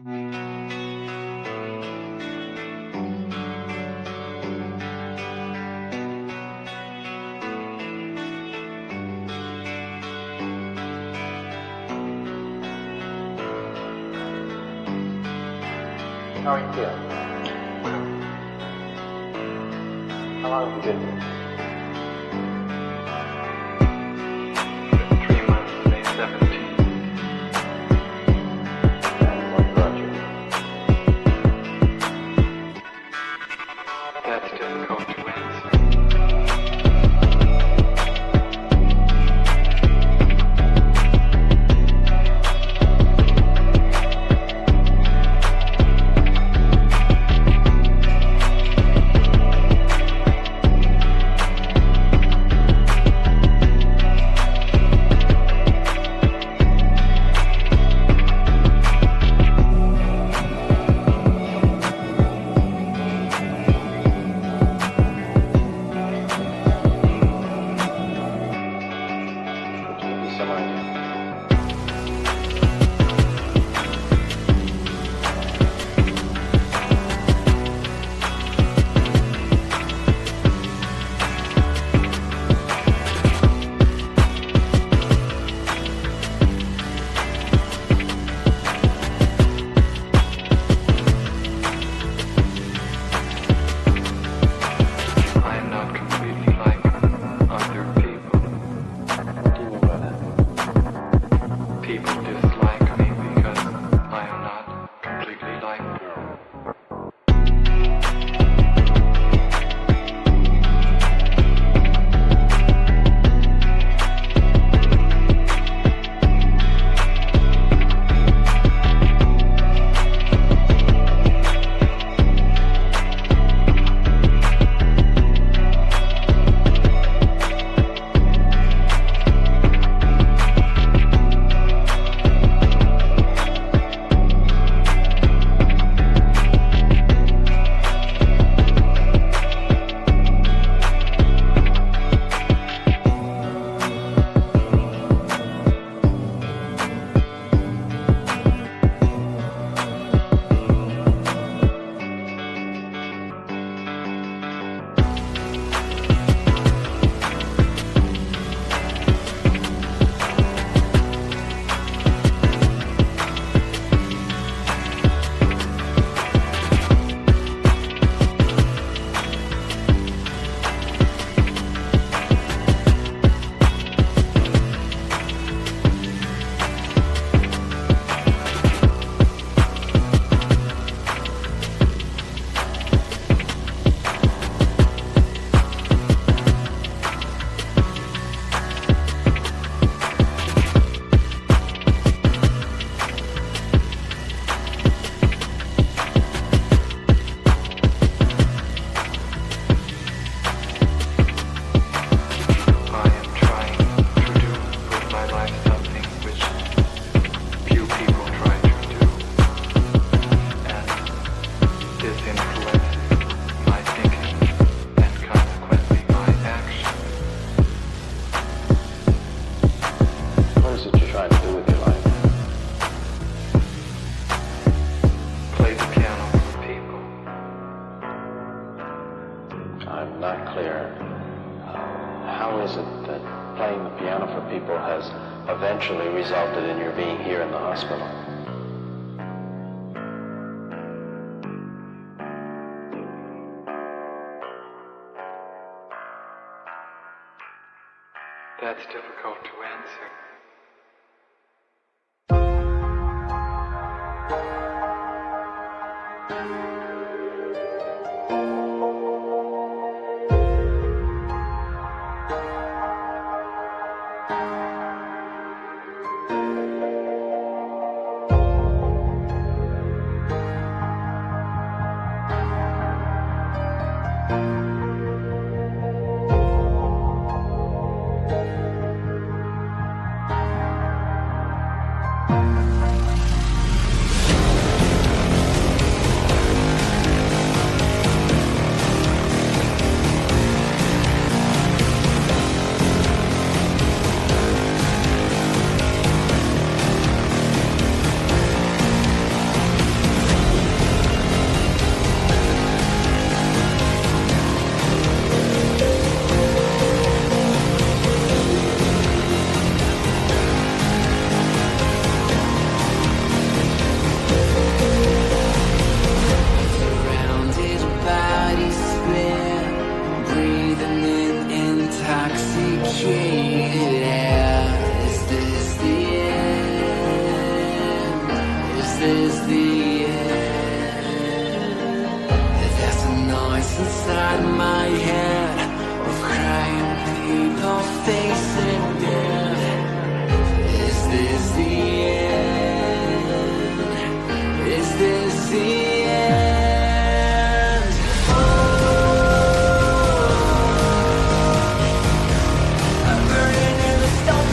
How are you feeling? How long have you been here? 3 months, May 17th. And what brought you? That's difficult to answer. not clear. How is it that playing the piano for people has eventually resulted in your being here in the hospital? That's difficult to answer. this the end? There's a noise inside my head of crying people facing death. Is this the end? Is this the end? Oh, I'm burning in the stone.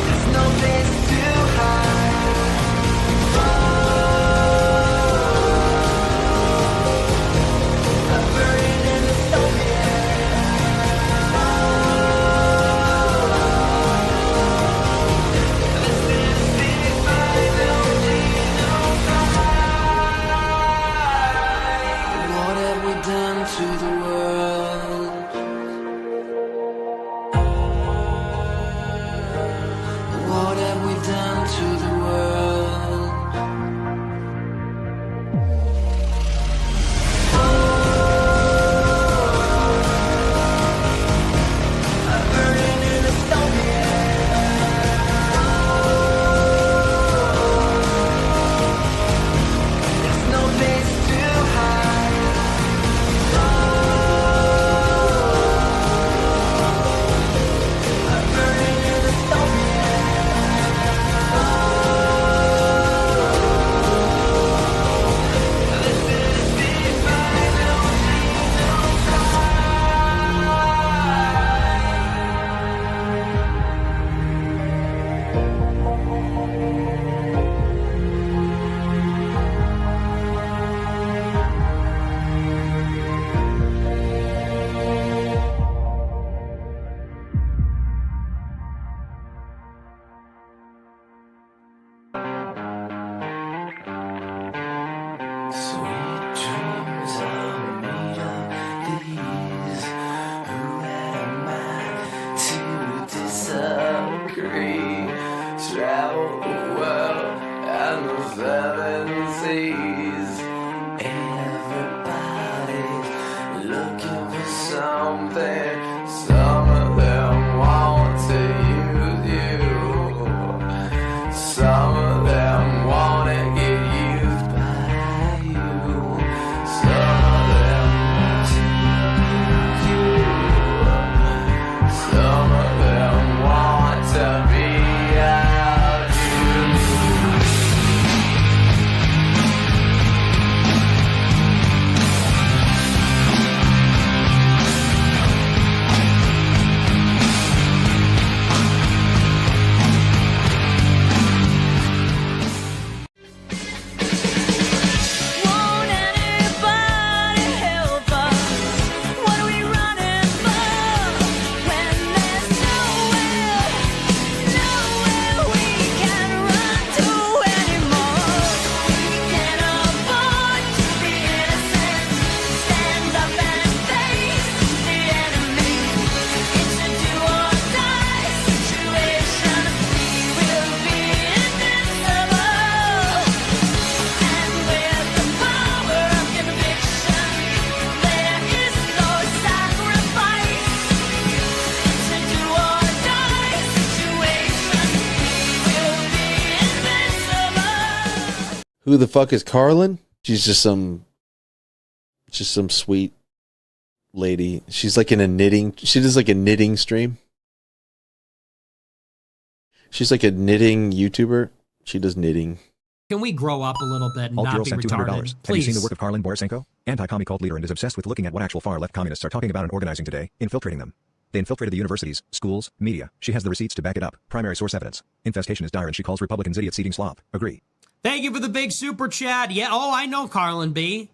There's no place to hide. I'm burning in the stone. This is the final genocide. What have we done to the world? What have we done to the world? I'm burning in the stone. There's no place to hide. I'm burning in the stone. This is the final sweet dreams are made of these. Who am I to disagree? Travel the world and the seven seas. Everybody's looking for something. Some of them want to use you. Some of them want to get used by you. Some of them want to use you. Some of them want to be out you. Won't anybody help us? What are we running for? When there's nowhere we can run to anymore. We can't afford to be innocent. Stand up and face the enemy. It's a do or die situation. We will be invincible. And with the power of conviction, there is no sacrifice. It's a do or die situation. We will be invincible. Who the fuck is Karlyn? She's just some sweet lady. She's like in a knitting. She does like a knitting stream. She's like a knitting YouTuber. She does knitting. Can we grow up a little bit and Alt not Girl be sent retarded? $200. Have you seen the Please. work of Karlyn Borysenko? Anti-commie cult leader and is obsessed with looking at what actual far-left communists are talking about and organizing today, infiltrating them. They infiltrated the universities, schools, media. She has the receipts to back it up. Primary source evidence. Infestation is dire and she calls Republicans idiots eating slop. Agree. Thank you for the big super chat. Yeah, oh, I know Karlyn B.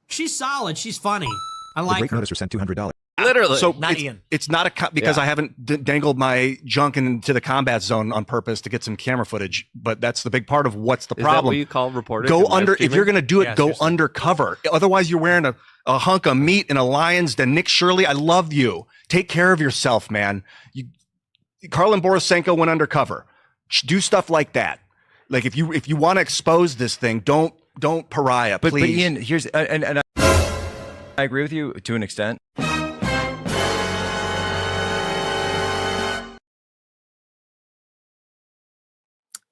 She's solid. She's funny. I The like great her. noticer sent $200. Literally. So not it's, Ian. it's not a because I haven't dangled my junk into the combat zone on purpose to get some camera footage, but that's the big part of what's the Is problem. that what you call reporting? Go and live under if streaming? you're going to do it. Yeah, go seriously. undercover. Otherwise, you're wearing a hunk of meat in a lion's den. Nick Shirley, I love you. Take care of yourself, man. Karlyn Borysenko went undercover. Do stuff like that. Like if you want to expose this thing, don't pariah. But Please. Ian, here's and I agree with you to an extent.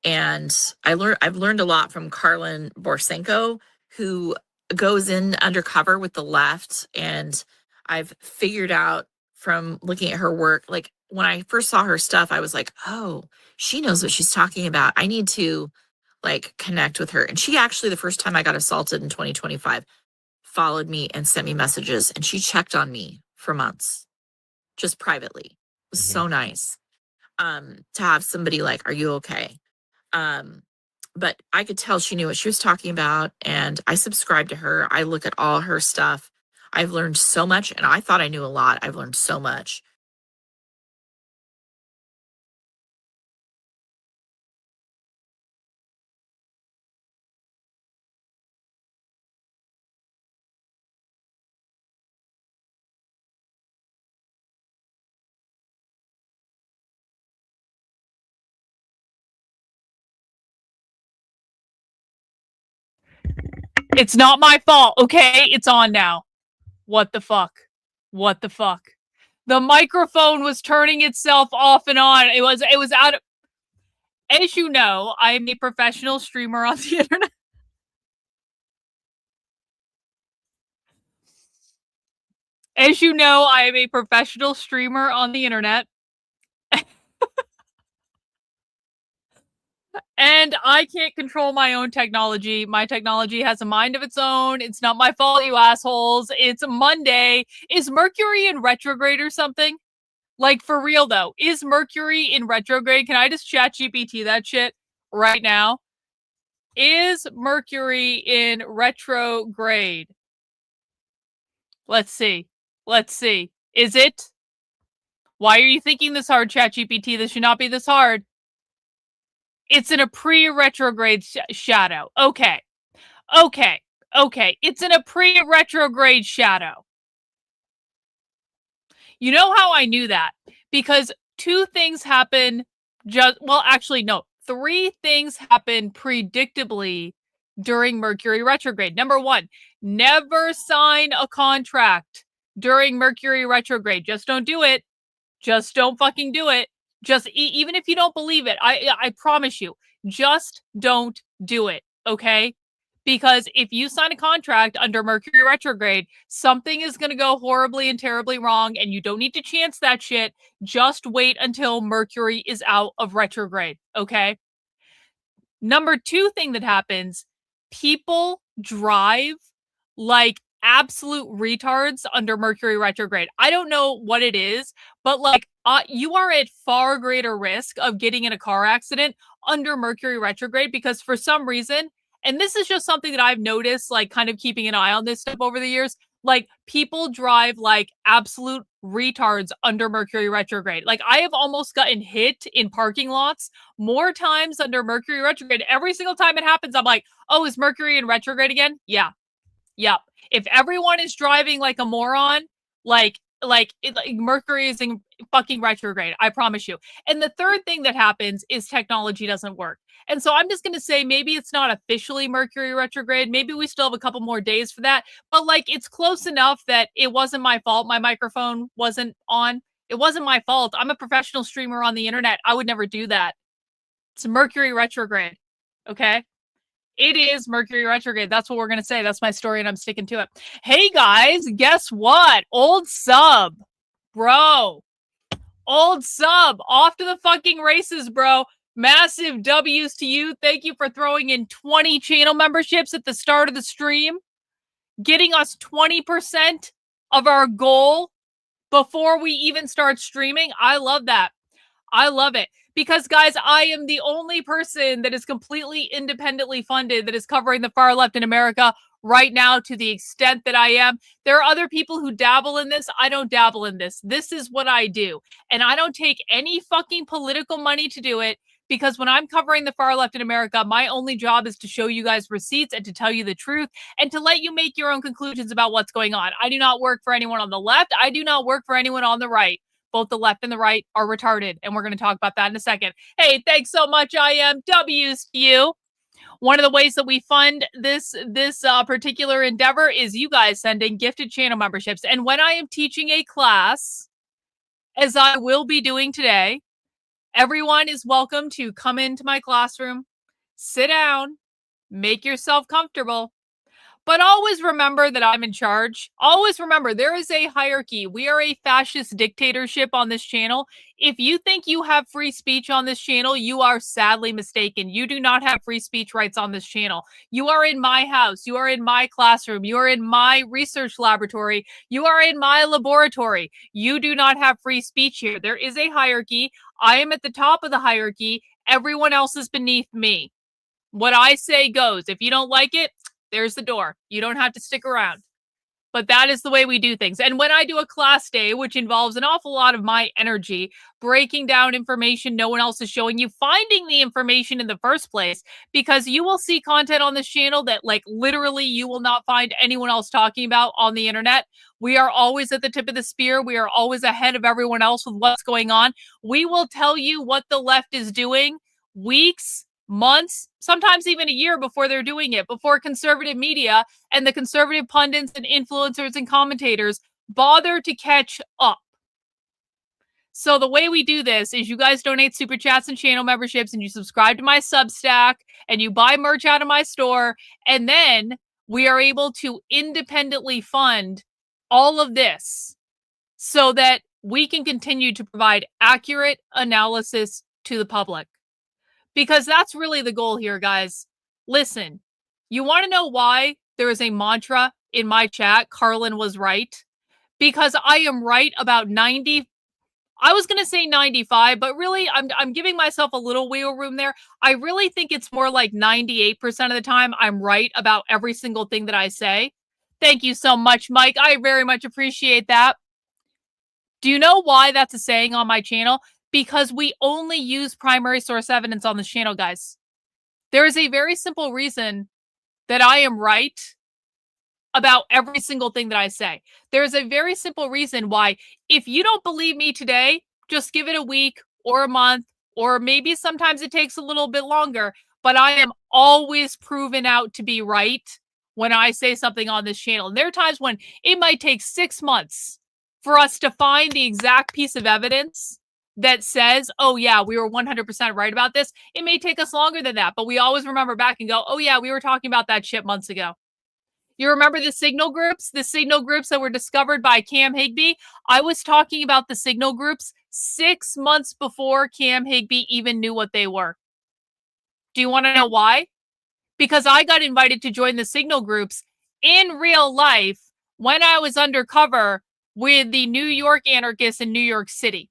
And I've learned a lot from Karlyn Borysenko, who goes in undercover with the left. And I've figured out from looking at her work, like when I first saw her stuff, I was like, oh, she knows what she's talking about. I need to like connect with her. And she actually, the first time I got assaulted in 2025, followed me and sent me messages, and she checked on me for months, just privately. It was so nice to have somebody like, are you okay? But I could tell she knew what she was talking about, and I subscribe to her. I look at all her stuff. I've learned so much, and I thought I knew a lot. I've learned so much. It's not my fault, okay? It's on now. What the fuck? What the fuck? The microphone was turning itself off and on. It was out of... As you know, I am a professional streamer on the internet. As you know, I am a professional streamer on the internet. And I can't control my own technology. My technology has a mind of its own. It's not my fault, you assholes. It's Monday. Is Mercury in retrograde or something? Like, for real, though. Is Mercury in retrograde? Can I just chat GPT that shit right now? Is Mercury in retrograde? Let's see. Let's see. Is it? Why are you thinking this hard, chat GPT? This should not be this hard. It's in a pre-retrograde shadow. Okay. Okay. Okay. It's in a pre-retrograde shadow. You know how I knew that? Because two things happen actually, no. Three things happen predictably during Mercury retrograde. Number one, never sign a contract during Mercury retrograde. Just don't do it. Just don't fucking do it. Just even if you don't believe it, I promise you, just don't do it, okay? Because if you sign a contract under Mercury retrograde, something is going to go horribly and terribly wrong, and you don't need to chance that shit. Just wait until Mercury is out of retrograde, okay? Number two thing that happens, people drive like absolute retards under Mercury retrograde. I don't know what it is, but like you are at far greater risk of getting in a car accident under Mercury retrograde because for some reason, and this is just something that I've noticed, like kind of keeping an eye on this stuff over the years, like people drive like absolute retards under Mercury retrograde. Like I have almost gotten hit in parking lots more times under Mercury retrograde. Every single time it happens, I'm like, oh, is Mercury in retrograde again? Yeah. Yep. If everyone is driving like a moron, like Mercury is in fucking retrograde, I promise you. And the third thing that happens is technology doesn't work. And so I'm just going to say maybe it's not officially Mercury retrograde. Maybe we still have a couple more days for that. But like it's close enough that it wasn't my fault. My microphone wasn't on. It wasn't my fault. I'm a professional streamer on the internet. I would never do that. It's Mercury retrograde. Okay? It is Mercury retrograde. That's what we're going to say. That's my story, and I'm sticking to it. Hey, guys, guess what? Old sub. Bro. Old sub. Off to the fucking races, bro. Massive W's to you. Thank you for throwing in 20 channel memberships at the start of the stream. Getting us 20% of our goal before we even start streaming. I love that. I love it. Because, guys, I am the only person that is completely independently funded that is covering the far left in America right now to the extent that I am. There are other people who dabble in this. I don't dabble in this. This is what I do. And I don't take any fucking political money to do it because when I'm covering the far left in America, my only job is to show you guys receipts and to tell you the truth and to let you make your own conclusions about what's going on. I do not work for anyone on the left. I do not work for anyone on the right. Both the left and the right are retarded, and we're going to talk about that in a second. Hey, thanks so much, I am W's to you. One of the ways that we fund this particular endeavor is you guys sending gifted channel memberships. And when I am teaching a class, as I will be doing today, Everyone is welcome to come into my classroom, sit down, make yourself comfortable. But always remember that I'm in charge. Always remember there is a hierarchy. We are a fascist dictatorship on this channel. If you think you have free speech on this channel, you are sadly mistaken. You do not have free speech rights on this channel. You are in my house. You are in my classroom. You are in my research laboratory. You are in my laboratory. You do not have free speech here. There is a hierarchy. I am at the top of the hierarchy. Everyone else is beneath me. What I say goes. If you don't like it, there's the door. You don't have to stick around. But that is the way we do things. And when I do a class day, which involves an awful lot of my energy, breaking down information no one else is showing you, finding the information in the first place, because you will see content on this channel that like literally you will not find anyone else talking about on the internet. We are always at the tip of the spear. We are always ahead of everyone else with what's going on. We will tell you what the left is doing weeks, months, sometimes even a year before they're doing it, before conservative media and the conservative pundits and influencers and commentators bother to catch up. So the way we do this is you guys donate super chats and channel memberships, and you subscribe to my Substack, and you buy merch out of my store, and then we are able to independently fund all of this so that we can continue to provide accurate analysis to the public. Because that's really the goal here, guys. Listen, you want to know why there is a mantra in my chat, Karlyn was right? Because I am right about 90. I was going to say 95, but really I'm giving myself a little wiggle room there. I really think it's more like 98% of the time I'm right about every single thing that I say. Thank you so much, Mike. I very much appreciate that. Do you know why that's a saying on my channel? Because we only use primary source evidence on this channel, guys. There is a very simple reason that I am right about every single thing that I say. There is a very simple reason why, if you don't believe me today, just give it a week or a month, or maybe sometimes it takes a little bit longer, but I am always proven out to be right when I say something on this channel. And there are times when it might take 6 months for us to find the exact piece of evidence that says, oh yeah, we were 100% right about this. It may take us longer than that, but we always remember back and go, oh yeah, we were talking about that shit months ago. You remember the signal groups that were discovered by Cam Higbee? I was talking about the signal groups 6 months before Cam Higbee even knew what they were. Do you want to know why? Because I got invited to join the signal groups in real life when I was undercover with the New York anarchists in New York City,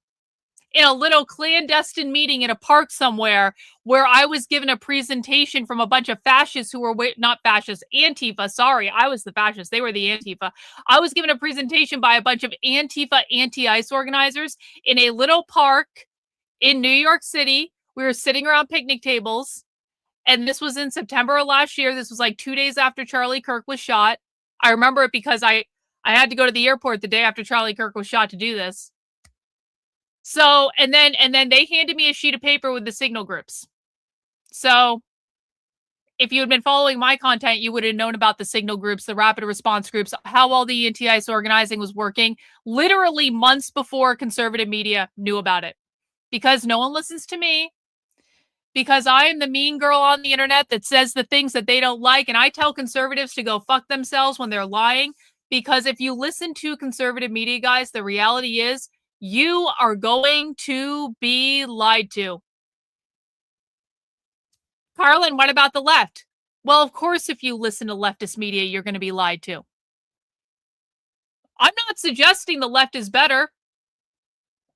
in a little clandestine meeting in a park somewhere, where I was given a presentation from a bunch of fascists who were not fascists, Antifa. Sorry, I was the fascist. They were the Antifa. I was given a presentation by a bunch of Antifa anti-ICE organizers in a little park in New York City. We were sitting around picnic tables, and this was in September of last year. This was like 2 days after Charlie Kirk was shot. I remember it because I had to go to the airport the day after Charlie Kirk was shot to do this. So, and then they handed me a sheet of paper with the signal groups. So if you had been following my content, you would have known about the signal groups, the rapid response groups, how all the anti-ICE organizing was working literally months before conservative media knew about it. Because no one listens to me. Because I am the mean girl on the internet that says the things that they don't like. And I tell conservatives to go fuck themselves when they're lying. Because if you listen to conservative media, guys, the reality is you are going to be lied to. Karlyn, what about the left? Well, of course, if you listen to leftist media, you're going to be lied to. I'm not suggesting the left is better.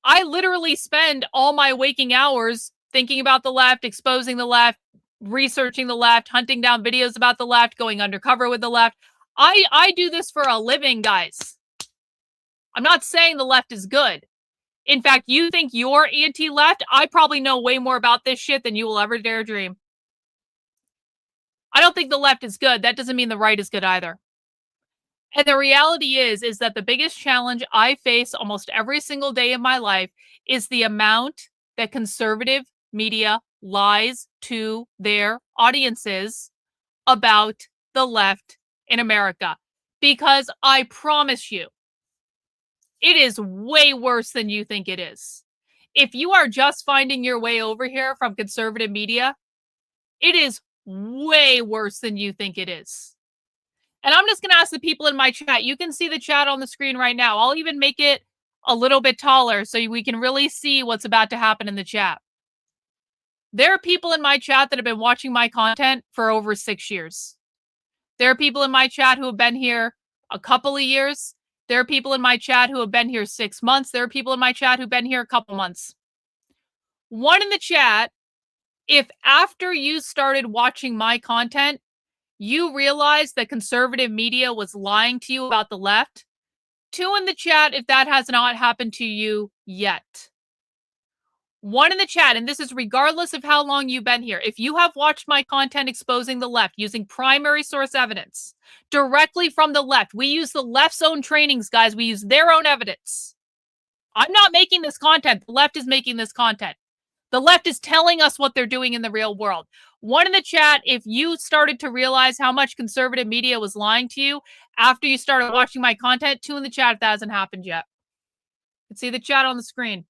I literally spend all my waking hours thinking about the left, exposing the left, researching the left, hunting down videos about the left, going undercover with the left. I do this for a living, guys. I'm not saying the left is good. In fact, you think you're anti-left? I probably know way more about this shit than you will ever dare dream. I don't think the left is good. That doesn't mean the right is good either. And the reality is that the biggest challenge I face almost every single day of my life is the amount that conservative media lies to their audiences about the left in America. Because I promise you, it is way worse than you think it is. if you are just finding your way over here from conservative media, it is way worse than you think it is. And I'm just going to ask the people in my chat. You can see the chat on the screen right now. I'll even make it a little bit taller so we can really see what's about to happen in the chat. There are people in my chat that have been watching my content for over 6 years. There are people in my chat who have been here a couple of years. There are people in my chat who have been here 6 months. There are people in my chat who've been here a couple months. One in the chat, if after you started watching my content, you realized that conservative media was lying to you about the left. 2 in the chat if that has not happened to you yet. 1 in the chat, and this is regardless of how long you've been here. If you have watched my content exposing the left using primary source evidence directly from the left, we use the left's own trainings, guys. We use their own evidence. I'm not making this content. The left is making this content. The left is telling us what they're doing in the real world. 1 in the chat, if you started to realize how much conservative media was lying to you after you started watching my content. 2 in the chat if that hasn't happened yet. You can see the chat on the screen.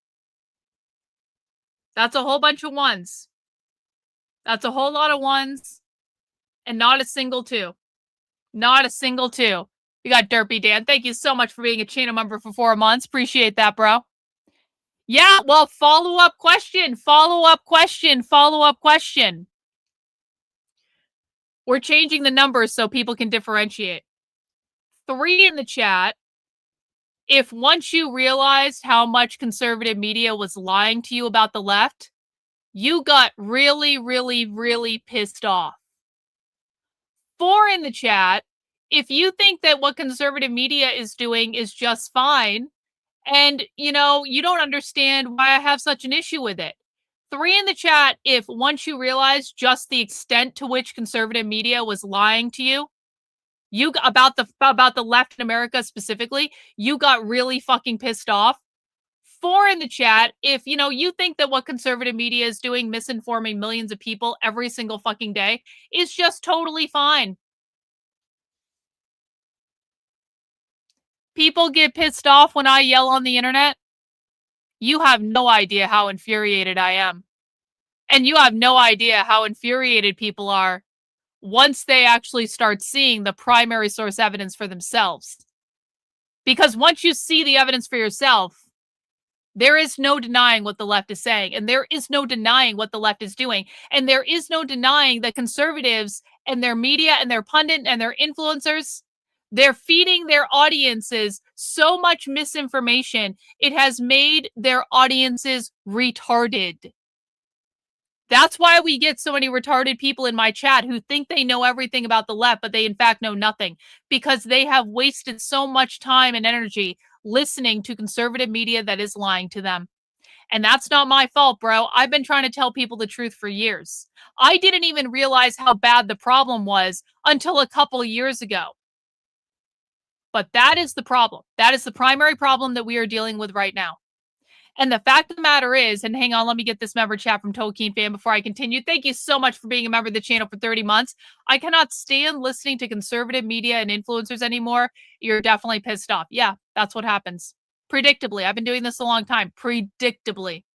That's a whole bunch of 1s. That's a whole lot of 1s. And not a single 2. Not a single 2. You got Derpy Dan. Thank you so much for being a channel member for 4 months. Appreciate that, bro. Yeah, well, follow-up question. Follow-up question. Follow-up question. We're changing the numbers so people can differentiate. 3 in the chat. If once you realized how much conservative media was lying to you about the left, you got really, really, really pissed off. 4 in the chat. If you think that what conservative media is doing is just fine, and, you know, you don't understand why I have such an issue with it. 3 in the chat, if once you realize just the extent to which conservative media was lying to you, about the left in America specifically, you got really fucking pissed off. 4 in the chat, if, you know, you think that what conservative media is doing, misinforming millions of people every single fucking day, is just totally fine. People get pissed off when I yell on the internet. You have no idea how infuriated I am. And you have no idea how infuriated people are once they actually start seeing the primary source evidence for themselves. Because once you see the evidence for yourself, there is no denying what the left is saying, and there is no denying what the left is doing, and there is no denying that conservatives and their media and their pundit and their influencers, they're feeding their audiences so much misinformation, it has made their audiences retarded. That's why we get so many retarded people in my chat who think they know everything about the left, but they in fact know nothing, because they have wasted so much time and energy listening to conservative media that is lying to them. And that's not my fault, bro. I've been trying to tell people the truth for years. I didn't even realize how bad the problem was until a couple of years ago. But that is the problem. That is the primary problem that we are dealing with right now. And the fact of the matter is, and hang on, let me get this member chat from Tolkien Fan before I continue. Thank you so much for being a member of the channel for 30 months. I cannot stand listening to conservative media and influencers anymore. You're definitely pissed off. Yeah, that's what happens. Predictably. I've been doing this a long time. Predictably.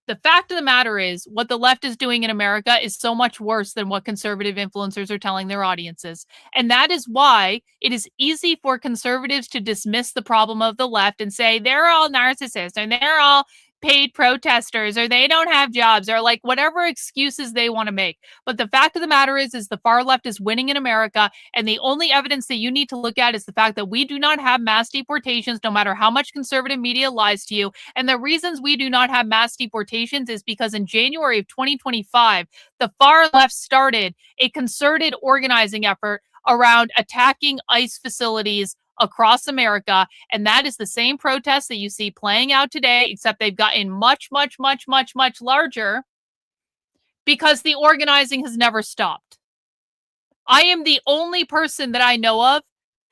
The fact of the matter is, what the left is doing in America is so much worse than what conservative influencers are telling their audiences. And that is why it is easy for conservatives to dismiss the problem of the left and say they're all narcissists and they're all paid protesters or they don't have jobs or like whatever excuses they want to make. But the fact of the matter is the far left is winning in America, and the only evidence that you need to look at is the fact that we do not have mass deportations no matter how much conservative media lies to you. And the reasons we do not have mass deportations is because in January of 2025, the far left started a concerted organizing effort around attacking ICE facilities across America, and that is the same protest that you see playing out today, except they've gotten much, much, much, much, much larger because the organizing has never stopped. I am the only person that I know of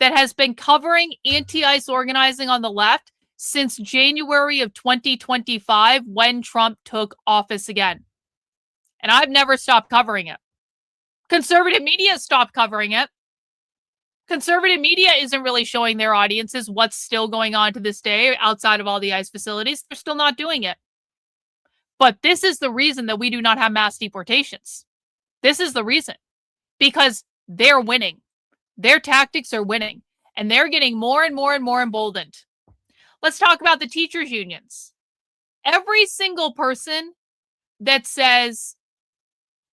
that has been covering anti-ICE organizing on the left since January of 2025 when Trump took office again. And I've never stopped covering it. Conservative media stopped covering it. Conservative media isn't really showing their audiences what's still going on to this day outside of all the ICE facilities. They're still not doing it. But this is the reason that we do not have mass deportations. This is the reason. Because they're winning. Their tactics are winning. And they're getting more and more and more emboldened. Let's talk about the teachers' unions. Every single person that says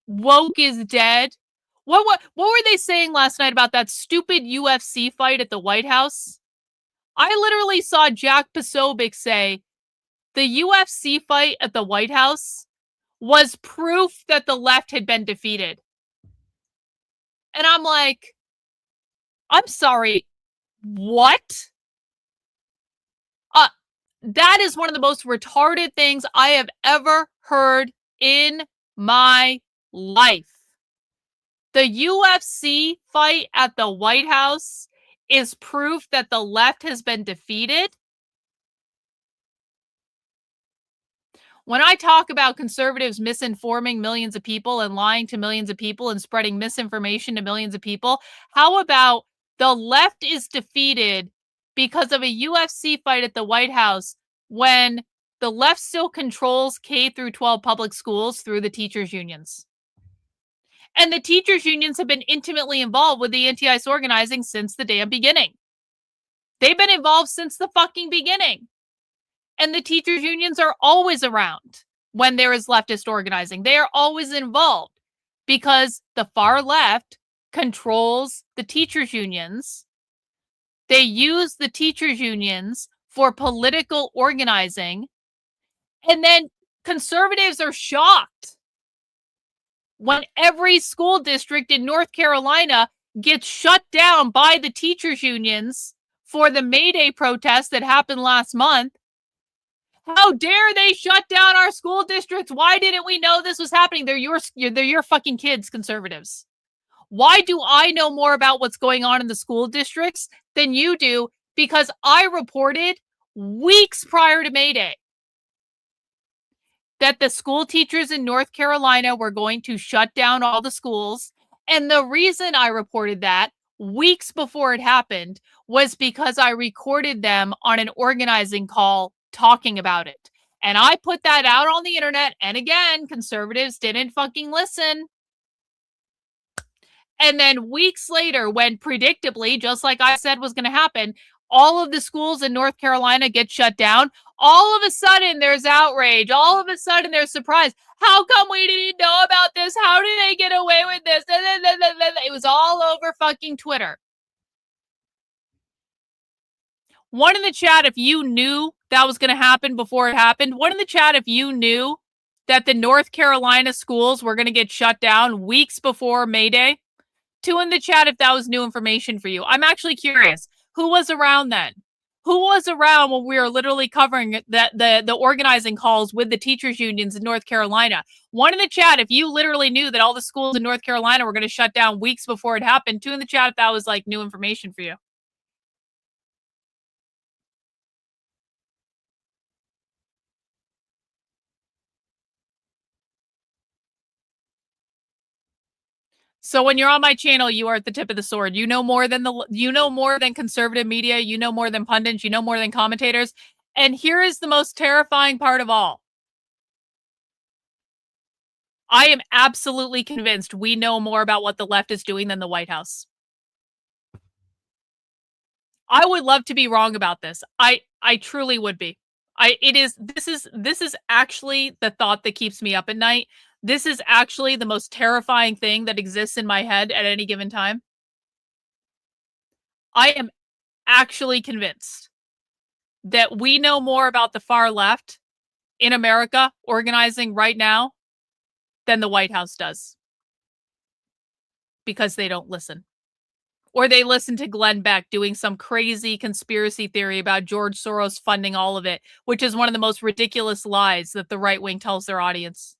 woke is dead. What were they saying last night about that stupid UFC fight at the White House? I literally saw Jack Posobiec say the UFC fight at the White House was proof that the left had been defeated. And I'm like, I'm sorry, what? That is one of the most retarded things I have ever heard in my life. The UFC fight at the White House is proof that the left has been defeated. When I talk about conservatives misinforming millions of people and lying to millions of people and spreading misinformation to millions of people, how about the left is defeated because of a UFC fight at the White House when the left still controls K through 12 public schools through the teachers' unions? And the teachers' unions have been intimately involved with the anti-ICE organizing since the damn beginning. They've been involved since the fucking beginning. And the teachers' unions are always around when there is leftist organizing. They are always involved because the far left controls the teachers' unions. They use the teachers' unions for political organizing. And then conservatives are shocked when every school district in North Carolina gets shut down by the teachers' unions for the May Day protest that happened last month. How dare they shut down our school districts? Why didn't we know this was happening? They're your fucking kids, conservatives. Why do I know more about what's going on in the school districts than you do? Because I reported weeks prior to May Day that the school teachers in North Carolina were going to shut down all the schools. And the reason I reported that weeks before it happened was because I recorded them on an organizing call talking about it. And I put that out on the internet. And again, conservatives didn't fucking listen. And then weeks later, when predictably, just like I said was going to happen, all of the schools in North Carolina get shut down. All of a sudden, there's outrage. All of a sudden, there's surprise. How come we didn't know about this? How did they get away with this? It was all over fucking Twitter. One in the chat if you knew that was going to happen before it happened. One in the chat if you knew that the North Carolina schools were going to get shut down weeks before May Day. 2 in the chat if that was new information for you. I'm actually curious. Who was around then? Who was around when we were literally covering the organizing calls with the teachers' unions in North Carolina? 1 in the chat if you literally knew that all the schools in North Carolina were going to shut down weeks before it happened. 2 in the chat if that was like new information for you. So when you're on my channel, you are at the tip of the sword. You know more than conservative media. You know more than pundits. You know more than commentators. And here is the most terrifying part of all. I am absolutely convinced we know more about what the left is doing than the White House. I would love to be wrong about this. I truly would be. This is actually the thought that keeps me up at night. This is actually the most terrifying thing that exists in my head at any given time. I am actually convinced that we know more about the far left in America organizing right now than the White House does. Because they don't listen. Or they listen to Glenn Beck doing some crazy conspiracy theory about George Soros funding all of it, which is one of the most ridiculous lies that the right wing tells their audience.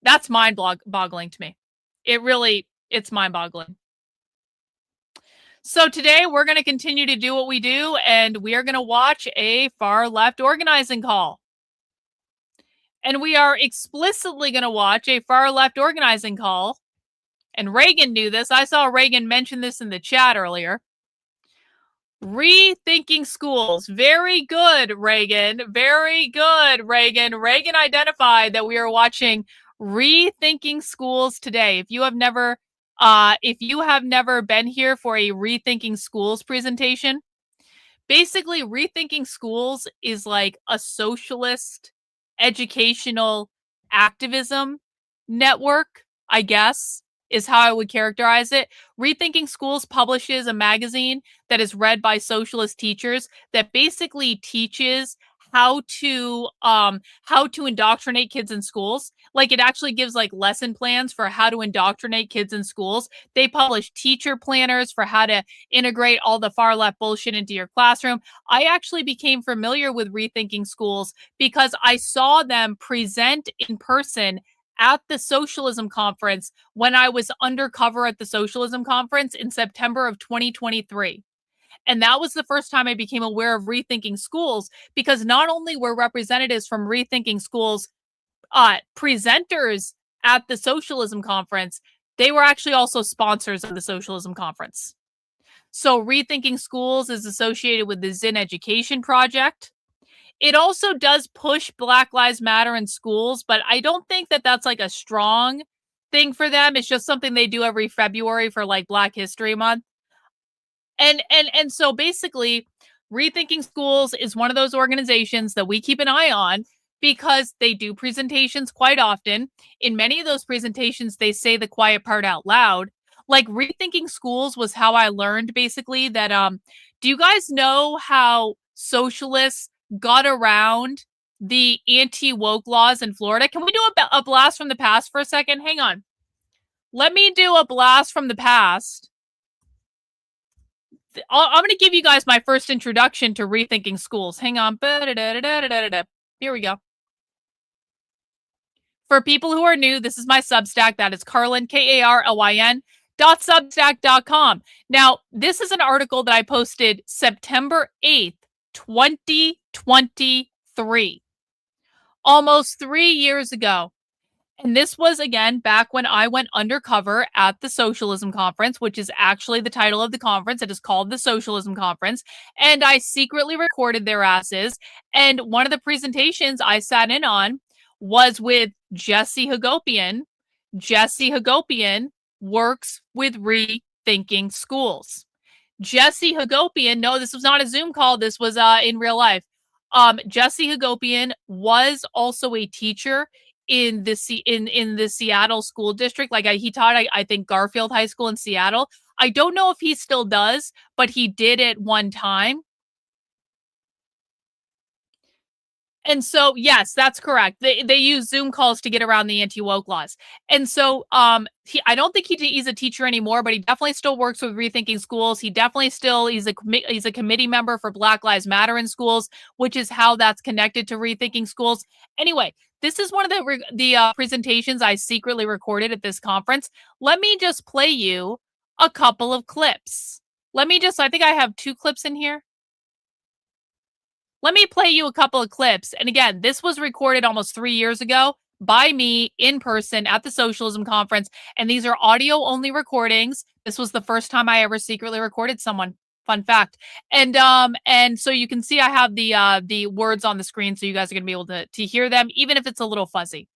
That's mind-boggling to me. It's mind-boggling. So today we're going to continue to do what we do, and we are going to watch a far-left organizing call. And we are explicitly going to watch a far-left organizing call and Reagan knew this. I saw Reagan mention this in the chat earlier. Rethinking schools. Very good, Reagan. Very good, Reagan. Reagan identified that we are watching Rethinking Schools today. If you have never been here for a Rethinking Schools presentation, basically Rethinking Schools is like a socialist educational activism network, I guess, is how I would characterize it. Rethinking Schools publishes a magazine that is read by socialist teachers that basically teaches how to indoctrinate kids in schools. Like, it actually gives like lesson plans for how to indoctrinate kids in schools. They publish teacher planners for how to integrate all the far left bullshit into your classroom. I actually became familiar with Rethinking Schools because I saw them present in person at the Socialism Conference when I was undercover at the Socialism Conference in September of 2023. And that was the first time I became aware of Rethinking Schools, because not only were representatives from Rethinking Schools presenters at the Socialism Conference, they were actually also sponsors of the Socialism Conference. So Rethinking Schools is associated with the Zin Education Project. It also does push Black Lives Matter in schools, but I don't think that that's like a strong thing for them. It's just something they do every February for like Black History Month. And so basically, Rethinking Schools is one of those organizations that we keep an eye on because they do presentations quite often. In many of those presentations, they say the quiet part out loud. Like, Rethinking Schools was how I learned basically that, do you guys know how socialists got around the anti-woke laws in Florida? Can we do a blast from the past for a second? Hang on. Let me do a blast from the past. I'm going to give you guys my first introduction to Rethinking Schools. Hang on. Here we go. For people who are new, this is my Substack. That is Karlyn, Karlyn, .substack.com. Now, this is an article that I posted September 8th, 2023. Almost 3 years ago. And this was, again, back when I went undercover at the Socialism Conference, which is actually the title of the conference. It is called the Socialism Conference. And I secretly recorded their asses. And one of the presentations I sat in on was with Jesse Hagopian. Jesse Hagopian works with Rethinking Schools. Jesse Hagopian, no, this was not a Zoom call. This was in real life. Jesse Hagopian was also a teacher in the Seattle school district. Like, he taught, I think, Garfield High School in Seattle. I don't know if he still does, but he did at one time. And so, yes, that's correct. They use Zoom calls to get around the anti-woke laws. And so I don't think he's a teacher anymore, but he definitely still works with Rethinking Schools. He definitely still, he's a committee member for Black Lives Matter in schools, which is how that's connected to Rethinking Schools. Anyway, this is one of the presentations I secretly recorded at this conference. Let me just play you a couple of clips. I think I have 2 clips in here. Let me play you a couple of clips. And again, this was recorded almost 3 years ago by me in person at the Socialism Conference. And these are audio only recordings. This was the first time I ever secretly recorded someone. Fun fact. And so you can see I have the words on the screen, so you guys are going to be able to hear them, even if it's a little fuzzy.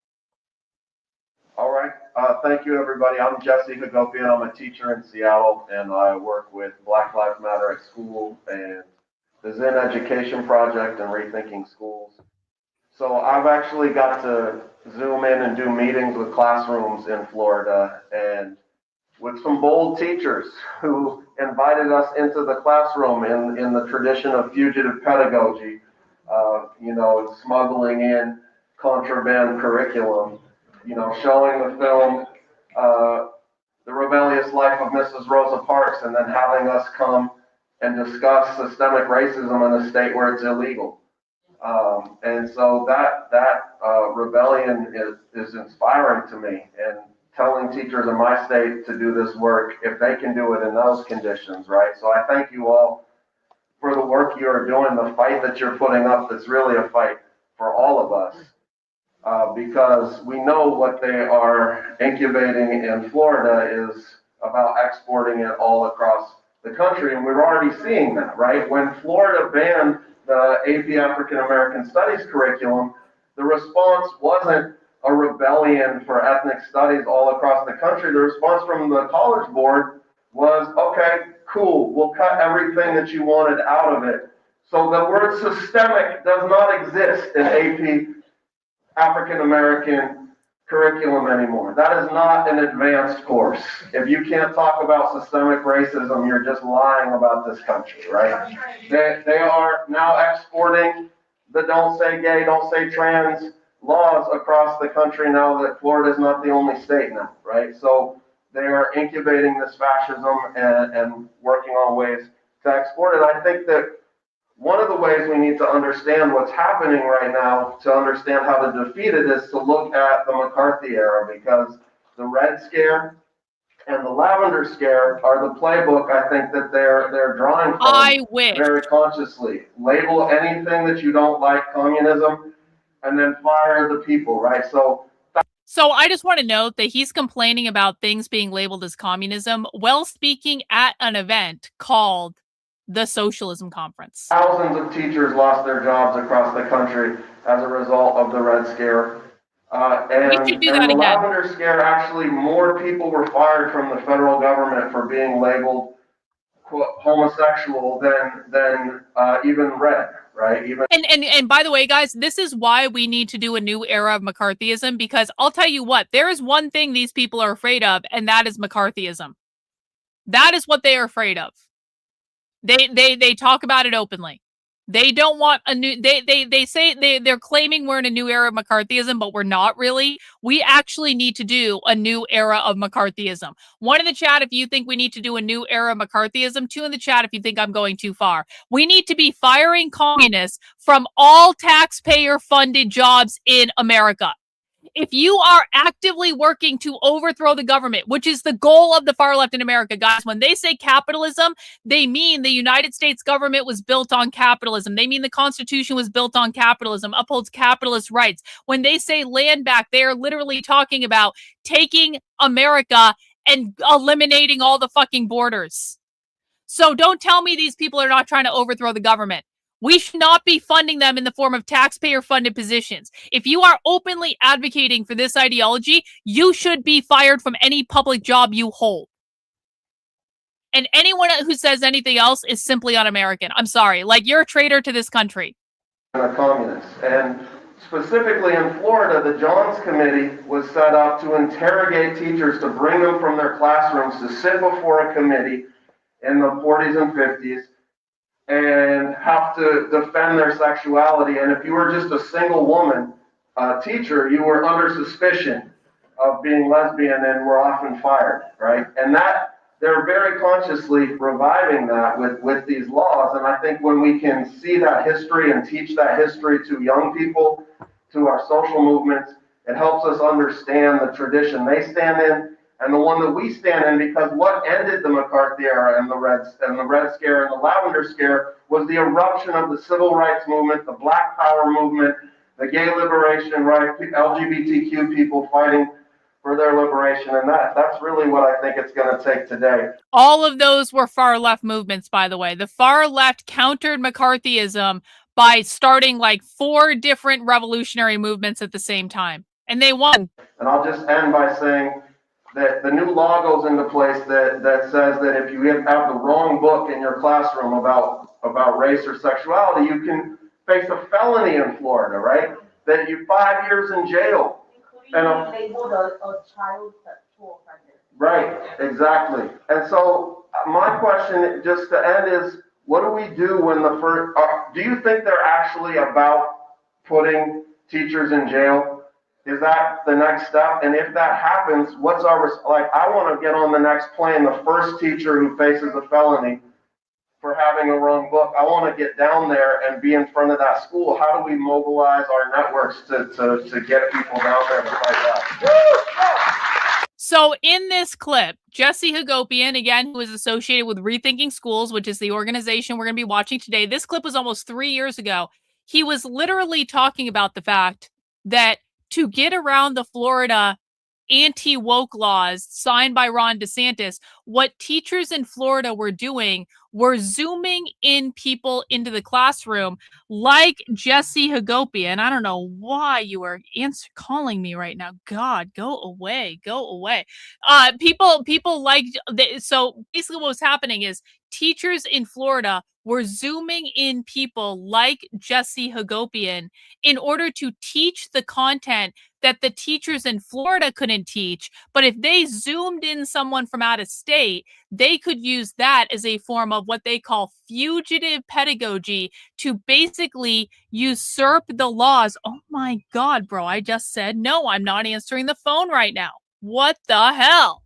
All right. Thank you, everybody. I'm Jesse Hagopian. I'm a teacher in Seattle, and I work with Black Lives Matter at school and the Zin Education Project and Rethinking Schools. So I've actually got to Zoom in and do meetings with classrooms in Florida and with some bold teachers who invited us into the classroom in the tradition of fugitive pedagogy, smuggling in contraband curriculum, showing the film, The Rebellious Life of Mrs. Rosa Parks, and then having us come and discuss systemic racism in a state where it's illegal. And so that rebellion is inspiring to me, and telling teachers in my state to do this work if they can do it in those conditions, right? So I thank you all for the work you are doing, the fight that you're putting up that's really a fight for all of us. because we know what they are incubating in Florida is about exporting it all across the country, and we're already seeing that, right? When Florida banned the AP African American Studies curriculum, the response wasn't a rebellion for ethnic studies all across the country. The response from the College Board was, okay, cool, we'll cut everything that you wanted out of it. So the word systemic does not exist in AP African American curriculum anymore. That is not an advanced course. If you can't talk about systemic racism, you're just lying about this country, right? They are now exporting the don't say gay, don't say trans laws across the country now that Florida is not the only state now, right? So they are incubating this fascism and working on ways to export it. I think that one of the ways we need to understand what's happening right now, to understand how to defeat it, is to look at the McCarthy era, because the Red Scare and the Lavender Scare are the playbook I think that they're drawing from. I wish. Very consciously. Label anything that you don't like communism, and then fire the people, right? So I just want to note that he's complaining about things being labeled as communism while speaking at an event called the Socialism Conference. Thousands of teachers lost their jobs across the country as a result of the Red Scare. And the Lavender Scare, actually, more people were fired from the federal government for being labeled, quote, homosexual than even red, right? And by the way, guys, this is why we need to do a new era of McCarthyism, because I'll tell you what, there is one thing these people are afraid of, and that is McCarthyism. That is what they are afraid of. They talk about it openly. They don't want a new, they say they're claiming we're in a new era of McCarthyism, but we're not really. We actually need to do a new era of McCarthyism. One in the chat if you think we need to do a new era of McCarthyism. Two in the chat if you think I'm going too far. We need to be firing communists from all taxpayer funded jobs in America. If you are actively working to overthrow the government, which is the goal of the far left in America, guys, when they say capitalism, they mean the United States government was built on capitalism. They mean the Constitution was built on capitalism, upholds capitalist rights. When they say land back, they are literally talking about taking America and eliminating all the fucking borders. So don't tell me these people are not trying to overthrow the government. We should not be funding them in the form of taxpayer-funded positions. If you are openly advocating for this ideology, you should be fired from any public job you hold. And anyone who says anything else is simply un-American. I'm sorry. Like, you're a traitor to this country. A communist. And specifically in Florida, the Johns Committee was set up to interrogate teachers, to bring them from their classrooms to sit before a committee in the 40s and 50s and have to defend their sexuality. And if you were just a single woman teacher, you were under suspicion of being lesbian and were often fired, right? And that they're very consciously reviving that with these laws. And I think when we can see that history and teach that history to young people, to our social movements, it helps us understand the tradition they stand in and the one that we stand in, because what ended the McCarthy era and the Red Scare and the Lavender Scare was the eruption of the civil rights movement, the Black Power movement, the gay liberation, right? LGBTQ people fighting for their liberation, and that's really what I think it's going to take today. All of those were far left movements, by the way. The far left countered McCarthyism by starting like 4 different revolutionary movements at the same time, and they won. And I'll just end by saying that the new law goes into place that says that if you have the wrong book in your classroom about race or sexuality, you can face a felony in Florida, right? That you 5 years in jail. And a child sexual offender. Right, exactly. And so my question, just to end, is what do we do when the first? Do you think they're actually about putting teachers in jail? Is that the next step? And if that happens, what's our, like, I want to get on the next plane, the first teacher who faces a felony for having a wrong book, I want to get down there and be in front of that school. How do we mobilize our networks to get people down there to fight that? So in this clip, Jesse Hagopian, again, who is associated with Rethinking Schools, which is the organization we're going to be watching today. This clip was almost 3 years ago. He was literally talking about the fact that to get around the Florida anti-woke laws signed by Ron DeSantis, what teachers in Florida were doing were zooming in people into the classroom like Jesse Hagopian. I don't know why you are calling me right now. God, go away. People like, so basically what was happening is teachers in Florida were zooming in people like Jesse Hagopian in order to teach the content that the teachers in Florida couldn't teach. But if they zoomed in someone from out of state, they could use that as a form of what they call fugitive pedagogy to basically usurp the laws. Oh my God, bro, I just said, no, I'm not answering the phone right now. What the hell?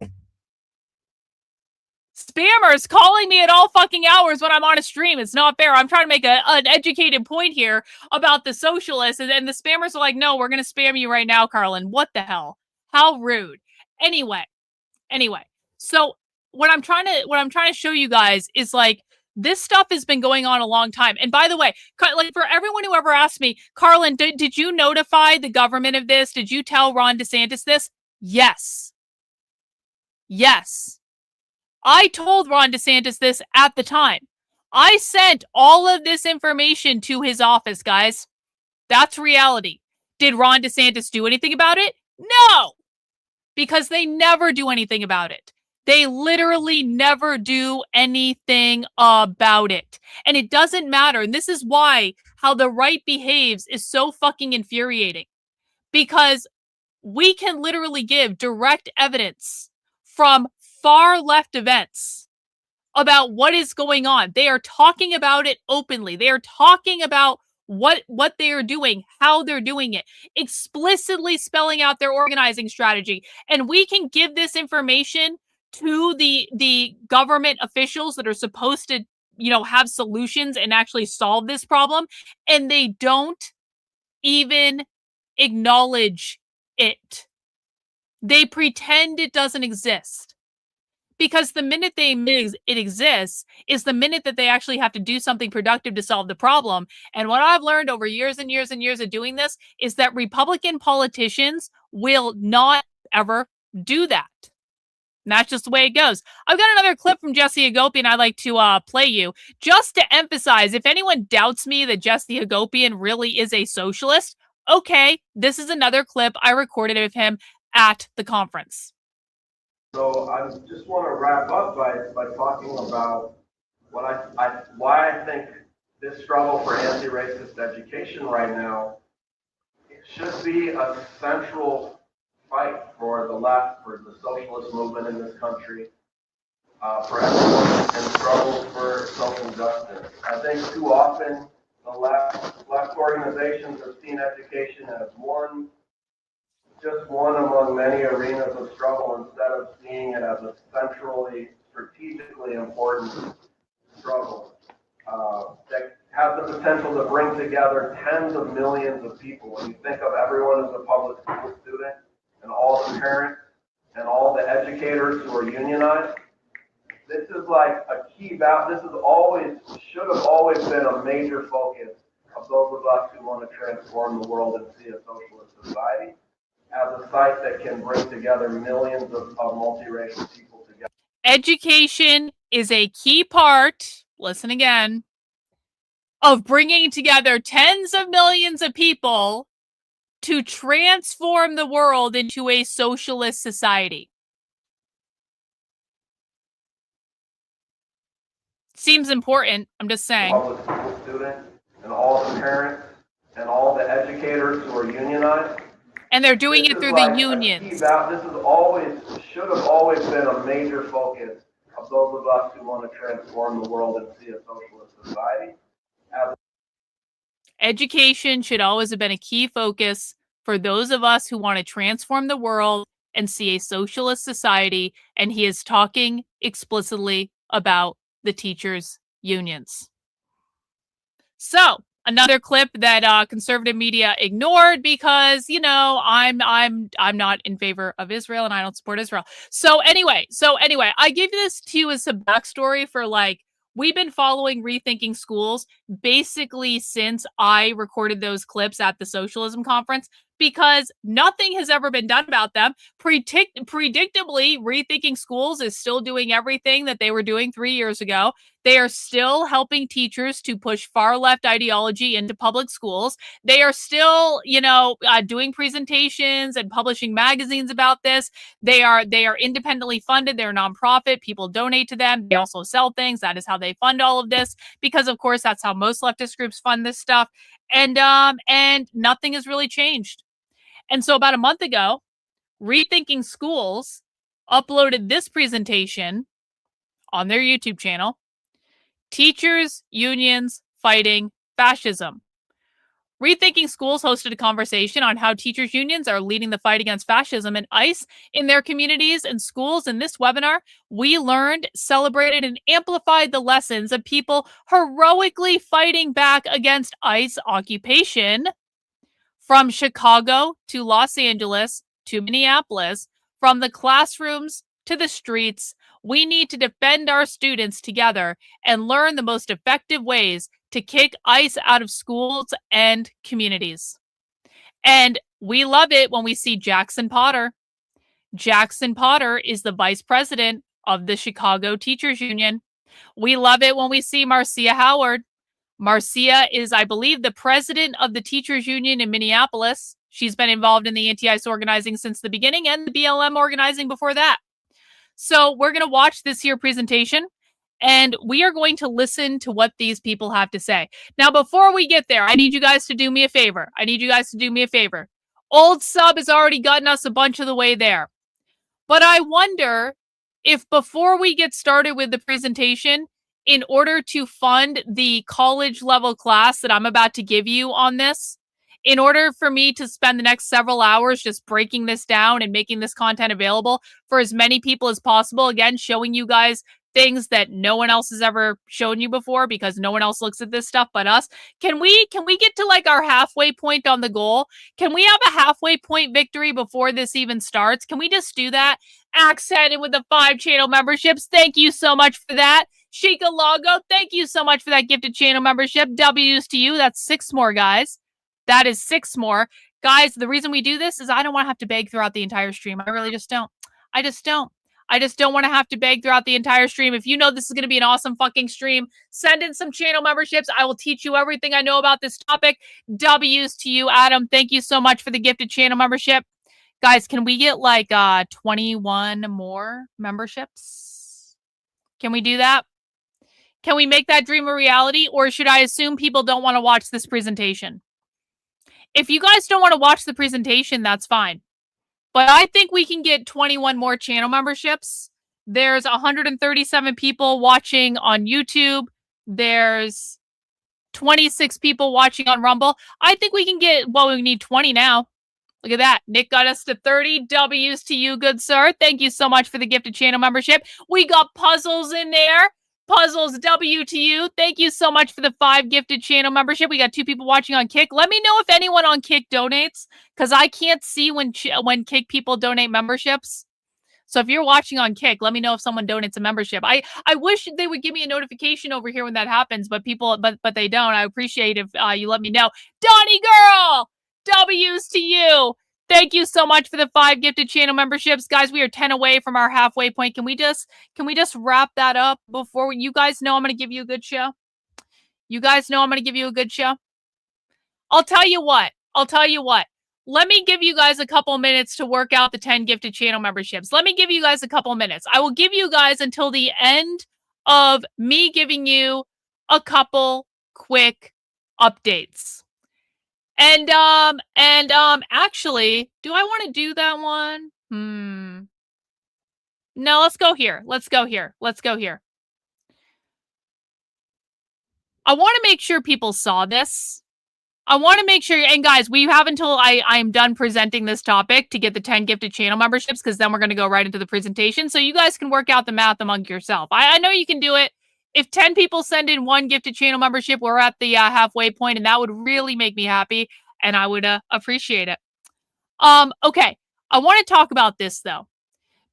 Spammers calling me at all fucking hours when I'm on a stream. It's not fair. I'm trying to make an educated point here about the socialists, and the spammers are like, no, we're going to spam you right now, Karlyn. What the hell? How rude. Anyway. So what I'm trying to show you guys is like, this stuff has been going on a long time. And by the way, like for everyone who ever asked me, Karlyn, did you notify the government of this? Did you tell Ron DeSantis this? Yes. I told Ron DeSantis this at the time. I sent all of this information to his office, guys. That's reality. Did Ron DeSantis do anything about it? No! Because they never do anything about it. They literally never do anything about it. And it doesn't matter. And this is why how the right behaves is so fucking infuriating. Because we can literally give direct evidence from far left events about what is going on. They are talking about it openly. They are talking about what they are doing, how they're doing it, explicitly spelling out their organizing strategy. And we can give this information to the government officials that are supposed to, have solutions and actually solve this problem, and they don't even acknowledge it. They pretend it doesn't exist. Because the minute they admit it exists is the minute that they actually have to do something productive to solve the problem. And what I've learned over years and years and years of doing this is that Republican politicians will not ever do that. And that's just the way it goes. I've got another clip from Jesse Hagopian I'd like to play you, just to emphasize, if anyone doubts me that Jesse Hagopian really is a socialist, okay, this is another clip I recorded of him at the conference. So I just want to wrap up by talking about why I think this struggle for anti-racist education right now should be a central fight for the left, for the socialist movement in this country, for everyone, and struggles for social justice. I think too often the left organizations have seen education as just one among many arenas of struggle, instead of seeing it as a centrally, strategically important struggle that has the potential to bring together tens of millions of people. When you think of everyone as a public school student, and all the parents, and all the educators who are unionized, this is like a key this should have always been a major focus of those of us who want to transform the world and see a socialist society, as a site that can bring together millions of multiracial people together. Education is a key part, listen again, of bringing together tens of millions of people to transform the world into a socialist society. Seems important, I'm just saying. Public school students, and all the parents, and all the educators who are unionized. And they're doing it through the unions. Should have always been a major focus of those of us who want to transform the world and see a socialist society. Education should always have been a key focus for those of us who want to transform the world and see a socialist society. And he is talking explicitly about the teachers' unions. So, another clip that conservative media ignored because, I'm not in favor of Israel and I don't support Israel. So anyway, I give this to you as a backstory for we've been following Rethinking Schools basically since I recorded those clips at the Socialism Conference. because nothing has ever been done about them. Predictably, Rethinking Schools is still doing everything that they were doing 3 years ago. They are still helping teachers to push far left ideology into public schools. They are still, doing presentations and publishing magazines about this. They are independently funded. They're a nonprofit. People donate to them. They also sell things. That is how they fund all of this, because of course that's how most leftist groups fund this stuff. And nothing has really changed. And so about a month ago, Rethinking Schools uploaded this presentation on their YouTube channel, Teachers Unions Fighting Fascism. Rethinking Schools hosted a conversation on how teachers' unions are leading the fight against fascism and ICE in their communities and schools. In this webinar, we learned, celebrated, and amplified the lessons of people heroically fighting back against ICE occupation from Chicago to Los Angeles to Minneapolis, from the classrooms to the streets. We need to defend our students together and learn the most effective ways to kick ICE out of schools and communities. And we love it when we see Jackson Potter. Jackson Potter is the vice president of the Chicago Teachers Union. We love it when we see Marcia Howard. Marcia is, I believe, the president of the Teachers Union in Minneapolis. She's been involved in the anti-ICE organizing since the beginning and the BLM organizing before that. So we're going to watch this here presentation, and we are going to listen to what these people have to say. Now, before we get there, I need you guys to do me a favor. Old Sub has already gotten us a bunch of the way there. But I wonder if before we get started with the presentation, in order to fund the college level class that I'm about to give you on this, in order for me to spend the next several hours just breaking this down and making this content available for as many people as possible, again, showing you guys things that no one else has ever shown you before, because no one else looks at this stuff but us. Can we get to like our halfway point on the goal? Can we have a halfway point victory before this even starts? Can we just do that? Accented with the 5 channel memberships. Thank you so much for that. Sheikah Lago, thank you so much for that gifted channel membership. W's to you. That's 6 more, guys. That is 6 more. Guys, the reason we do this is I don't want to have to beg throughout the entire stream. I really just don't. I just don't want to have to beg throughout the entire stream. If you know this is going to be an awesome fucking stream, send in some channel memberships. I will teach you everything I know about this topic. W's to you, Adam. Thank you so much for the gifted channel membership. Guys, can we get like 21 more memberships? Can we do that? Can we make that dream a reality? Or should I assume people don't want to watch this presentation? If you guys don't want to watch the presentation, that's fine. But I think we can get 21 more channel memberships. There's 137 people watching on YouTube. There's 26 people watching on Rumble. I think we can get, well, we need 20 now. Look at that. Nick got us to 30. W's to you, good sir. Thank you so much for the gifted channel membership. We got Puzzles in there. Puzzles, W to you. Thank you so much for the 5 gifted channel membership. We got 2 people watching on Kick. Let me know if anyone on Kick donates, because I can't see when Kick people donate memberships. So if you're watching on Kick, let me know if someone donates a membership. I wish they would give me a notification over here when that happens, but they don't. I appreciate if you let me know. Donnie girl, W's to you. Thank you so much for the 5 gifted channel memberships. Guys, we are 10 away from our halfway point. Can we just wrap that up before you guys know I'm going to give you a good show? You guys know I'm going to give you a good show? I'll tell you what. Let me give you guys a couple minutes to work out the 10 gifted channel memberships. Let me give you guys a couple minutes. I will give you guys until the end of me giving you a couple quick updates. And actually, do I want to do that one? No, let's go here. I want to make sure people saw this. I want to make sure, and guys, we have until I am done presenting this topic to get the 10 gifted channel memberships, because then we're going to go right into the presentation. So you guys can work out the math among yourself. I know you can do it. If 10 people send in 1 gifted channel membership, we're at the halfway point, and that would really make me happy, and I would appreciate it. Okay, I want to talk about this, though,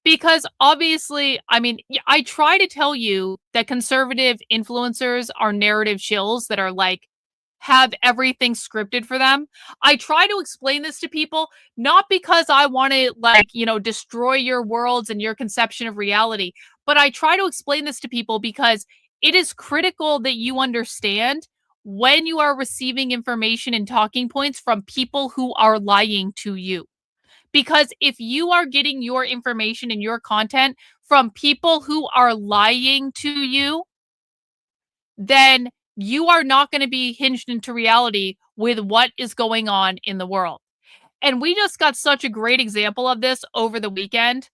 because obviously, I mean, I try to tell you that conservative influencers are narrative shills that are, like, have everything scripted for them. I try to explain this to people, not because I want to, like, you know, destroy your worlds and your conception of reality, but I try to explain this to people because it is critical that you understand when you are receiving information and talking points from people who are lying to you. Because if you are getting your information and your content from people who are lying to you, then you are not going to be hinged into reality with what is going on in the world. And we just got such a great example of this over the weekend.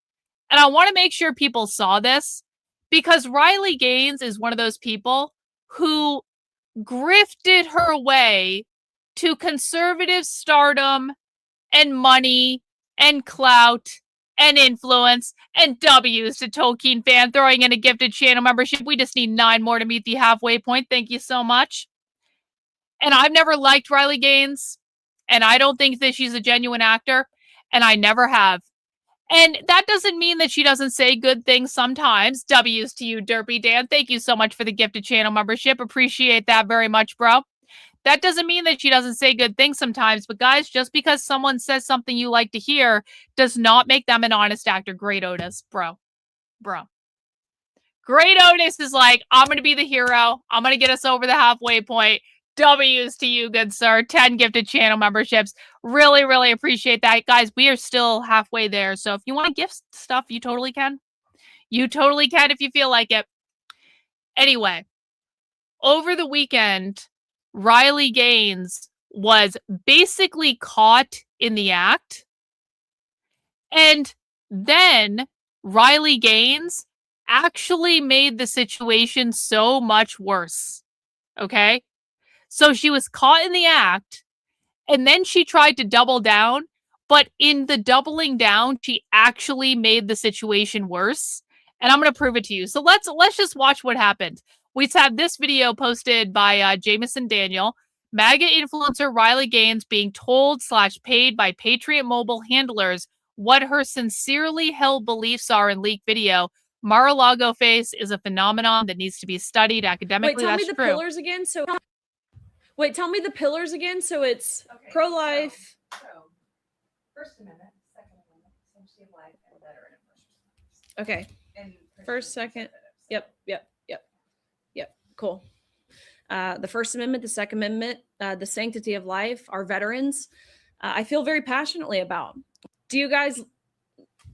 And I want to make sure people saw this because Riley Gaines is one of those people who grifted her way to conservative stardom and money and clout and influence and W's to Tolkien fan throwing in a gifted channel membership. We just need 9 more to meet the halfway point. Thank you so much. And I've never liked Riley Gaines, and I don't think that she's a genuine actor, and I never have. And that doesn't mean that she doesn't say good things sometimes. W's to you, Derpy Dan. Thank you so much for the gifted channel membership. Appreciate that very much, bro. That doesn't mean that she doesn't say good things sometimes, but guys, just because someone says something you like to hear does not make them an honest actor. Great Otis, bro. Great Otis is like, I'm going to be the hero. I'm going to get us over the halfway point. W's to you, good sir. 10 gifted channel memberships. Really, really appreciate that. Guys, we are still halfway there. So if you want to gift stuff, you totally can. You totally can if you feel like it. Anyway, over the weekend, Riley Gaines was basically caught in the act. And then Riley Gaines actually made the situation so much worse. Okay? So she was caught in the act, and then she tried to double down, but in the doubling down, she actually made the situation worse. And I'm going to prove it to you. So let's just watch what happened. We had this video posted by Jameson Daniel, MAGA influencer Riley Gaines being told/paid by Patriot Mobile handlers what her sincerely held beliefs are in leaked video. Mar-a-Lago face is a phenomenon that needs to be studied academically. Wait, tell me That's the true. pillars again. Tell me the pillars again. So it's pro-life. First Amendment, Second Amendment, sanctity of life, and veteran and first responders. Okay. And First, second. Yep. Cool. The First Amendment, the Second Amendment, the sanctity of life, our veterans, I feel very passionately about. Do you guys,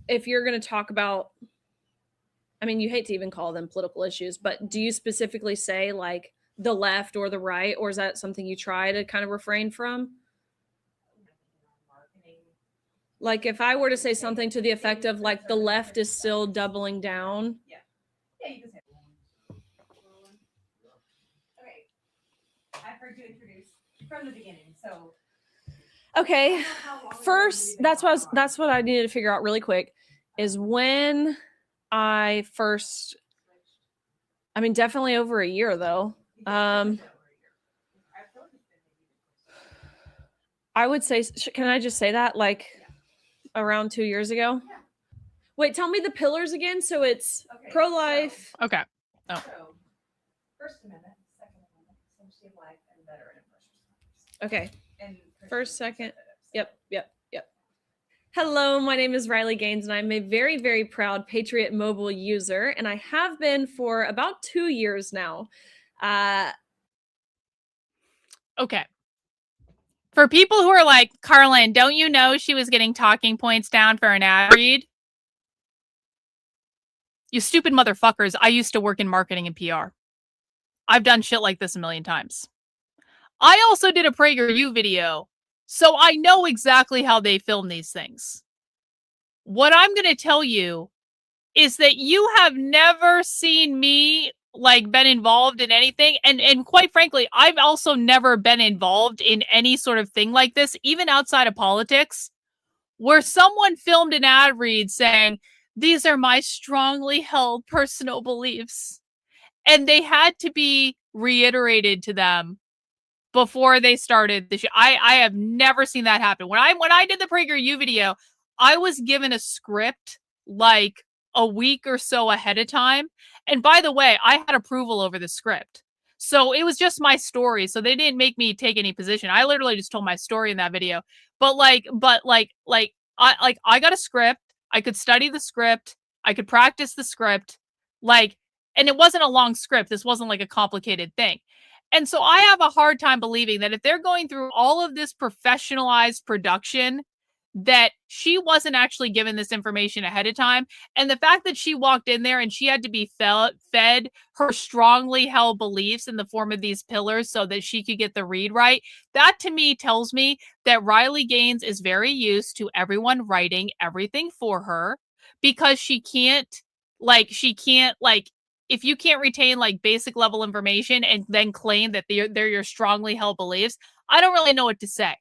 if you're going to talk about, I mean, you hate to even call them political issues, but do you specifically say like the left or the right, or is that something you try to kind of refrain from? Like if I were to say something to the effect of like the left is still doubling down. Yeah, you can say okay. I've heard you introduce from the beginning, so okay. First, that's what I needed to figure out really quick is when I first, I mean, definitely over a year though. I would say, can I just say that like around 2 years ago? Yeah. Wait, tell me the pillars again. So it's pro-life. Okay. Oh. So, First Amendment, Second Amendment, sanctity of life, and veteran and first responders. Okay. And first, second. Yep. Hello, my name is Riley Gaines, and I'm a very, very proud Patriot Mobile user, and I have been for about 2 years now. Okay. For people who are like, Karlyn, don't you know she was getting talking points down for an ad read? You stupid motherfuckers, I used to work in marketing and PR. I've done shit like this a million times. I also did a PragerU video, so I know exactly how they film these things. What I'm going to tell you is that you have never seen me like been involved in anything. And quite frankly, I've also never been involved in any sort of thing like this, even outside of politics, where someone filmed an ad read saying, these are my strongly held personal beliefs. And they had to be reiterated to them before they started the show. I have never seen that happen. When I did the PragerU video, I was given a script like a week or so ahead of time. And by the way, I had approval over the script. So it was just my story. So they didn't make me take any position. I literally just told my story in that video. But I got a script. I could study the script. I could practice the script. And it wasn't a long script. This wasn't like a complicated thing. And so I have a hard time believing that if they're going through all of this professionalized production, that she wasn't actually given this information ahead of time. And the fact that she walked in there and she had to be fed her strongly held beliefs in the form of these pillars so that she could get the read right, that to me tells me that Riley Gaines is very used to everyone writing everything for her, because if you can't retain like basic level information and then claim that they're your strongly held beliefs, I don't really know what to say.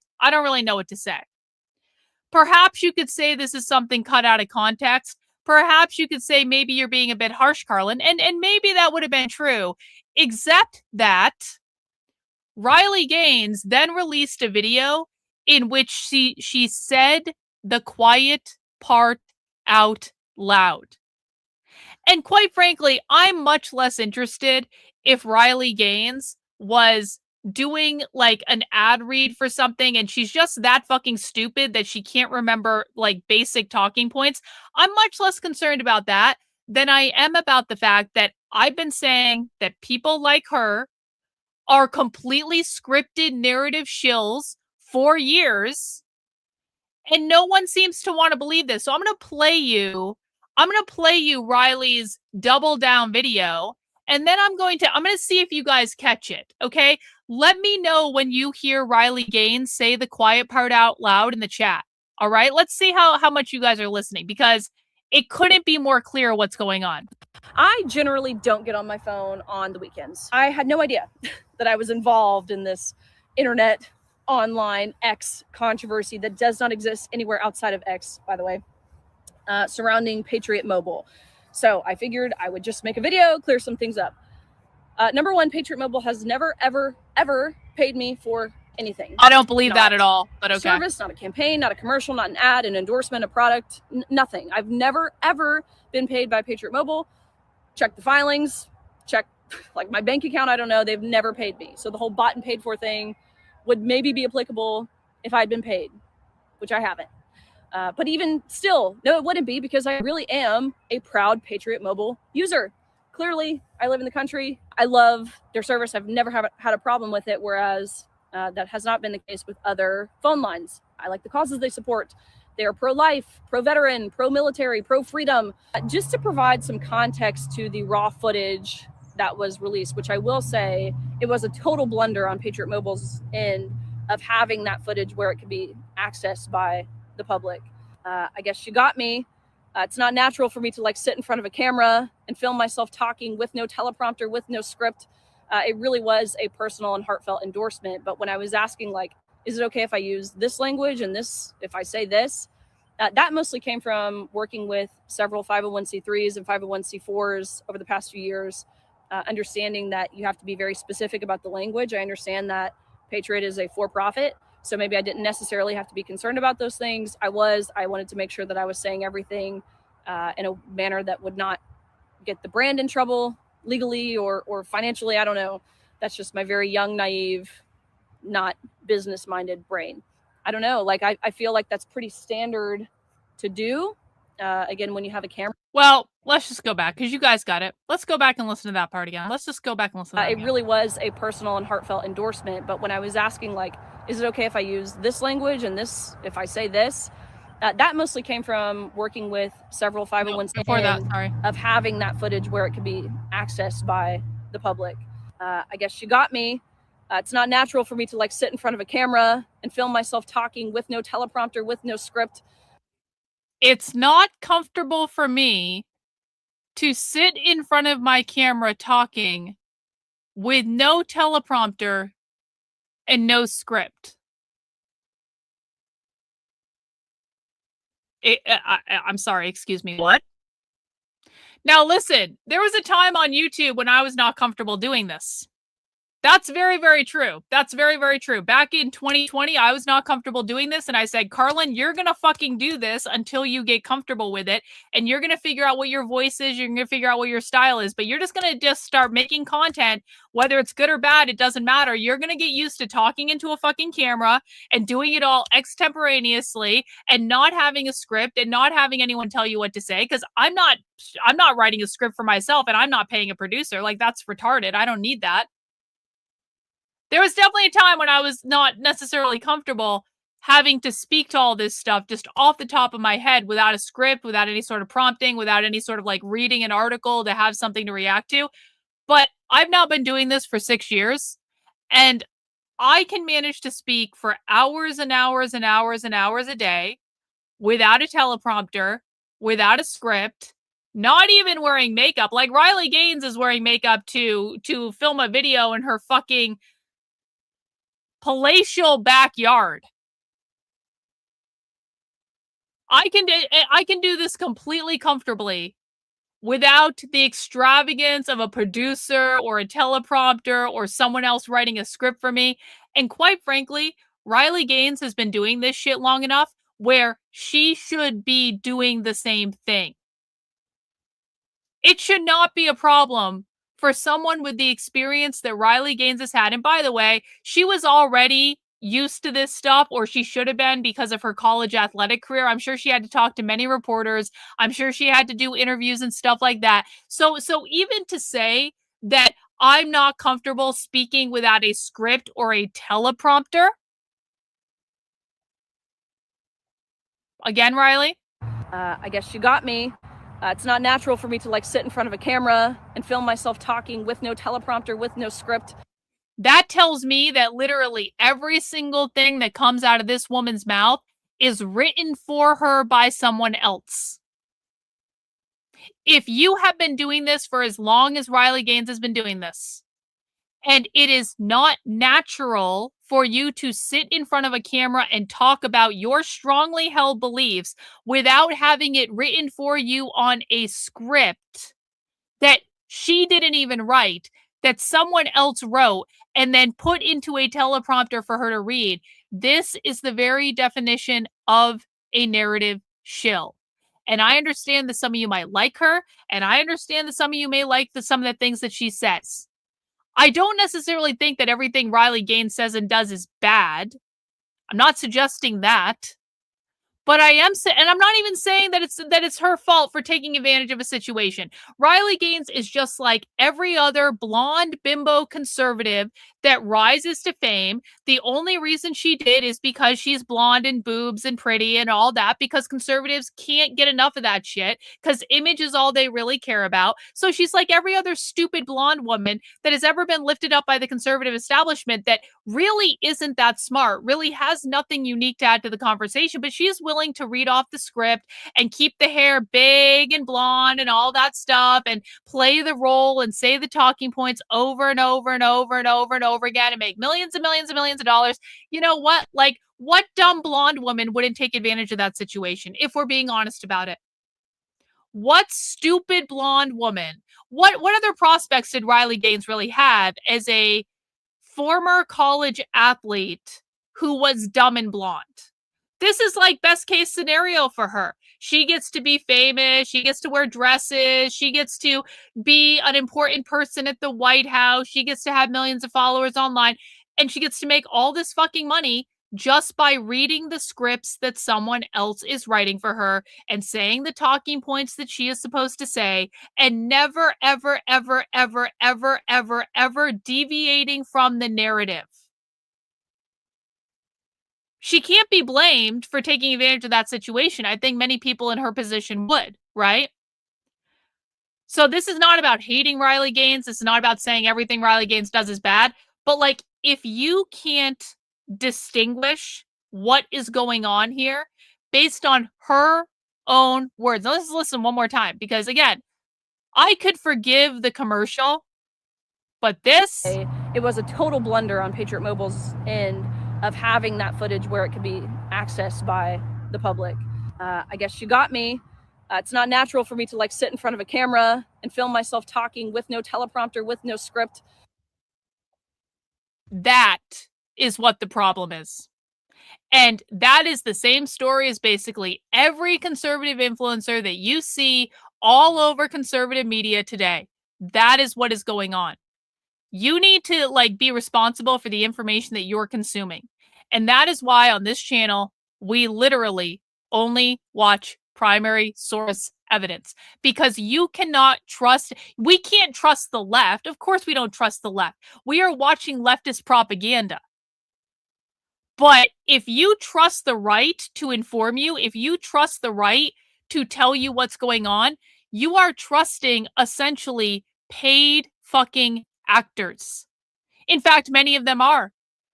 Perhaps you could say this is something cut out of context. Perhaps you could say maybe you're being a bit harsh, Karlyn, and maybe that would have been true, except that Riley Gaines then released a video in which she said the quiet part out loud. And quite frankly, I'm much less interested if Riley Gaines was doing like an ad read for something and she's just that fucking stupid that she can't remember like basic talking points. I'm much less concerned about that than I am about the fact that I've been saying that people like her are completely scripted narrative shills for years, and no one seems to want to believe this. So I'm going to play you Riley's double down video, and then I'm going to see if you guys catch it. Okay. Let me know when you hear Riley Gaines say the quiet part out loud in the chat. All right. Let's see how much you guys are listening, because it couldn't be more clear what's going on. I generally don't get on my phone on the weekends. I had no idea that I was involved in this internet online X controversy that does not exist anywhere outside of X, by the way, surrounding Patriot Mobile. So I figured I would just make a video, clear some things up. Number one, Patriot Mobile has never, ever, ever paid me for anything. I don't believe that at all, but okay. Service, not a campaign, not a commercial, not an ad, an endorsement, a product, nothing. I've never, ever been paid by Patriot Mobile. Check the filings, check like my bank account. I don't know. They've never paid me. So the whole bought and paid for thing would maybe be applicable if I'd been paid, which I haven't. But even still, no, it wouldn't be, because I really am a proud Patriot Mobile user. Clearly, I live in the country. I love their service. I've never had a problem with it, whereas that has not been the case with other phone lines. I like the causes they support. They are pro-life, pro-veteran, pro-military, pro-freedom. Just to provide some context to the raw footage that was released, which I will say it was a total blunder on Patriot Mobile's end of having that footage where it could be accessed by the public. I guess you got me. It's not natural for me to like sit in front of a camera and film myself talking with no teleprompter, with no script. It really was a personal and heartfelt endorsement. But when I was asking, like, is it okay if I use this language and this, if I say this, that mostly came from working with several 501c3s and 501c4s over the past few years, understanding that you have to be very specific about the language. I understand that Patriot is a for-profit, so maybe I didn't necessarily have to be concerned about those things. I wanted to make sure that I was saying everything in a manner that would not get the brand in trouble legally or financially. I don't know. That's just my very young, naive, not business-minded brain. I don't know. Like, I feel like that's pretty standard to do. Again, when you have a camera. Well, let's just go back, because you guys got it. Let's go back and listen to that part again. Let's just go back and listen to that It again. really was a personal and heartfelt endorsement. But when I was asking, like, is it okay if I use this language and this, if I say this, that mostly came from working with several 501c3s before that, sorry, of having that footage where it could be accessed by the public. I guess you got me. It's not natural for me to like sit in front of a camera and film myself talking with no teleprompter, with no script. It's not comfortable for me to sit in front of my camera talking with no teleprompter and no script. I'm sorry, excuse me, what? Now listen, there was a time on YouTube when I was not comfortable doing this. That's very, very true. That's very, very true. Back in 2020, I was not comfortable doing this. And I said, Karlyn, you're going to fucking do this until you get comfortable with it. And you're going to figure out what your voice is. You're going to figure out what your style is. But you're just going to just start making content, whether it's good or bad. It doesn't matter. You're going to get used to talking into a fucking camera and doing it all extemporaneously and not having a script and not having anyone tell you what to say. Because I'm not writing a script for myself and I'm not paying a producer. Like, that's retarded. I don't need that. There was definitely a time when I was not necessarily comfortable having to speak to all this stuff just off the top of my head without a script, without any sort of prompting, without any sort of like reading an article to have something to react to. But I've now been doing this for 6 years and I can manage to speak for hours and hours and hours and hours a day without a teleprompter, without a script, not even wearing makeup. Like Riley Gaines is wearing makeup to film a video in her fucking palatial backyard. I can do this completely comfortably without the extravagance of a producer or a teleprompter or someone else writing a script for me. And quite frankly, Riley Gaines has been doing this shit long enough where she should be doing the same thing. It should not be a problem for someone with the experience that Riley Gaines has had. And by the way, she was already used to this stuff, or she should have been because of her college athletic career. I'm sure she had to talk to many reporters. I'm sure she had to do interviews and stuff like that. So even to say that I'm not comfortable speaking without a script or a teleprompter. Again, Riley? I guess you got me. It's not natural for me to like sit in front of a camera and film myself talking with no teleprompter, with no script. That tells me that literally every single thing that comes out of this woman's mouth is written for her by someone else. If you have been doing this for as long as Riley Gaines has been doing this, and it is not natural for you to sit in front of a camera and talk about your strongly held beliefs without having it written for you on a script that she didn't even write, that someone else wrote and then put into a teleprompter for her to read, this is the very definition of a narrative shill. And I understand that some of you might like her, and I understand that some of you may like some of the things that she says. I don't necessarily think that everything Riley Gaines says and does is bad. I'm not suggesting that. But I am saying, and I'm not even saying that it's her fault for taking advantage of a situation. Riley Gaines is just like every other blonde bimbo conservative that rises to fame. The only reason she did is because she's blonde and boobs and pretty and all that, because conservatives can't get enough of that shit, because image is all they really care about. So she's like every other stupid blonde woman that has ever been lifted up by the conservative establishment that really isn't that smart, really has nothing unique to add to the conversation, but she is willing to read off the script and keep the hair big and blonde and all that stuff and play the role and say the talking points over and over and over and over and over again and make millions and millions and millions of dollars. You know what? Like, what dumb blonde woman wouldn't take advantage of that situation, if we're being honest about it? What stupid blonde woman? What other prospects did Riley Gaines really have as a former college athlete who was dumb and blonde? This is like best case scenario for her. She gets to be famous. She gets to wear dresses. She gets to be an important person at the White House. She gets to have millions of followers online. And she gets to make all this fucking money just by reading the scripts that someone else is writing for her and saying the talking points that she is supposed to say and never, ever, ever, ever, ever, ever, ever deviating from the narrative. She can't be blamed for taking advantage of that situation. I think many people in her position would, right? So this is not about hating Riley Gaines. This is not about saying everything Riley Gaines does is bad. But like, if you can't distinguish what is going on here based on her own words. Now let's listen one more time, because again, I could forgive the commercial, but this... It was a total blunder on Patriot Mobile's end of having that footage where it could be accessed by the public. I guess you got me. It's not natural for me to like sit in front of a camera and film myself talking with no teleprompter, with no script. That is what the problem is. And that is the same story as basically every conservative influencer that you see all over conservative media today. That is what is going on. You need to be responsible for the information that you're consuming. And that is why on this channel, we literally only watch primary source evidence, because you cannot trust, we can't trust the left. Of course we don't trust the left. We are watching leftist propaganda. But if you trust the right to inform you, if you trust the right to tell you what's going on, you are trusting essentially paid fucking actors. In fact, many of them are.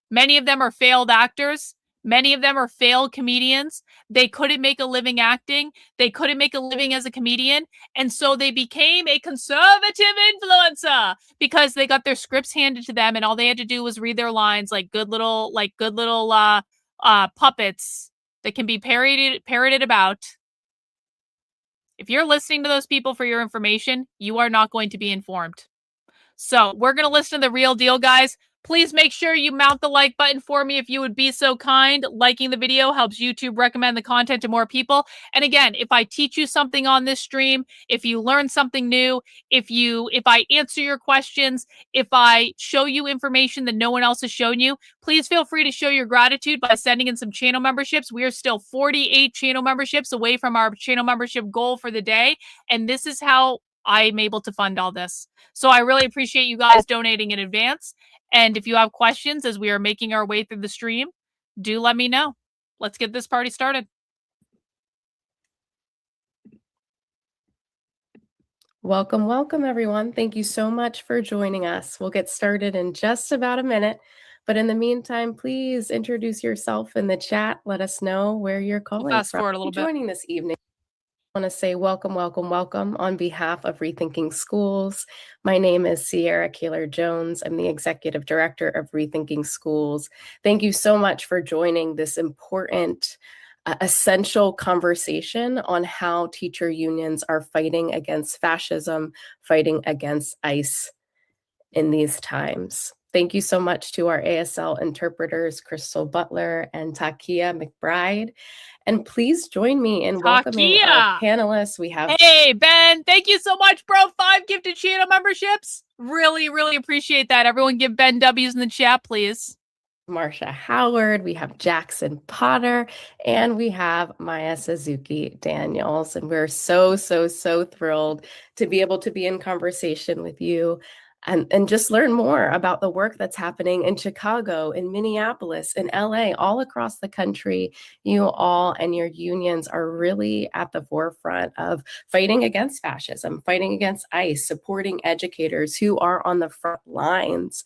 Many of them are failed actors. Many of them are failed comedians. They couldn't make a living acting. They couldn't make a living as a comedian. And so they became a conservative influencer because they got their scripts handed to them and all they had to do was read their lines like good little puppets that can be parroted about. If you're listening to those people for your information, you are not going to be informed. So we're going to listen to the real deal, guys. Please make sure you mount the like button for me if you would be so kind. Liking the video helps YouTube recommend the content to more people. And again, if I teach you something on this stream, if you learn something new, if I answer your questions, if I show you information that no one else has shown you, please feel free to show your gratitude by sending in some channel memberships. We are still 48 channel memberships away from our channel membership goal for the day. And this is how I'm able to fund all this. So I really appreciate you guys donating in advance. And if you have questions as we are making our way through the stream, do let me know. Let's get this party started. Welcome, welcome, everyone. Thank you so much for joining us. We'll get started in just about a minute. But in the meantime, please introduce yourself in the chat. Let us know where you're calling Fast from. forward a little bit. Joining this evening. I want to say welcome, welcome, welcome on behalf of Rethinking Schools. My name is Sierra Kaler-Jones. I'm the Executive Director of Rethinking Schools. Thank you so much for joining this important, essential conversation on how teacher unions are fighting against fascism, fighting against ICE in these times. Thank you so much to our ASL interpreters, Crystal Butler and Takia McBride. And please join me in welcoming our panelists. We have... Hey, Ben, thank you so much, bro. 5 gifted channel memberships. Really, really appreciate that. Everyone give Ben W's in the chat, please. Marsha Howard, we have Jackson Potter, and we have Maya Suzuki Daniels. And we're so thrilled to be able to be in conversation with you and just learn more about the work that's happening in Chicago, in Minneapolis, in LA, all across the country. You all and your unions are really at the forefront of fighting against fascism, fighting against ICE, supporting educators who are on the front lines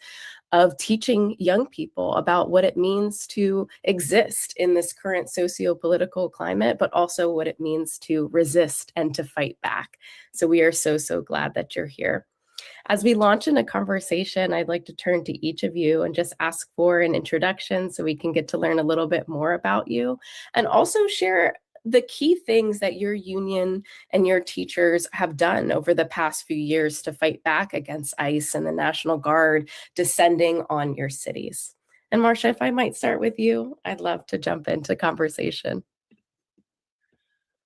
of teaching young people about what it means to exist in this current socio-political climate, but also what it means to resist and to fight back. So we are so glad that you're here. As we launch in a conversation, I'd like to turn to each of you and just ask for an introduction so we can get to learn a little bit more about you and also share the key things that your union and your teachers have done over the past few years to fight back against ICE and the National Guard descending on your cities. And Marsha, if I might start with you, I'd love to jump into conversation.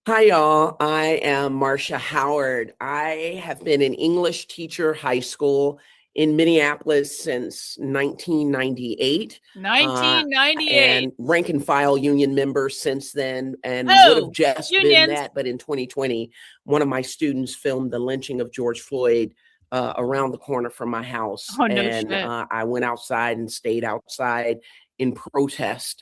Hi, y'all. I am Marsha Howard. I have been an English teacher, high school in Minneapolis since 1998. 1998. And rank and file union member since then, and would have just been that. But in 2020, one of my students filmed the lynching of George Floyd around the corner from my house. Oh, no and shit. I went outside and stayed outside in protest.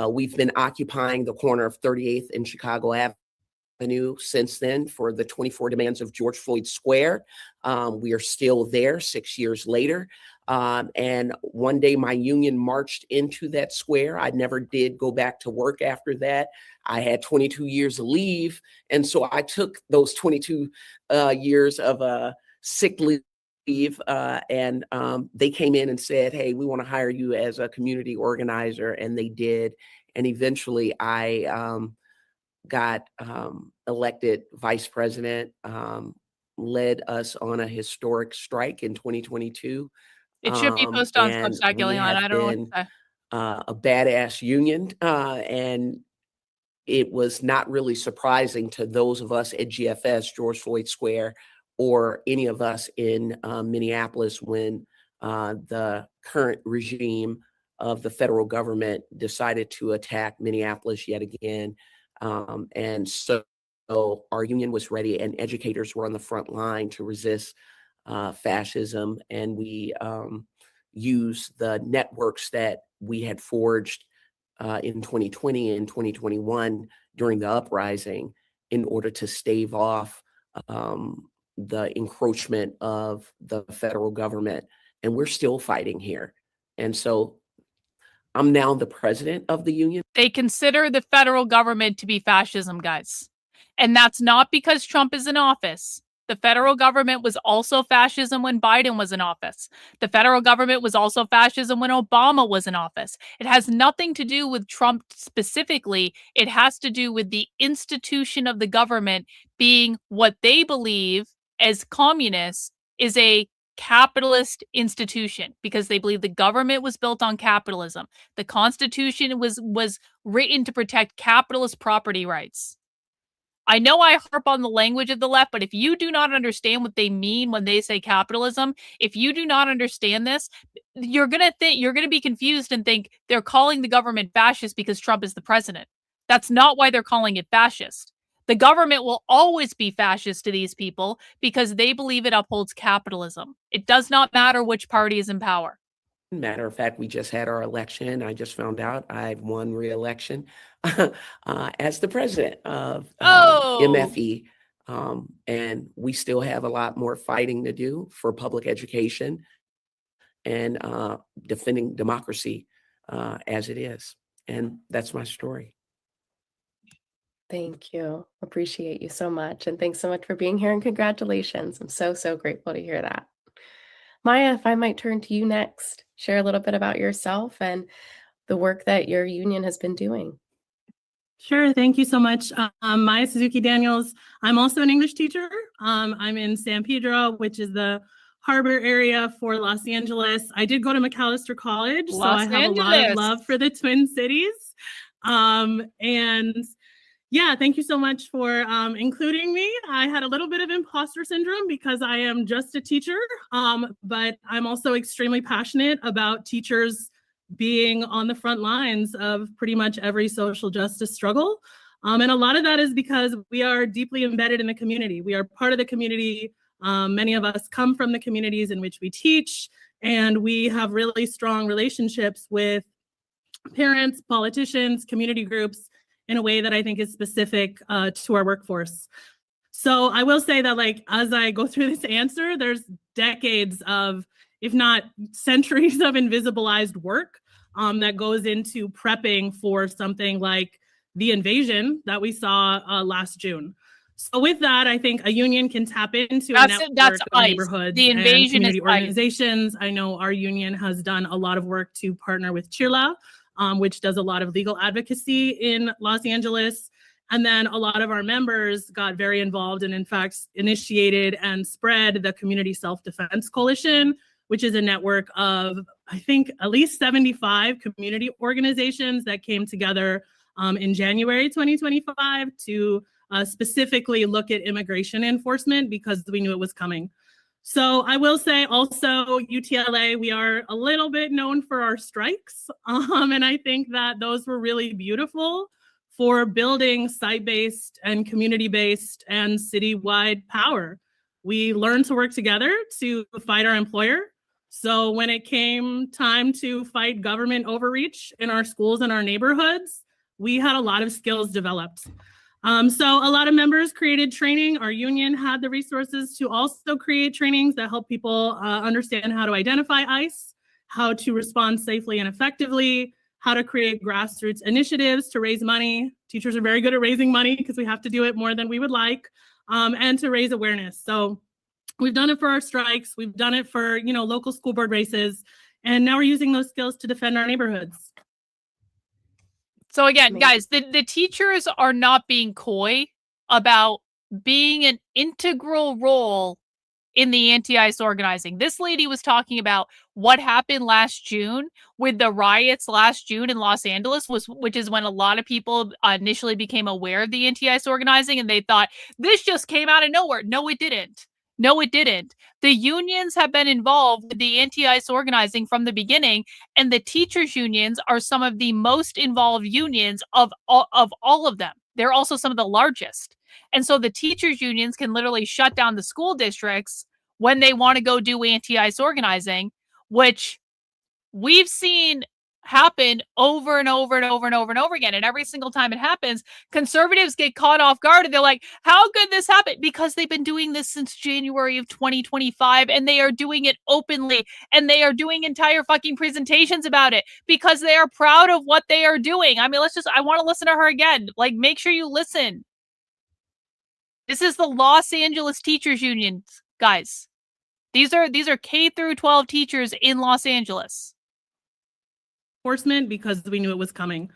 We've been occupying the corner of 38th and Chicago Avenue since then for the 24 demands of George Floyd Square. We are still there 6 years later. And one day my union marched into that square. I never did go back to work after that. I had 22 years of leave. And so I took those 22 years of sick leave. And they came in and said, hey, we want to hire you as a community organizer. And they did. And eventually I got elected vice president, led us on a historic strike in 2022. It should be posted on And Substack, we Eliana. I have don't know what been to say. a badass union, and it was not really surprising to those of us at GFS, George Floyd Square, or any of us in Minneapolis when the current regime of the federal government decided to attack Minneapolis yet again. And so our union was ready, and educators were on the front line to resist fascism. And we used the networks that we had forged in 2020 and 2021 during the uprising in order to stave off the encroachment of the federal government. And we're still fighting here. And so I'm now the president of the union. They consider the federal government to be fascism, guys. And that's not because Trump is in office. The federal government was also fascism when Biden was in office. The federal government was also fascism when Obama was in office. It has nothing to do with Trump specifically. It has to do with the institution of the government being what they believe as communists is a capitalist institution, because they believe the government was built on capitalism. The Constitution was written to protect capitalist property rights. I know I harp on the language of the left, but if you do not understand what they mean when they say capitalism, if you do not understand this, you're going to be confused and think they're calling the government fascist because Trump is the president. That's not why they're calling it fascist. The government will always be fascist to these people because they believe it upholds capitalism. It does not matter which party is in power. Matter of fact, we just had our election. I just found out I've won re-election as the president of MFE. And we still have a lot more fighting to do for public education and defending democracy as it is. And that's my story. Thank you. Appreciate you so much. And thanks so much for being here, and congratulations. I'm so, so grateful to hear that. Maya, if I might turn to you next, share a little bit about yourself and the work that your union has been doing. Sure. Thank you so much. Maya Suzuki Daniels. I'm also an English teacher. I'm in San Pedro, which is the harbor area for Los Angeles. I did go to McAllister College, so I have a lot of love for the Twin Cities. And yeah, thank you so much for including me. I had a little bit of imposter syndrome because I am just a teacher, but I'm also extremely passionate about teachers being on the front lines of pretty much every social justice struggle. And a lot of that is because we are deeply embedded in the community. We are part of the community. Many of us come from the communities in which we teach, and we have really strong relationships with parents, politicians, community groups, in a way that I think is specific to our workforce. So I will say that, like, as I go through this answer, there's decades of, if not centuries of invisibilized work that goes into prepping for something like the invasion that we saw last June. So with that, I think a union can tap into a network of neighborhoods the invasion and community is ICE. Organizations. I know our union has done a lot of work to partner with CHIRLA, which does a lot of legal advocacy in Los Angeles. And then a lot of our members got very involved and, in fact, initiated and spread the Community Self-Defense Coalition, which is a network of, I think, at least 75 community organizations that came together in January 2025 to specifically look at immigration enforcement because we knew it was coming. So I will say also UTLA, we are a little bit known for our strikes. And I think that those were really beautiful for building site-based and community-based and citywide power. We learned to work together to fight our employer. So when it came time to fight government overreach in our schools and our neighborhoods, we had a lot of skills developed. So a lot of members created training. Our union had the resources to also create trainings that help people understand how to identify ICE, how to respond safely and effectively, how to create grassroots initiatives to raise money. Teachers are very good at raising money because we have to do it more than we would like, and to raise awareness. So we've done it for our strikes. We've done it for, you know, local school board races. And now we're using those skills to defend our neighborhoods. So again, guys, the teachers are not being coy about being an integral role in the anti-ICE organizing. This lady was talking about what happened last June with the riots last June in Los Angeles, which is when a lot of people initially became aware of the anti-ICE organizing, and they thought this just came out of nowhere. No, it didn't. No, it didn't. The unions have been involved with the anti-ICE organizing from the beginning, and the teachers' unions are some of the most involved unions of all of them. They're also some of the largest. And so the teachers' unions can literally shut down the school districts when they want to go do anti-ICE organizing, which we've seen happen over and over and over and over and over again. And every single time it happens, conservatives get caught off guard and they're like, how could this happen? Because they've been doing this since January of 2025 and they are doing it openly and they are doing entire fucking presentations about it because they are proud of what they are doing. I mean, I want to listen to her again. Like, make sure you listen. This is the Los Angeles Teachers Union, guys. These are K through 12 teachers in Los Angeles. Enforcement because we knew it was coming.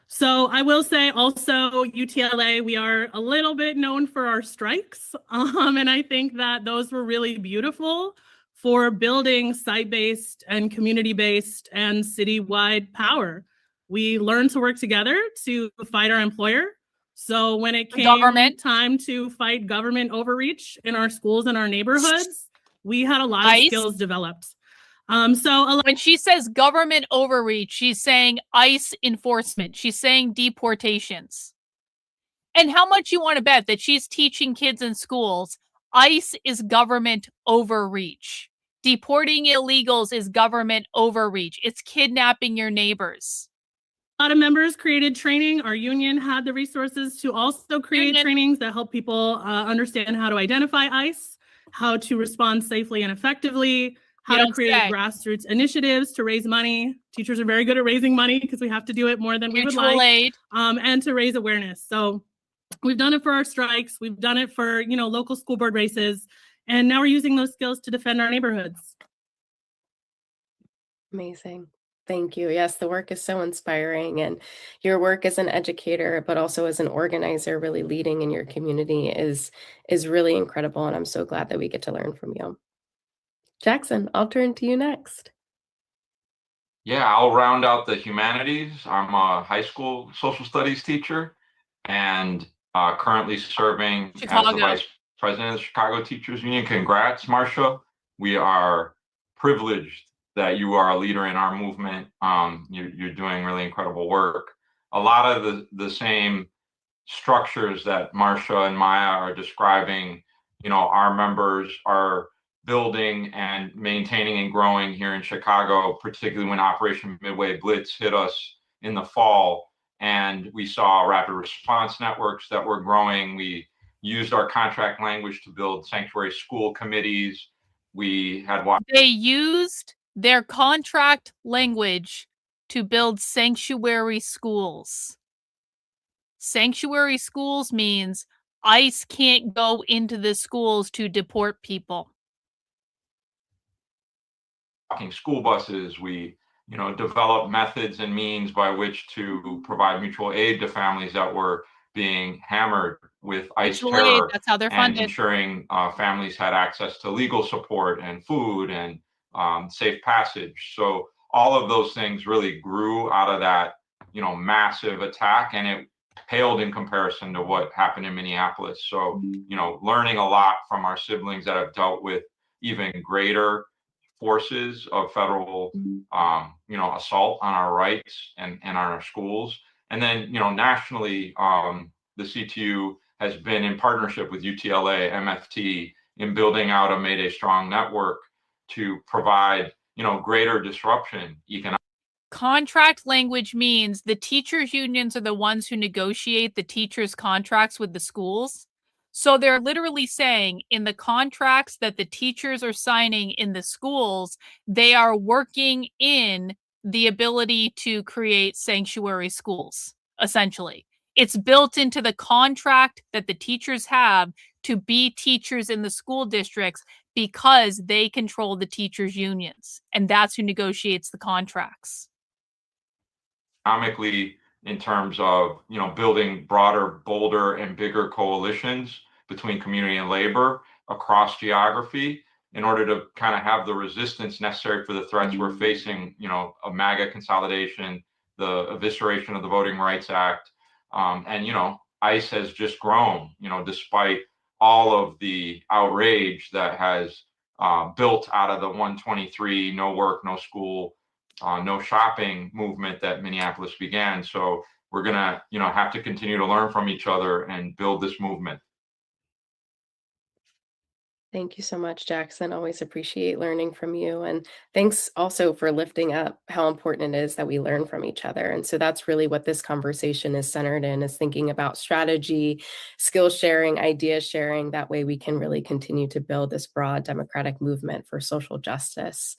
So I will say also UTLA, we are a little bit known for our strikes. And I think that those were really beautiful for building site-based and community-based and citywide power. We learned to work together to fight our employer. So when it came time to fight government overreach in our schools and our neighborhoods, we had a lot of skills developed. When she says government overreach, she's saying ICE enforcement. She's saying deportations. And how much you want to bet that she's teaching kids in schools, ICE is government overreach. Deporting illegals is government overreach. It's kidnapping your neighbors. A lot of members created training. Our union had the resources to also create trainings that help people understand how to identify ICE, how to respond safely and effectively, how to create grassroots initiatives to raise money. Teachers are very good at raising money because we have to do it more than we would like, and to raise awareness. So we've done it for our strikes. We've done it for, local school board races. And now we're using those skills to defend our neighborhoods. Amazing. Thank you. Yes, the work is so inspiring, and your work as an educator, but also as an organizer, really leading in your community is really incredible. And I'm so glad that we get to learn from you. Jackson, I'll turn to you next. Yeah, I'll round out the humanities. I'm a high school social studies teacher and currently serving as the vice president of the Chicago Teachers Union. Congrats, Marcia. We are privileged that you are a leader in our movement. You're doing really incredible work. A lot of the same structures that Marcia and Maya are describing, our members are building and maintaining and growing here in Chicago, particularly when Operation Midway Blitz hit us in the fall. And we saw rapid response networks that were growing. We used our contract language to build sanctuary school committees. They used their contract language to build sanctuary schools. Sanctuary schools means ICE can't go into the schools to deport people. School buses, we develop methods and means by which to provide mutual aid to families that were being hammered with ICE terror. That's how they're and funded. Ensuring families had access to legal support and food and safe passage. So all of those things really grew out of that massive attack, and it paled in comparison to what happened in Minneapolis. So learning a lot from our siblings that have dealt with even greater forces of federal assault on our rights and on our schools. And then nationally, the CTU has been in partnership with UTLA, MFT, in building out a Mayday Strong network to provide greater disruption economic. Contract language means the teachers' unions are the ones who negotiate the teachers' contracts with the schools. So they're literally saying in the contracts that the teachers are signing in the schools, they are working in the ability to create sanctuary schools, essentially. It's built into the contract that the teachers have to be teachers in the school districts because they control the teachers' unions. And that's who negotiates the contracts. Economically, in terms of building broader, bolder, and bigger coalitions between community and labor across geography, in order to kind of have the resistance necessary for the threats we're facing, a MAGA consolidation, the evisceration of the Voting Rights Act. And ICE has just grown, despite all of the outrage that has built out of the 123, no work, no school, no shopping movement that Minneapolis began. So we're going to, have to continue to learn from each other and build this movement. Thank you so much, Jackson. Always appreciate learning from you. And thanks also for lifting up how important it is that we learn from each other. And so that's really what this conversation is centered in, is thinking about strategy, skill sharing, idea sharing. That way we can really continue to build this broad democratic movement for social justice.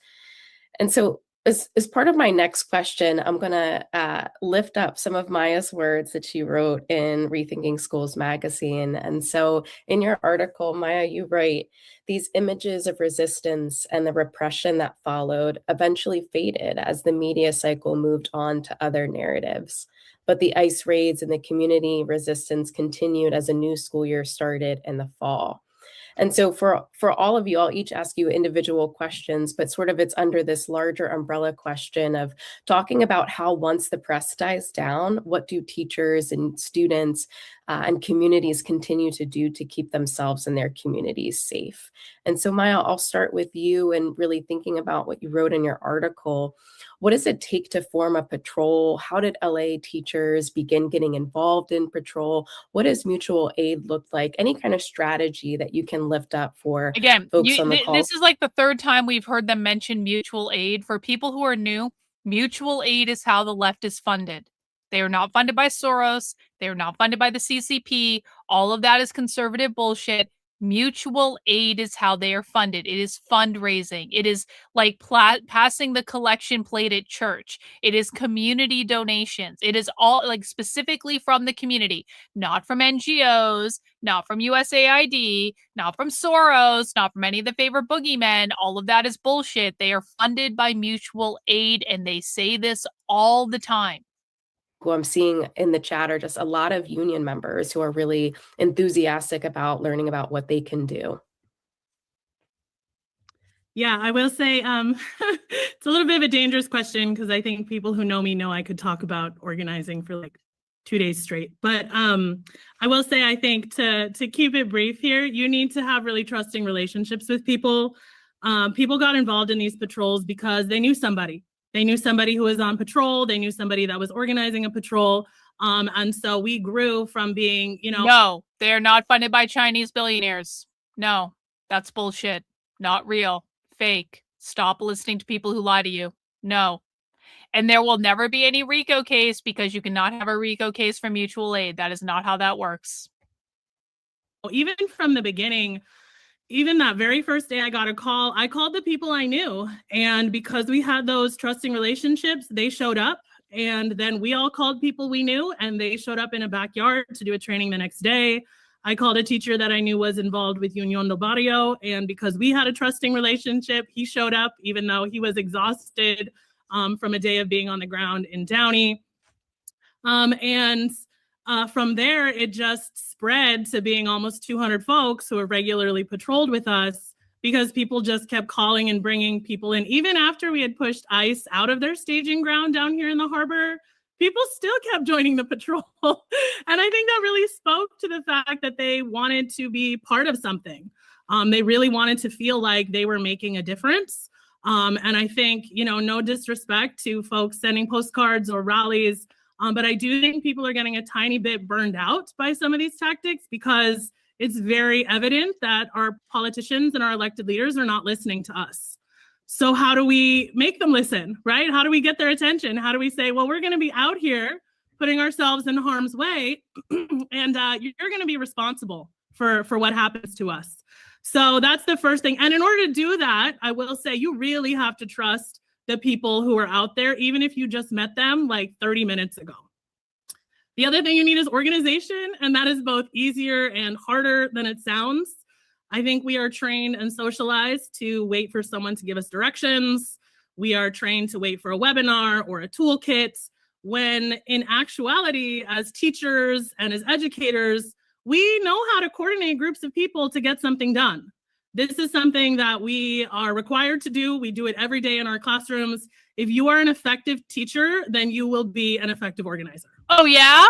And so as part of my next question, I'm going to lift up some of Maya's words that she wrote in Rethinking Schools magazine. And so in your article, Maya, you write, these images of resistance and the repression that followed eventually faded as the media cycle moved on to other narratives. But the ICE raids and the community resistance continued as a new school year started in the fall. And so for all of you, I'll each ask you individual questions, but sort of it's under this larger umbrella question of talking about how once the press dies down, what do teachers and students and communities continue to do to keep themselves and their communities safe? And so Maya, I'll start with you and really thinking about what you wrote in your article. What does it take to form a patrol? How did LA teachers begin getting involved in patrol? What does mutual aid look like? Any kind of strategy that you can lift up for folks on the call? This is like the third time we've heard them mention mutual aid. For people who are new, mutual aid is how the left is funded. They are not funded by Soros. They are not funded by the CCP. All of that is conservative bullshit. Mutual aid is how they are funded. It is fundraising. It is like passing the collection plate at church. It is community donations. It is all like specifically from the community, not from NGOs, not from USAID, not from Soros, not from any of the favorite boogeymen. All of that is bullshit. They are funded by mutual aid, and they say this all the time. Who I'm seeing in the chat are just a lot of union members who are really enthusiastic about learning about what they can do. Yeah, I will say it's a little bit of a dangerous question because I think people who know me know I could talk about organizing for like 2 days straight. But I will say, I think to keep it brief here, you need to have really trusting relationships with people. People got involved in these patrols because they knew somebody. They knew somebody who was on patrol. They knew somebody that was organizing a patrol. And so we grew from being, No, they're not funded by Chinese billionaires. No, that's bullshit. Not real. Fake. Stop listening to people who lie to you. No. And there will never be any RICO case because you cannot have a RICO case for mutual aid. That is not how that works. Even from the beginning, even that very first day I got a call, I called the people I knew. And because we had those trusting relationships, they showed up. And then we all called people we knew, and they showed up in a backyard to do a training the next day. I called a teacher that I knew was involved with Union del Barrio. And because we had a trusting relationship, he showed up, even though he was exhausted from a day of being on the ground in Downey. From there, it just spread to being almost 200 folks who are regularly patrolled with us because people just kept calling and bringing people in. Even after we had pushed ICE out of their staging ground down here in the harbor, people still kept joining the patrol. And I think that really spoke to the fact that they wanted to be part of something. They really wanted to feel like they were making a difference. And I think, no disrespect to folks sending postcards or rallies, but I do think people are getting a tiny bit burned out by some of these tactics because it's very evident that our politicians and our elected leaders are not listening to us. So how do we make them listen, right? How do we get their attention? How do we say, well, we're going to be out here putting ourselves in harm's way, and you're going to be responsible for what happens to us. So that's the first thing. And in order to do that, I will say you really have to trust the people who are out there, even if you just met them like 30 minutes ago. The other thing you need is organization, and that is both easier and harder than it sounds. I think we are trained and socialized to wait for someone to give us directions. We are trained to wait for a webinar or a toolkit, when in actuality, as teachers and as educators, we know how to coordinate groups of people to get something done. This is something that we are required to do. We do it every day in our classrooms. If you are an effective teacher, then you will be an effective organizer. Oh, yeah?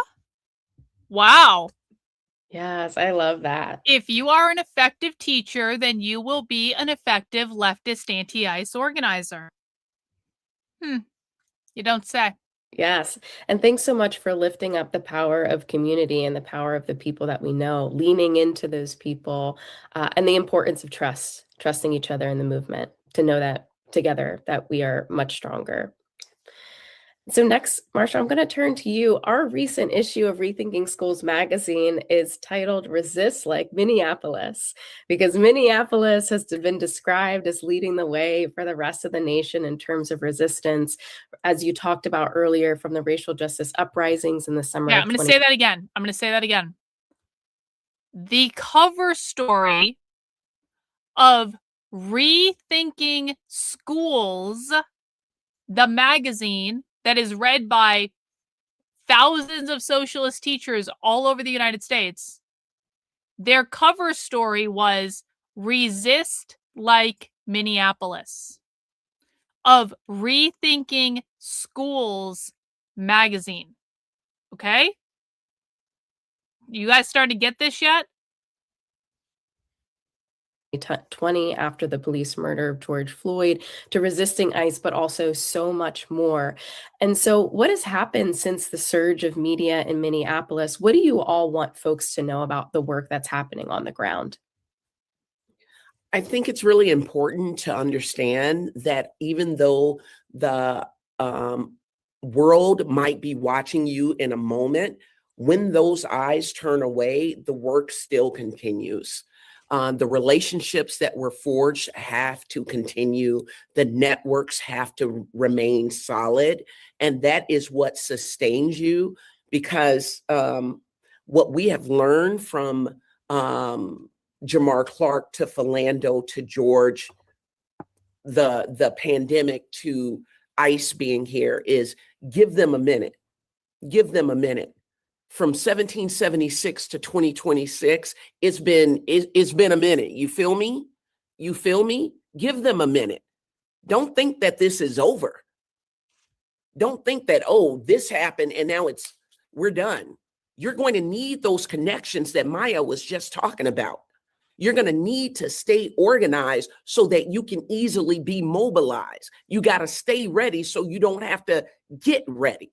Wow. Yes, I love that. If you are an effective teacher, then you will be an effective leftist anti-ICE organizer. You don't say. Yes. And thanks so much for lifting up the power of community and the power of the people that we know, leaning into those people, and the importance of trusting each other in the movement to know that together that we are much stronger. So next, Marsha, I'm going to turn to you. Our recent issue of Rethinking Schools magazine is titled Resist Like Minneapolis, because Minneapolis has been described as leading the way for the rest of the nation in terms of resistance, as you talked about earlier, from the racial justice uprisings in the summer Yeah, of I'm going to say that again. The cover story of Rethinking Schools, the magazine that is read by thousands of socialist teachers all over the United States, their cover story was Resist Like Minneapolis of Rethinking Schools magazine. Okay? You guys starting to get this yet? 2020 after the police murder of George Floyd, to resisting ICE, but also so much more. And so what has happened since the surge of media in Minneapolis? What do you all want folks to know about the work that's happening on the ground? I think it's really important to understand that even though the world might be watching you in a moment, when those eyes turn away, the work still continues. The relationships that were forged have to continue. The networks have to remain solid. And that is what sustains you, because what we have learned from Jamar Clark to Philando to George, the pandemic to ICE being here, is give them a minute. Give them a minute. From 1776 to 2026, it's been a minute. You feel me? You feel me? Give them a minute. Don't think that this is over. Don't think that, oh, this happened and now we're done. You're going to need those connections that Maya was just talking about. You're going to need to stay organized so that you can easily be mobilized. You got to stay ready so you don't have to get ready.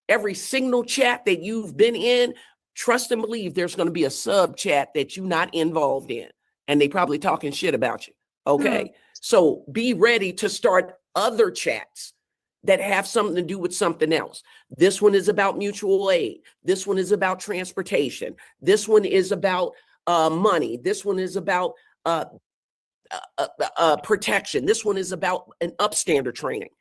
Every signal chat that you've been in, trust and believe there's going to be a sub chat that you're not involved in. And they probably talking shit about you. Okay. So be ready to start other chats that have something to do with something else. This one is about mutual aid. This one is about transportation. This one is about money. This one is about protection. This one is about an upstander training.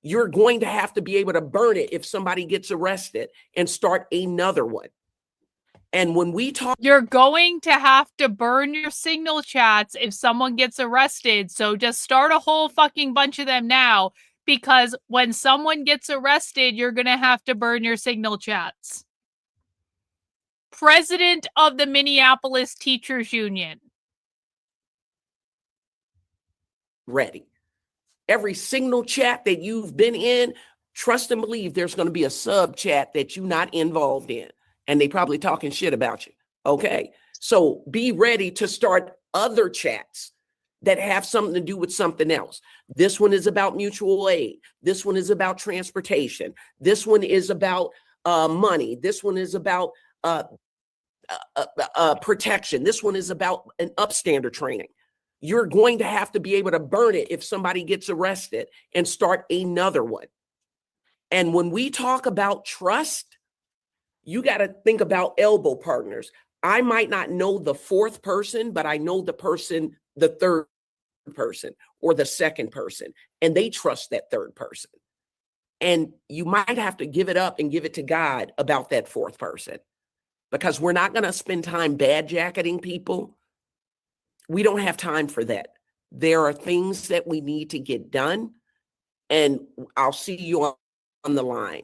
You're going to have to be able to burn it if somebody gets arrested and start another one. And when we talk, you're going to have to burn your signal chats if someone gets arrested. So just start a whole fucking bunch of them now, because when someone gets arrested, you're going to have to burn your signal chats. President of the Minneapolis Teachers Union. Ready. Every signal chat that you've been in, trust and believe there's going to be a sub chat that you're not involved in. And they probably talking shit about you. Okay. So be ready to start other chats that have something to do with something else. This one is about mutual aid. This one is about transportation. This one is about money. This one is about protection. This one is about an upstander training. You're going to have to be able to burn it if somebody gets arrested and start another one. And when we talk about trust, you got to think about elbow partners. I might not know the fourth person, but I know the person, the third person or the second person, and they trust that third person. And you might have to give it up and give it to God about that fourth person, because we're not going to spend time bad jacketing people. We don't have time for that. There are things that we need to get done, and I'll see you on the line.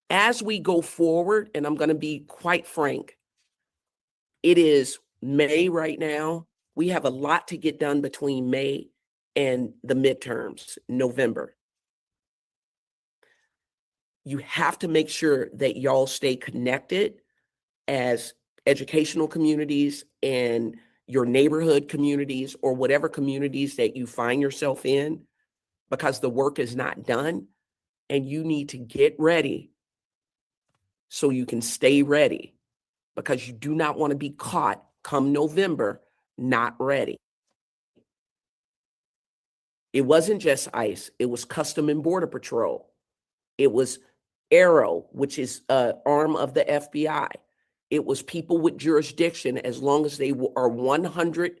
As we go forward, and I'm going to be quite frank, it is May right now. We have a lot to get done between May and the midterms, November. You have to make sure that y'all stay connected as educational communities and your neighborhood communities or whatever communities that you find yourself in, because the work is not done and you need to get ready so you can stay ready, because you do not want to be caught come November not ready. It wasn't just ICE, it was Custom and Border Patrol. It was Arrow, which is an arm of the FBI. It was people with jurisdiction as long as they are 100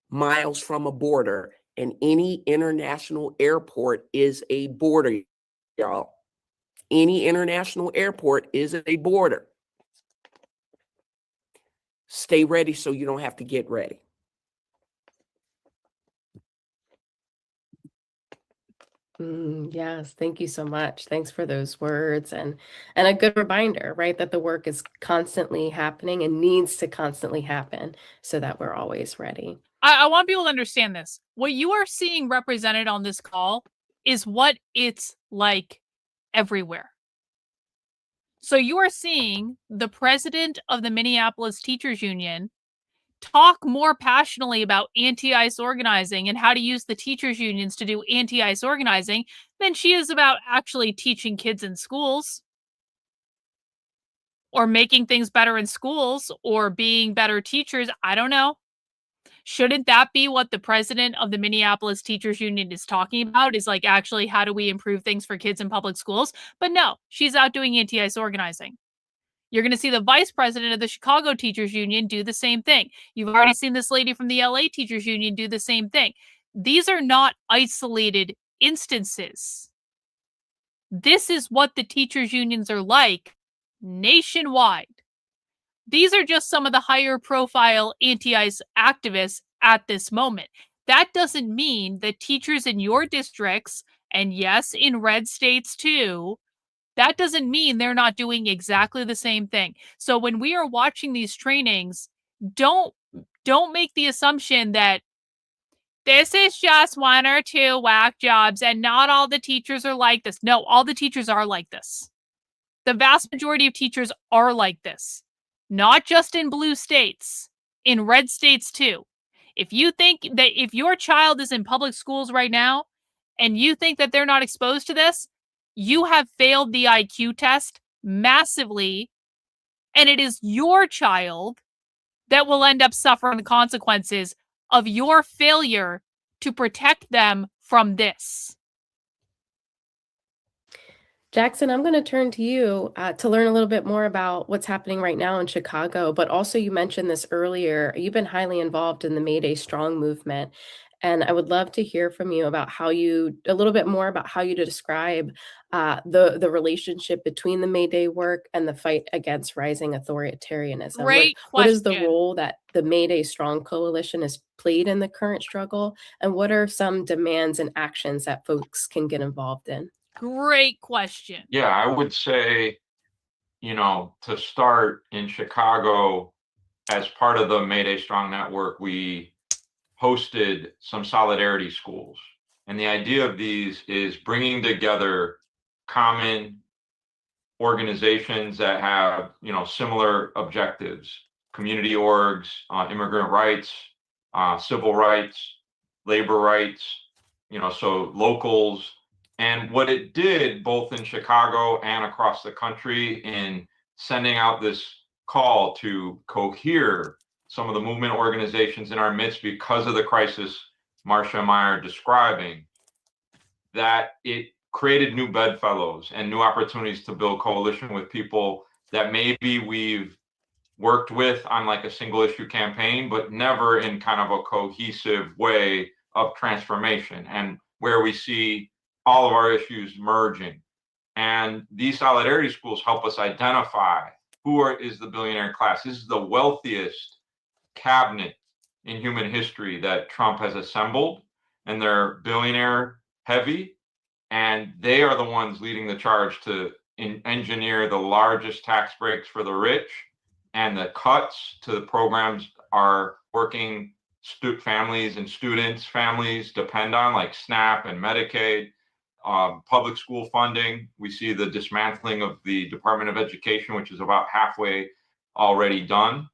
miles from a border, and any international airport is a border, y'all. Any international airport is a border. Stay ready so you don't have to get ready. Yes, thank you so much. Thanks for those words, and a good reminder, right, that the work is constantly happening and needs to constantly happen so that we're always ready. I want people to understand this. What you are seeing represented on this call is what it's like everywhere. So you are seeing the president of the Minneapolis Teachers Union talk more passionately about anti-ICE organizing and how to use the teachers unions to do anti-ICE organizing than she is about actually teaching kids in schools or making things better in schools or being better teachers. I don't know. Shouldn't that be what the president of the Minneapolis Teachers Union is talking about, is like, actually, how do we improve things for kids in public schools? But no, she's out doing anti-ICE organizing. You're going to see the vice president of the Chicago Teachers Union do the same thing. You've already seen this lady from the LA Teachers Union do the same thing. These are not isolated instances. This is what the teachers unions are like nationwide. These are just some of the higher profile anti-ICE activists at this moment. That doesn't mean that teachers in your districts, and yes, in red states too, that doesn't mean they're not doing exactly the same thing. So when we are watching these trainings, don't make the assumption that this is just one or two whack jobs and not all the teachers are like this. No, all the teachers are like this. The vast majority of teachers are like this. Not just in blue states, in red states too. If you think that if your child is in public schools right now and you think that they're not exposed to this, you have failed the IQ test massively, and it is your child that will end up suffering the consequences of your failure to protect them from this. Jackson, I'm going to turn to you to learn a little bit more about what's happening right now in Chicago, but also you mentioned this earlier. You've been highly involved in the Mayday Strong movement, and I would love to hear from you about a little bit more about how you describe the relationship between the Mayday work and the fight against rising authoritarianism. Great what is the question. role that the Mayday Strong Coalition has played in the current struggle, and what are some demands and actions that folks can get involved in? Great question. Yeah, I would say, to start in Chicago, as part of the Mayday Strong Network, we hosted some solidarity schools. And the idea of these is bringing together common organizations that have, similar objectives, community orgs, immigrant rights, civil rights, labor rights, so locals. And what it did both in Chicago and across the country in sending out this call to cohere some of the movement organizations in our midst because of the crisis Marcia and I are describing, that it created new bedfellows and new opportunities to build coalition with people that maybe we've worked with on like a single issue campaign, but never in kind of a cohesive way of transformation, and where we see all of our issues merging. And these solidarity schools help us identify who is the billionaire class. This is the wealthiest cabinet in human history that Trump has assembled, and they're billionaire heavy, and they are the ones leading the charge to engineer the largest tax breaks for the rich, and the cuts to the programs are working families and students' families depend on, like SNAP and Medicaid, public school funding. We see the dismantling of the Department of Education, which is about halfway already done.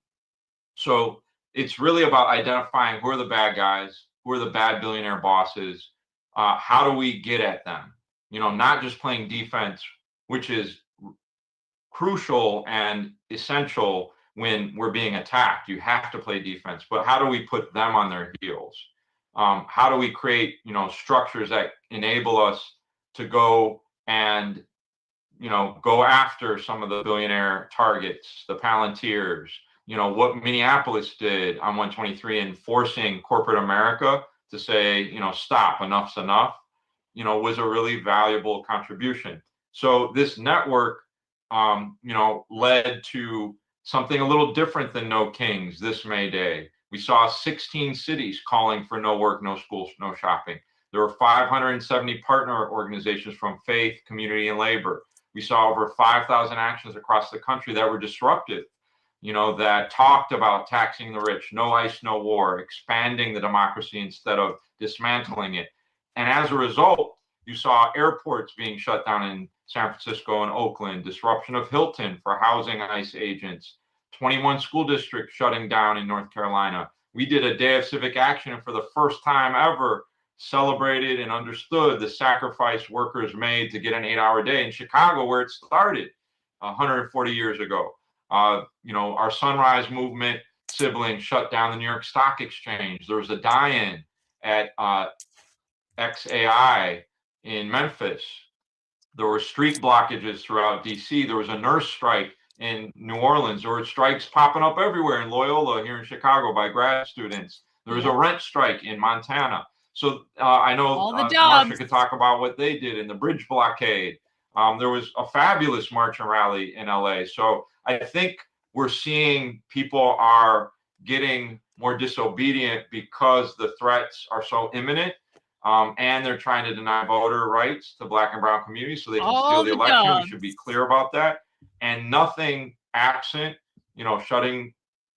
So it's really about identifying who are the bad guys, who are the bad billionaire bosses, how do we get at them? Not just playing defense, which is crucial and essential when we're being attacked. You have to play defense, but how do we put them on their heels? How do we create, structures that enable us to go and, go after some of the billionaire targets, the Palantirs, what Minneapolis did on 123 and forcing corporate America to say, stop, enough's enough, was a really valuable contribution. So this network, led to something a little different than No Kings this May Day. We saw 16 cities calling for no work, no schools, no shopping. There were 570 partner organizations from faith, community, and labor. We saw over 5,000 actions across the country that were disruptive, that talked about taxing the rich, no ICE, no war, expanding the democracy instead of dismantling it. And as a result, you saw airports being shut down in San Francisco and Oakland, disruption of Hilton for housing ICE agents, 21 school districts shutting down in North Carolina. We did a day of civic action and for the first time ever celebrated and understood the sacrifice workers made to get an 8-hour day in Chicago, where it started 140 years ago. Our Sunrise Movement siblings shut down the New York Stock Exchange. There was a die-in at XAI in Memphis. There were street blockages throughout DC. There was a nurse strike in New Orleans. There were strikes popping up everywhere in Loyola here in Chicago by grad students. There was a rent strike in Montana. So I know Marsha could talk about what they did in the bridge blockade. There was a fabulous march and rally in LA. So I think we're seeing people are getting more disobedient because the threats are so imminent. And they're trying to deny voter rights to Black and brown communities so they can steal the election. We should be clear about that. And nothing absent, shutting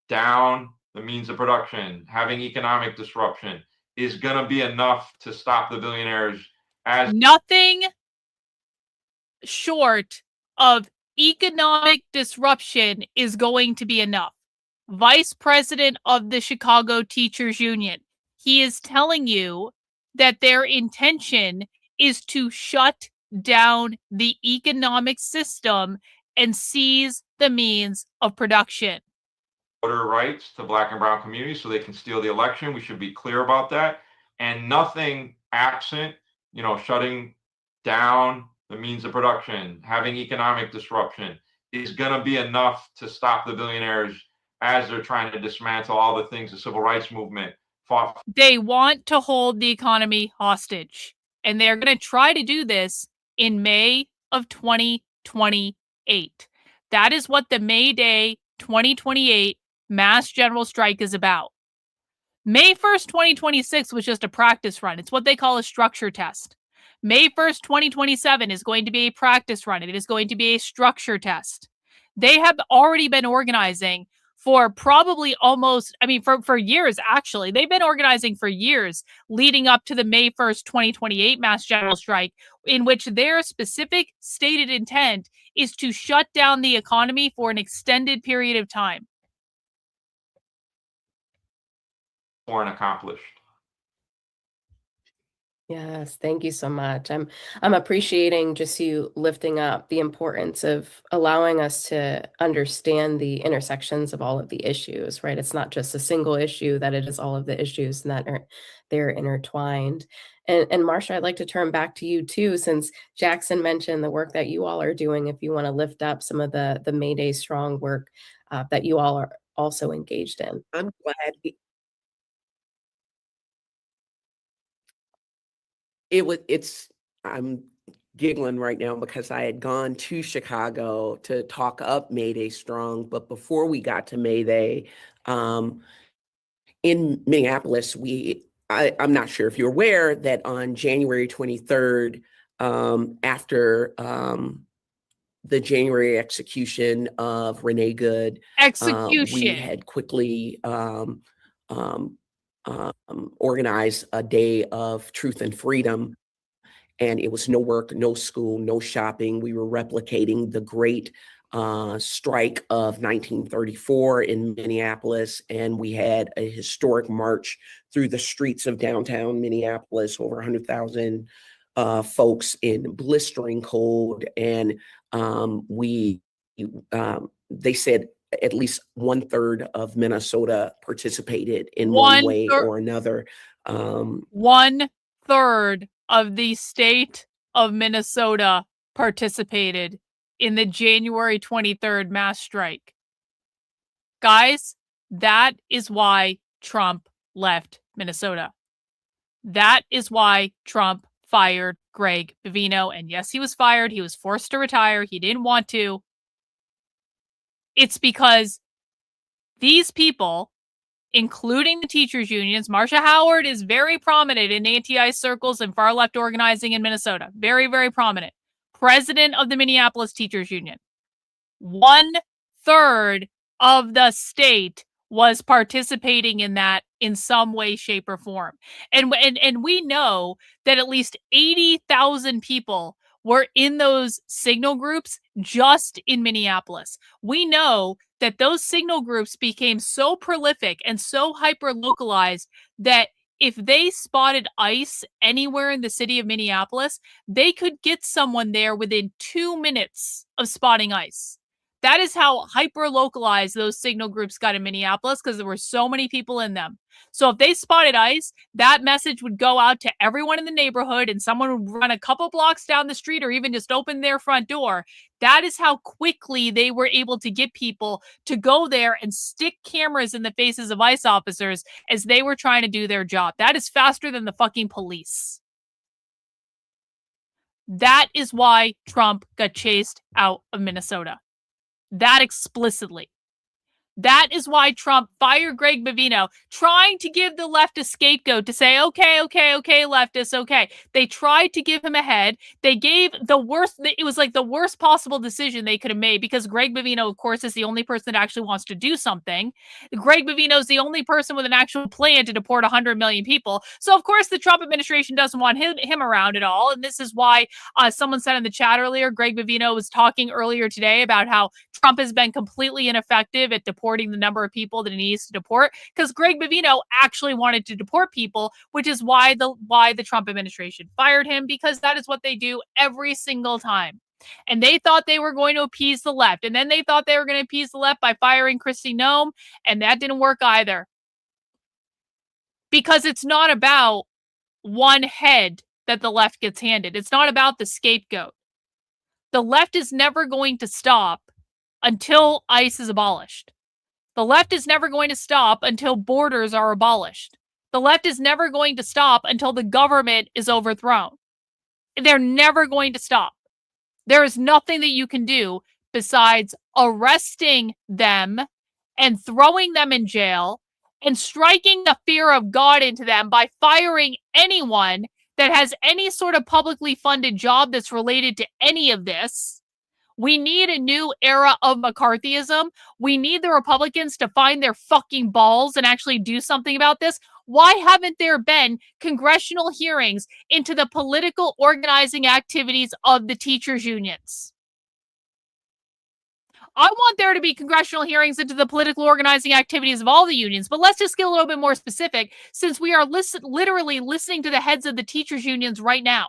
down the means of production, having economic disruption is going to be enough to stop the billionaires. As nothing short of economic disruption is going to be enough. Vice President of the Chicago Teachers Union, he is telling you that their intention is to shut down the economic system and seize the means of production. Voter rights to Black and brown communities so they can steal the election. We should be clear about that. And nothing absent, shutting down the means of production, having economic disruption is going to be enough to stop the billionaires as they're trying to dismantle all the things the civil rights movement fought. They want to hold the economy hostage, and they're going to try to do this in May of 2028. That is what the May Day 2028 mass general strike is about. May 1st, 2026 was just a practice run. It's what they call a structure test. May 1st, 2027 is going to be a practice run. It is going to be a structure test. They have already been organizing for probably for years, actually. They've been organizing for years leading up to the May 1st, 2028 mass general strike, in which their specific stated intent is to shut down the economy for an extended period of time. Accomplished. Yes, thank you so much. I'm appreciating just you lifting up the importance of allowing us to understand the intersections of all of the issues, right? It's not just a single issue, that it is all of the issues and that they're intertwined. And Marsha, I'd like to turn back to you too, since Jackson mentioned the work that you all are doing, if you want to lift up some of the May Day Strong work that you all are also engaged in. I'm glad I'm giggling right now because I had gone to Chicago to talk up May Day Strong, but before we got to May Day, in Minneapolis, I'm not sure if you're aware that on January 23rd, after the January execution of Renee Good, we had quickly organize a day of truth and freedom. And it was no work, no school, no shopping. We were replicating the great strike of 1934 in Minneapolis. And we had a historic march through the streets of downtown Minneapolis, over 100,000 folks in blistering cold. And they said at least 1/3 of Minnesota participated in one way or another. 1/3 of the state of Minnesota participated in the January 23rd mass strike. Guys, that is why Trump left Minnesota. That is why Trump fired Greg Bavino. And yes, he was fired. He was forced to retire. He didn't want to. It's because these people, including the teachers' unions, Marsha Howard is very prominent in anti-ICE circles and far-left organizing in Minnesota. Very, very prominent. President of the Minneapolis Teachers Union. 1/3 of the state was participating in that in some way, shape, or form. And we know that at least 80,000 people were in those signal groups just in Minneapolis. We know that those signal groups became so prolific and so hyper-localized that if they spotted ICE anywhere in the city of Minneapolis, they could get someone there within 2 minutes of spotting ICE. That is how hyper-localized those signal groups got in Minneapolis, because there were so many people in them. So if they spotted ICE, that message would go out to everyone in the neighborhood, and someone would run a couple blocks down the street or even just open their front door. That is how quickly they were able to get people to go there and stick cameras in the faces of ICE officers as they were trying to do their job. That is faster than the fucking police. That is why Trump got chased out of Minnesota. That explicitly. That is why Trump fired Greg Bavino, trying to give the left a scapegoat to say, okay, leftists, okay. They tried to give him a head. They gave the worst, it was like the worst possible decision they could have made, because Greg Bavino, of course, is the only person that actually wants to do something. Greg Bavino is the only person with an actual plan to deport 100 million people. So, of course, the Trump administration doesn't want him around at all. And this is why someone said in the chat earlier, Greg Bavino was talking earlier today about how Trump has been completely ineffective at deporting the number of people that he needs to deport, because Greg Bavino actually wanted to deport people, which is why the Trump administration fired him, because that is what they do every single time. And they thought they were going to appease the left, and then they thought they were going to appease the left by firing Kristi Noem, and that didn't work either. Because it's not about one head that the left gets handed. It's not about the scapegoat. The left is never going to stop until ICE is abolished. The left is never going to stop until borders are abolished. The left is never going to stop until the government is overthrown. They're never going to stop. There is nothing that you can do besides arresting them and throwing them in jail and striking the fear of God into them by firing anyone that has any sort of publicly funded job that's related to any of this. We need a new era of McCarthyism. We need the Republicans to find their fucking balls and actually do something about this. Why haven't there been congressional hearings into the political organizing activities of the teachers' unions? I want there to be congressional hearings into the political organizing activities of all the unions, but let's just get a little bit more specific, since we are literally listening to the heads of the teachers' unions right now.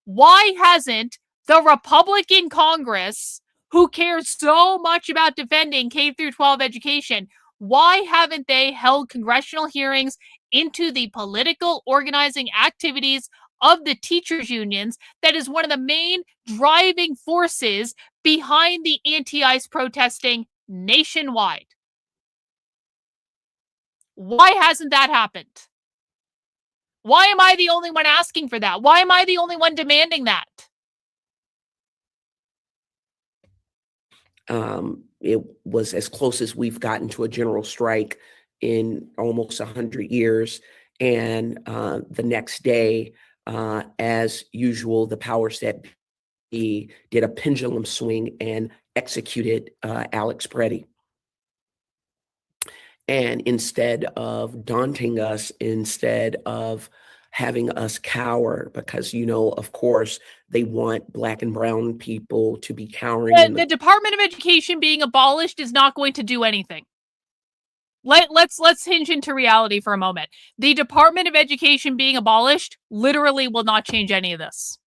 Why hasn't the Republican Congress, who cares so much about defending K-12 education, why haven't they held congressional hearings into the political organizing activities of the teachers' unions that is one of the main driving forces behind the anti-ICE protesting nationwide? Why hasn't that happened? Why am I the only one asking for that? Why am I the only one demanding that? It was as close as we've gotten to a general strike in almost 100 years. And the next day, as usual, the powers that be did a pendulum swing and executed Alex Preddy. And instead of daunting us, instead of having us cower, because, of course, they want Black and brown people to be cowering. The Department of Education being abolished is not going to do anything. Let's hinge into reality for a moment. The Department of Education being abolished literally will not change any of this.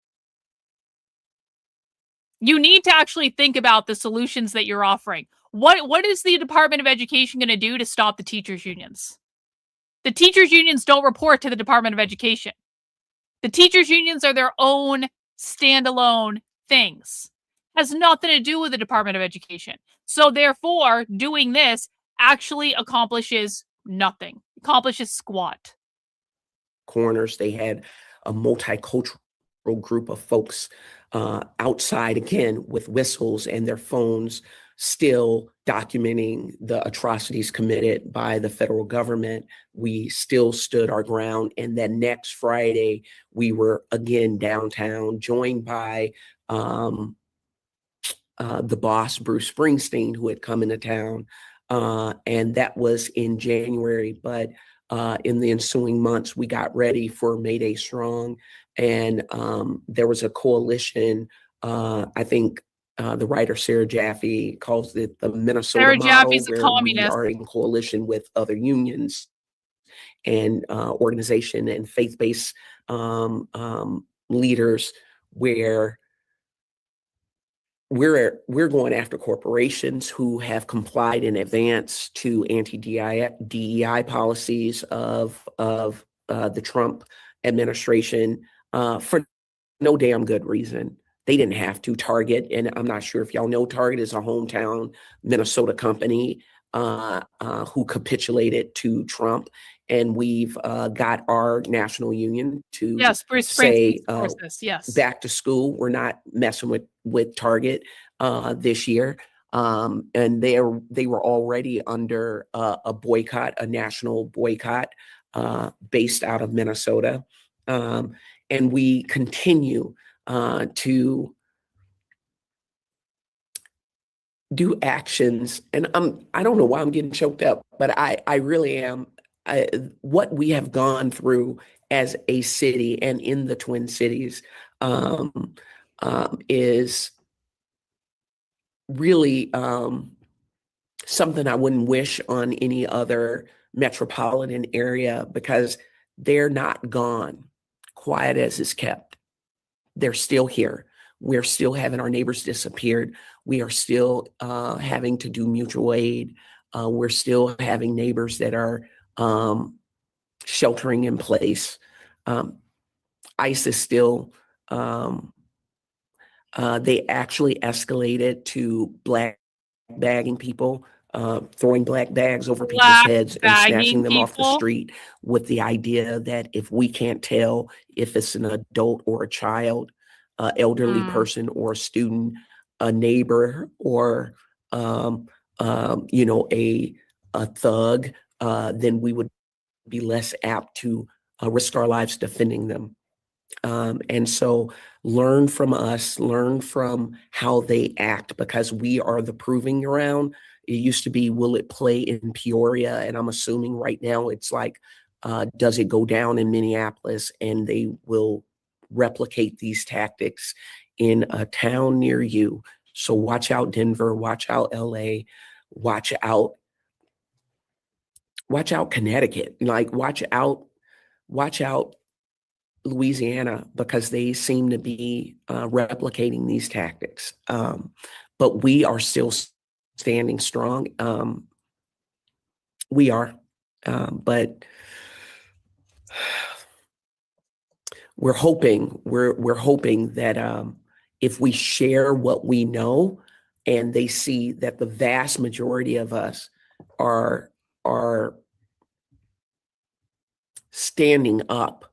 You need to actually think about the solutions that you're offering. What is the Department of Education going to do to stop the teachers' unions? The teachers' unions don't report to the Department of Education. The teachers' unions are their own standalone things. Has nothing to do with the Department of Education. So therefore, doing this actually accomplishes nothing. Accomplishes squat. Corners, they had a multicultural group of folks outside, again, with whistles and their phones, still documenting the atrocities committed by the federal government. We still stood our ground. And then next Friday, we were again downtown, joined by the boss, Bruce Springsteen, who had come into town. And that was in January. But in the ensuing months, we got ready for May Day Strong. And there was a coalition, I think the writer Sarah Jaffe calls it the Minnesota Sarah model, Jaffe's a where communist. we are in coalition with other unions and organization and faith-based leaders, where we're going after corporations who have complied in advance to anti-DEI policies of the Trump administration for no damn good reason. They didn't have to. Target, and I'm not sure if y'all know, Target is a hometown Minnesota company who capitulated to Trump. And we've got our national union to say yes. Back to school. We're not messing with Target this year. And they were already under a boycott, a national boycott based out of Minnesota. And we continue to do actions. And I don't know why I'm getting choked up, but I really am. What we have gone through as a city and in the Twin Cities is really something I wouldn't wish on any other metropolitan area, because they're not gone, quiet as it's kept. They're still here. We're still having our neighbors disappeared. We are still having to do mutual aid. We're still having neighbors that are sheltering in place. ICE is still, they actually escalated to black bagging people, throwing black bags over people's heads and snatching them off the street, with the idea that if we can't tell if it's an adult or a child, elderly person or a student, a neighbor, or a thug, then we would be less apt to risk our lives defending them. And so learn from us, learn from how they act, because we are the proving ground. It used to be, will it play in Peoria? And I'm assuming right now it's like, does it go down in Minneapolis? And they will replicate these tactics in a town near you. So watch out, Denver, watch out, LA, watch out Connecticut, like watch out Louisiana, because they seem to be replicating these tactics. But we are still standing strong. We are, but we're hoping that if we share what we know, and they see that the vast majority of us are standing up,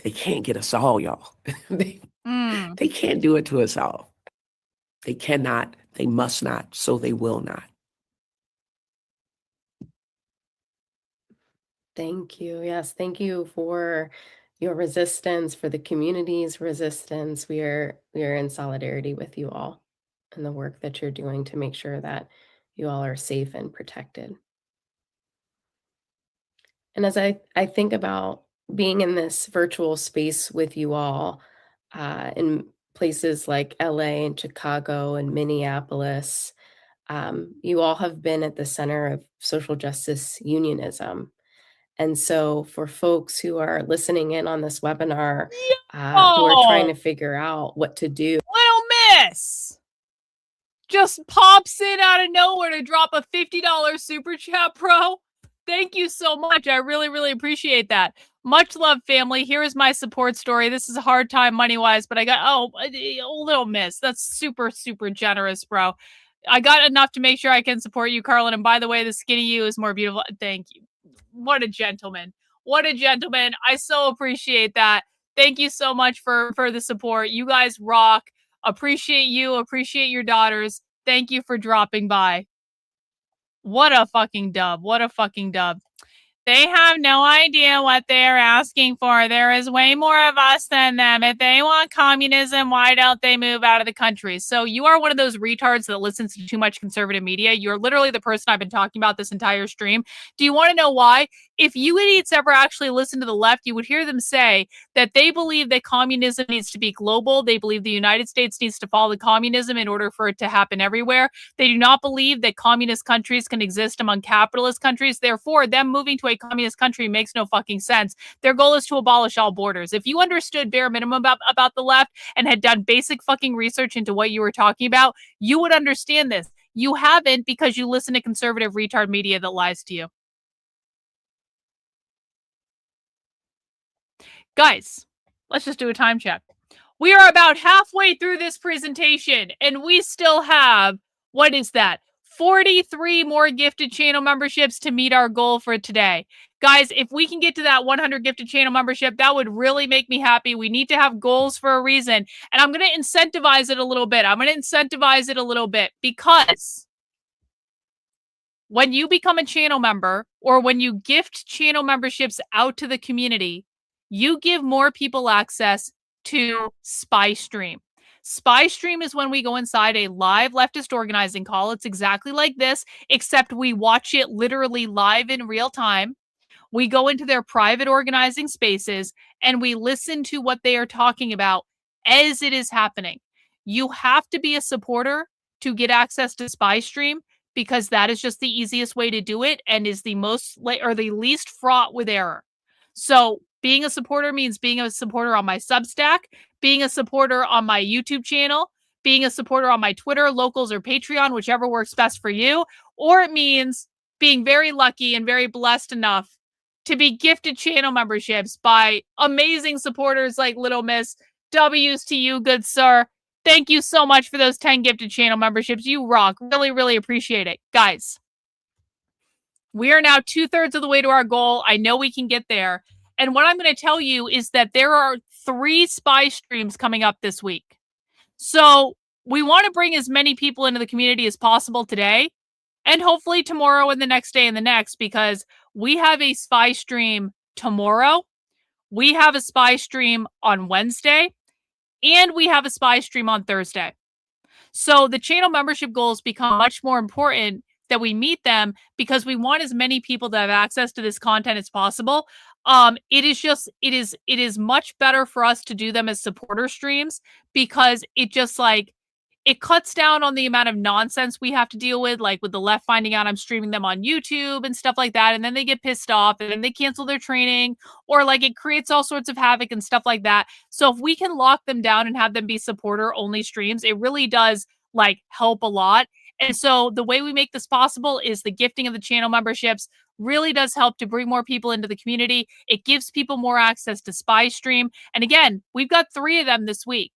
they can't get us all, y'all. They can't do it to us all. They cannot, they must not, so they will not. Thank you. Yes, thank you for your resistance, for the community's resistance. We are in solidarity with you all and the work that you're doing to make sure that you all are safe and protected. And as I think about being in this virtual space with you all in places like LA and Chicago and Minneapolis, you all have been at the center of social justice unionism. And so, for folks who are listening in on this webinar, who are trying to figure out what to do, Little Miss just pops in out of nowhere to drop a $50 super chat, bro. Thank you so much. I really, really appreciate that. Much love, family. Here is my support story. This is a hard time money-wise, but I got, Little Miss. That's super, super generous, bro. I got enough to make sure I can support you, Karlyn. And by the way, the skinny you is more beautiful. Thank you. What a gentleman. What a gentleman. I so appreciate that. Thank you so much for the support. You guys rock. Appreciate you. Appreciate your daughters. Thank you for dropping by. What a fucking dub. What a fucking dub. They have no idea what they're asking for. There is way more of us than them. If they want communism, why don't they move out of the country? So you are one of those retards that listens to too much conservative media. You're literally the person I've been talking about this entire stream. Do you want to know why? If you idiots ever actually listen to the left, you would hear them say that they believe that communism needs to be global. They believe the United States needs to follow communism in order for it to happen everywhere. They do not believe that communist countries can exist among capitalist countries. Therefore, them moving to a communist country makes no fucking sense. Their goal is to abolish all borders. If you understood bare minimum about the left and had done basic fucking research into what you were talking about, you would understand this. You haven't because you listen to conservative retard media that lies to you. Guys, let's just do a time check. We are about halfway through this presentation, and we still have, what is that? 43 more gifted channel memberships to meet our goal for today. Guys, if we can get to that 100 gifted channel membership, that would really make me happy. We need to have goals for a reason, and I'm going to incentivize it a little bit. Because when you become a channel member or when you gift channel memberships out to the community, you give more people access to Spy Stream. Spy Stream is when we go inside a live leftist organizing call. It's exactly like this, except we watch it literally live in real time. We go into their private organizing spaces and we listen to what they are talking about as it is happening. You have to be a supporter to get access to Spy Stream because that is just the easiest way to do it and is the the least fraught with error. So being a supporter means being a supporter on my Substack, being a supporter on my YouTube channel, being a supporter on my Twitter, Locals, or Patreon, whichever works best for you. Or it means being very lucky and very blessed enough to be gifted channel memberships by amazing supporters like Little Miss. W's to you, good sir. Thank you so much for those 10 gifted channel memberships. You rock. Really, really appreciate it. Guys, we are now 2/3 of the way to our goal. I know we can get there. And what I'm going to tell you is that there are 3 Spy Streams coming up this week. So we want to bring as many people into the community as possible today and hopefully tomorrow and the next day and the next, because we have a Spy Stream tomorrow. We have a Spy Stream on Wednesday and we have a Spy Stream on Thursday. So the channel membership goals become much more important that we meet them because we want as many people to have access to this content as possible. It is much better for us to do them as supporter streams because it just it cuts down on the amount of nonsense we have to deal with, like with the left finding out I'm streaming them on YouTube and stuff like that. And then they get pissed off and then they cancel their training, or like it creates all sorts of havoc and stuff like that. So if we can lock them down and have them be supporter only streams, it really does help a lot. And so the way we make this possible is the gifting of the channel memberships really does help to bring more people into the community. It gives people more access to Spy Stream. And again, we've got 3 of them this week.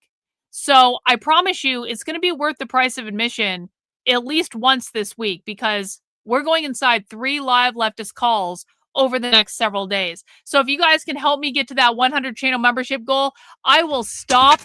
So I promise you it's going to be worth the price of admission at least once this week because we're going inside 3 live leftist calls over the next several days. So if you guys can help me get to that 100 channel membership goal, I will stop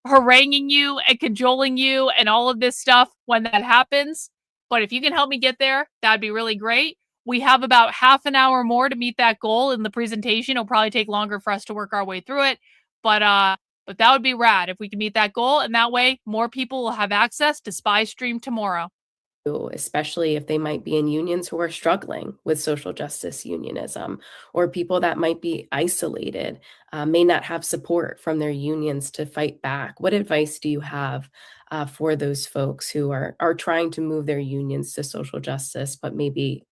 haranguing you and cajoling you and all of this stuff when that happens. But if you can help me get there, that'd be really great. We have about half an hour more to meet that goal in the presentation. It'll probably take longer for us to work our way through it. But that would be rad if we can meet that goal. And that way more people will have access to Spy Stream tomorrow. especially if they might be in unions who are struggling with social justice unionism, or people that might be isolated, may not have support from their unions to fight back. What advice do you have for those folks who are trying to move their unions to social justice, but maybe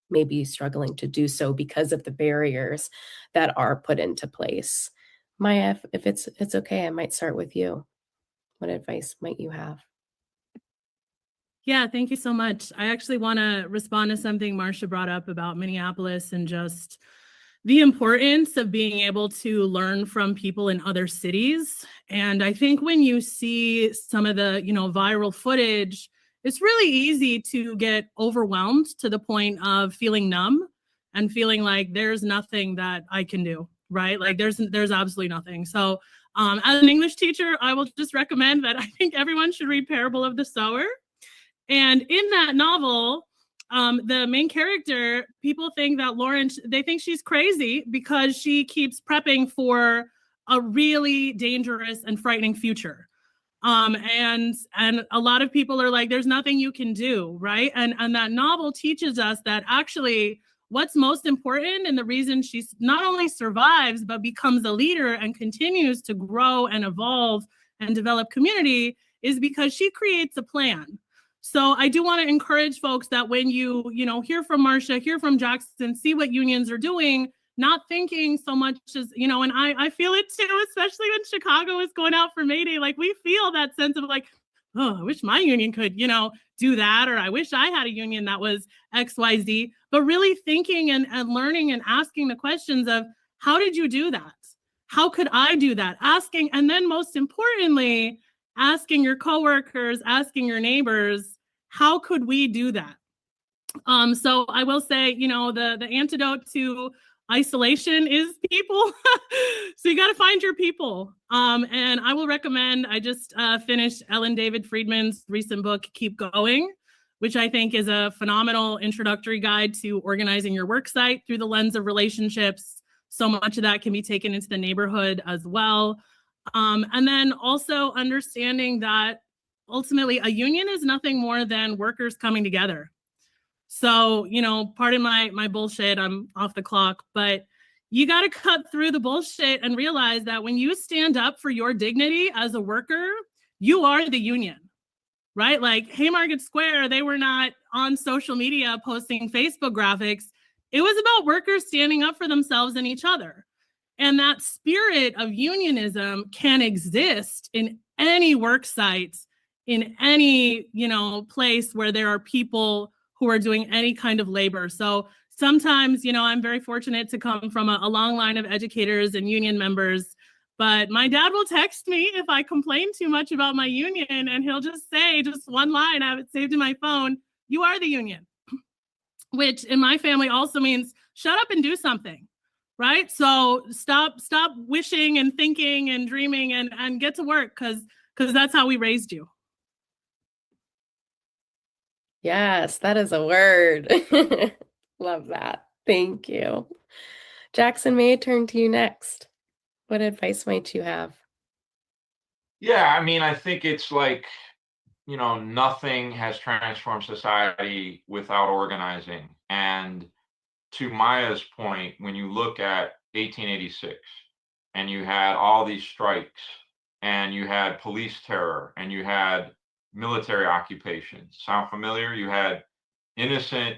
struggling to do so because of the barriers that are put into place? Maya, if it's okay, I might start with you. What advice might you have? Yeah, thank you so much. I actually want to respond to something Marcia brought up about Minneapolis and just the importance of being able to learn from people in other cities. And I think when you see some of the, viral footage, it's really easy to get overwhelmed to the point of feeling numb and feeling like there's nothing that I can do, right? Like there's absolutely nothing. So as an English teacher, I will just recommend that I think everyone should read Parable of the Sower. And in that novel, the main character, people think that Lauren, they think she's crazy because she keeps prepping for a really dangerous and frightening future. And a lot of people are like, there's nothing you can do, right? And that novel teaches us that actually what's most important and the reason she not only survives, but becomes a leader and continues to grow and evolve and develop community is because she creates a plan. So I do want to encourage folks that when you hear from Marcia, hear from Jackson, see what unions are doing, not thinking so much as, and I feel it too, especially when Chicago is going out for May Day. Like we feel that sense of like, oh, I wish my union could, do that, or I wish I had a union that was XYZ, but really thinking and learning and asking the questions of how did you do that? How could I do that? Asking, and then most importantly, asking your coworkers, asking your neighbors, how could we do that? So I will say, the antidote to isolation is people. So you got to find your people. And I will recommend, I just finished Ellen David Friedman's recent book, Keep Going, which I think is a phenomenal introductory guide to organizing your work site through the lens of relationships. So much of that can be taken into the neighborhood as well. And then also understanding that ultimately a union is nothing more than workers coming together. So, pardon my bullshit, I'm off the clock, but you got to cut through the bullshit and realize that when you stand up for your dignity as a worker, you are the union, right? Like Haymarket Square, they were not on social media posting Facebook graphics. It was about workers standing up for themselves and each other. And that spirit of unionism can exist in any work site, in any, place where there are people who are doing any kind of labor. So sometimes, I'm very fortunate to come from a long line of educators and union members, but my dad will text me if I complain too much about my union, and he'll just say just one line, I have it saved in my phone, you are the union, which in my family also means shut up and do something. Right? So stop wishing and thinking and dreaming and get to work because that's how we raised you. Yes, that is a word. Love that. Thank you. Jackson, may I turn to you next? What advice might you have? Yeah, I think it's like, nothing has transformed society without organizing. And to Maya's point, when you look at 1886 and you had all these strikes and you had police terror and you had military occupations, sound familiar? You had innocent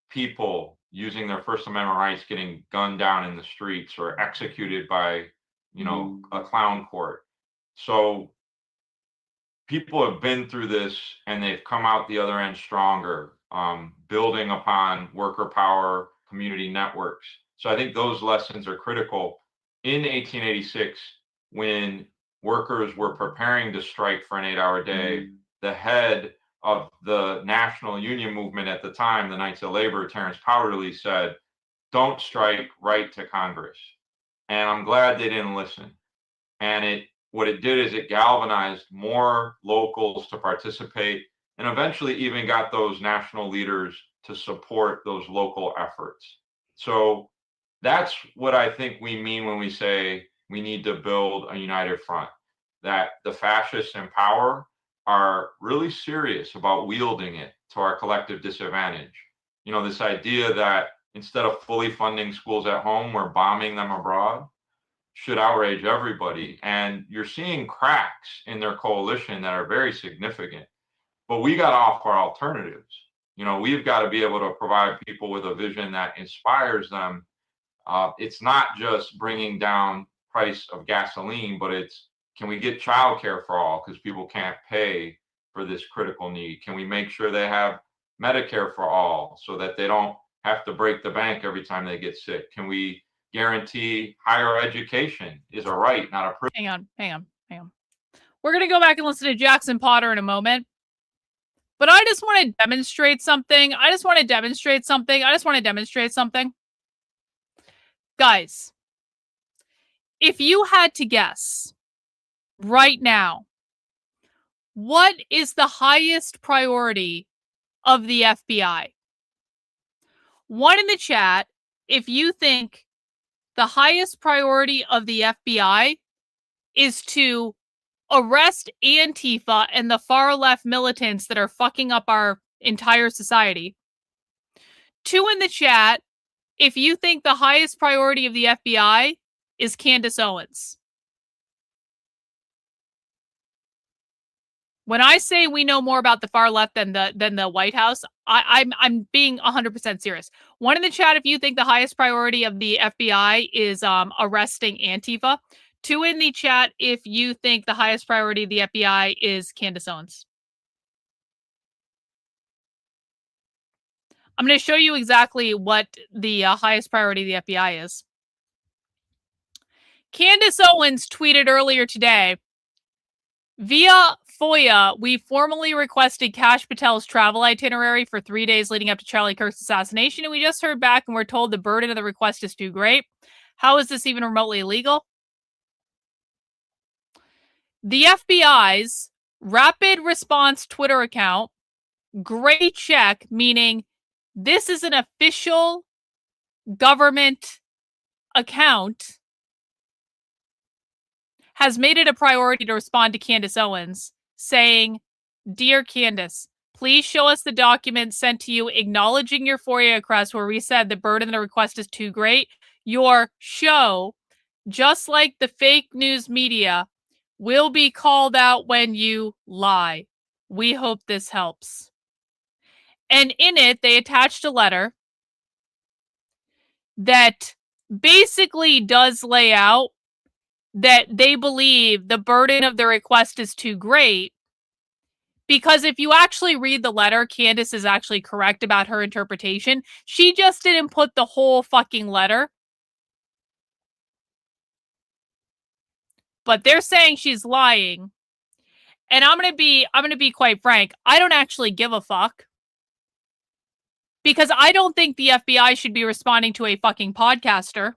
people using their First Amendment rights getting gunned down in the streets or executed by, a clown court. So people have been through this and they've come out the other end stronger, building upon worker power, community networks. So I think those lessons are critical. In 1886, when workers were preparing to strike for an 8-hour day, the head of the national union movement at the time, the Knights of Labor, Terrence Powderly, said, don't strike, write to Congress. And I'm glad they didn't listen. And what it did is it galvanized more locals to participate and eventually even got those national leaders to support those local efforts. So that's what I think we mean when we say we need to build a united front, that the fascists in power are really serious about wielding it to our collective disadvantage. You know, this idea that instead of fully funding schools at home, we're bombing them abroad should outrage everybody. And you're seeing cracks in their coalition that are very significant. But we got to offer alternatives. You know, we've got to be able to provide people with a vision that inspires them. It's not just bringing down price of gasoline, but it's, can we get childcare for all because people can't pay for this critical need? Can we make sure they have Medicare for all so that they don't have to break the bank every time they get sick? Can we guarantee higher education is a right, not a privilege? Hang on. We're going to go back and listen to Jackson Potter in a moment. But I just want to demonstrate something. Guys, if you had to guess right now, what is the highest priority of the FBI? One in the chat, if you think the highest priority of the FBI is to arrest Antifa and the far left militants that are fucking up our entire society. 2 in the chat, if you think the highest priority of the FBI is Candace Owens. When I say we know more about the far left than the White House, I'm being 100% serious. 1 in the chat, if you think the highest priority of the FBI is arresting Antifa. 2 in the chat if you think the highest priority of the FBI is Candace Owens. I'm going to show you exactly what the highest priority of the FBI is. Candace Owens tweeted earlier today, via FOIA, we formally requested Kash Patel's travel itinerary for 3 days leading up to Charlie Kirk's assassination, and we just heard back and we're told the burden of the request is too great. How is this even remotely illegal? The FBI's rapid response Twitter account, gray check, meaning this is an official government account, has made it a priority to respond to Candace Owens, saying, "Dear Candace, please show us the document sent to you acknowledging your FOIA request where we said the burden of the request is too great. Your show, just like the fake news media, will be called out when you lie. We hope this helps." And in it, they attached a letter that basically does lay out that they believe the burden of the request is too great. Because if you actually read the letter, Candace is actually correct about her interpretation. She just didn't put the whole fucking letter. But they're saying she's lying. And I'm going to be quite frank. I don't actually give a fuck. Because I don't think the FBI should be responding to a fucking podcaster.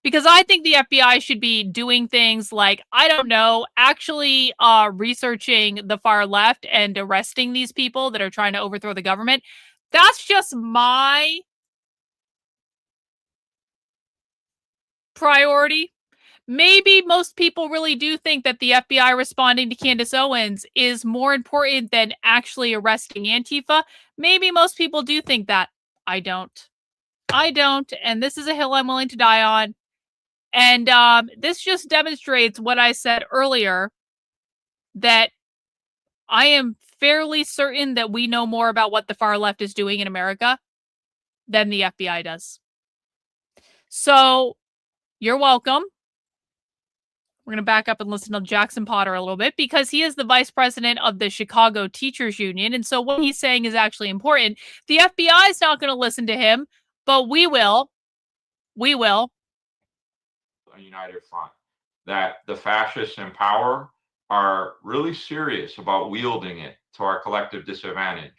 Because I think the FBI should be doing things like, I don't know, actually researching the far left and arresting these people that are trying to overthrow the government. That's just my priority. Maybe most people really do think that the FBI responding to Candace Owens is more important than actually arresting Antifa. Maybe most people do think that. I don't. And this is a hill I'm willing to die on. And this just demonstrates what I said earlier, that I am fairly certain that we know more about what the far left is doing in America than the FBI does. So, you're welcome. We're going to back up and listen to Jackson Potter a little bit because he is the vice president of the Chicago Teachers Union. And so what he's saying is actually important. The FBI is not going to listen to him, but we will. We will. A united front, that the fascists in power are really serious about wielding it to our collective disadvantage.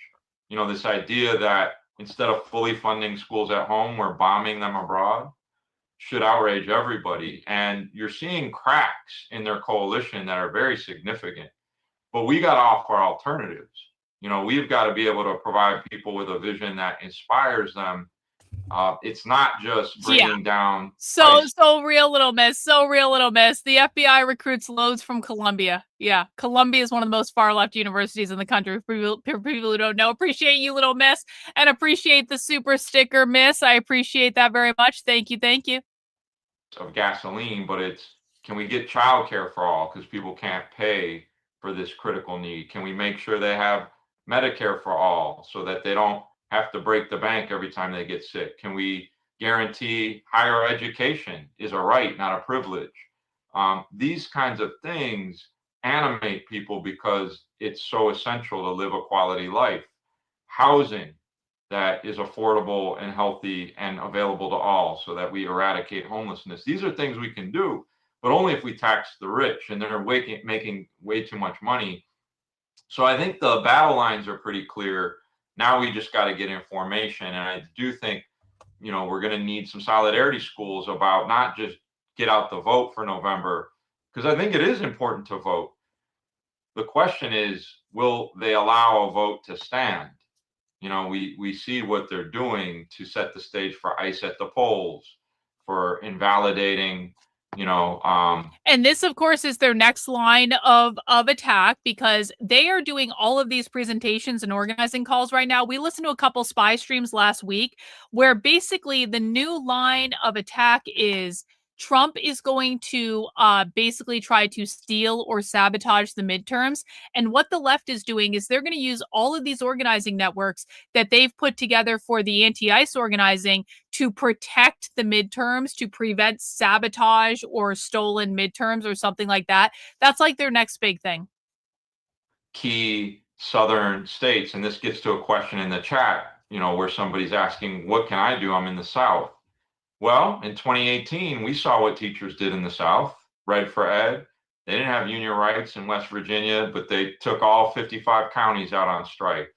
You know, this idea that instead of fully funding schools at home, we're bombing them abroad should outrage everybody. And you're seeing cracks in their coalition that are very significant. But we got to offer alternatives. You know, we've got to be able to provide people with a vision that inspires them. It's not just bringing down So real, little miss. So real, little miss. The FBI recruits loads from Columbia. Yeah, Columbia is one of the most far left universities in the country. For people who don't know, appreciate you, little miss, and appreciate the super sticker, miss. I appreciate that very much. Thank you, thank you. of gasoline, but it's, can we get childcare for all because people can't pay for this critical need? Can we make sure they have Medicare for all so that they don't have to break the bank every time they get sick? Can we guarantee higher education is a right, not a privilege? These kinds of things animate people because it's so essential to live a quality life. Housing that is affordable and healthy and available to all so that we eradicate homelessness. These are things we can do, but only if we tax the rich, and they're making way too much money. So I think the battle lines are pretty clear. Now we just got to get information. And I do think, we're going to need some solidarity schools about not just get out the vote for November, because I think it is important to vote. The question is, will they allow a vote to stand? We see what they're doing to set the stage for ICE at the polls, for invalidating, And this, of course, is their next line of attack, because they are doing all of these presentations and organizing calls right now. We listened to a couple spy streams last week where basically the new line of attack is Trump is going to basically try to steal or sabotage the midterms. And what the left is doing is they're going to use all of these organizing networks that they've put together for the anti-ICE organizing to protect the midterms, to prevent sabotage or stolen midterms or something like that. That's like their next big thing. Key southern states, and this gets to a question in the chat, where somebody's asking, what can I do? I'm in the South. Well, in 2018, we saw what teachers did in the South. Red for Ed. They didn't have union rights in West Virginia, but they took all 55 counties out on strike.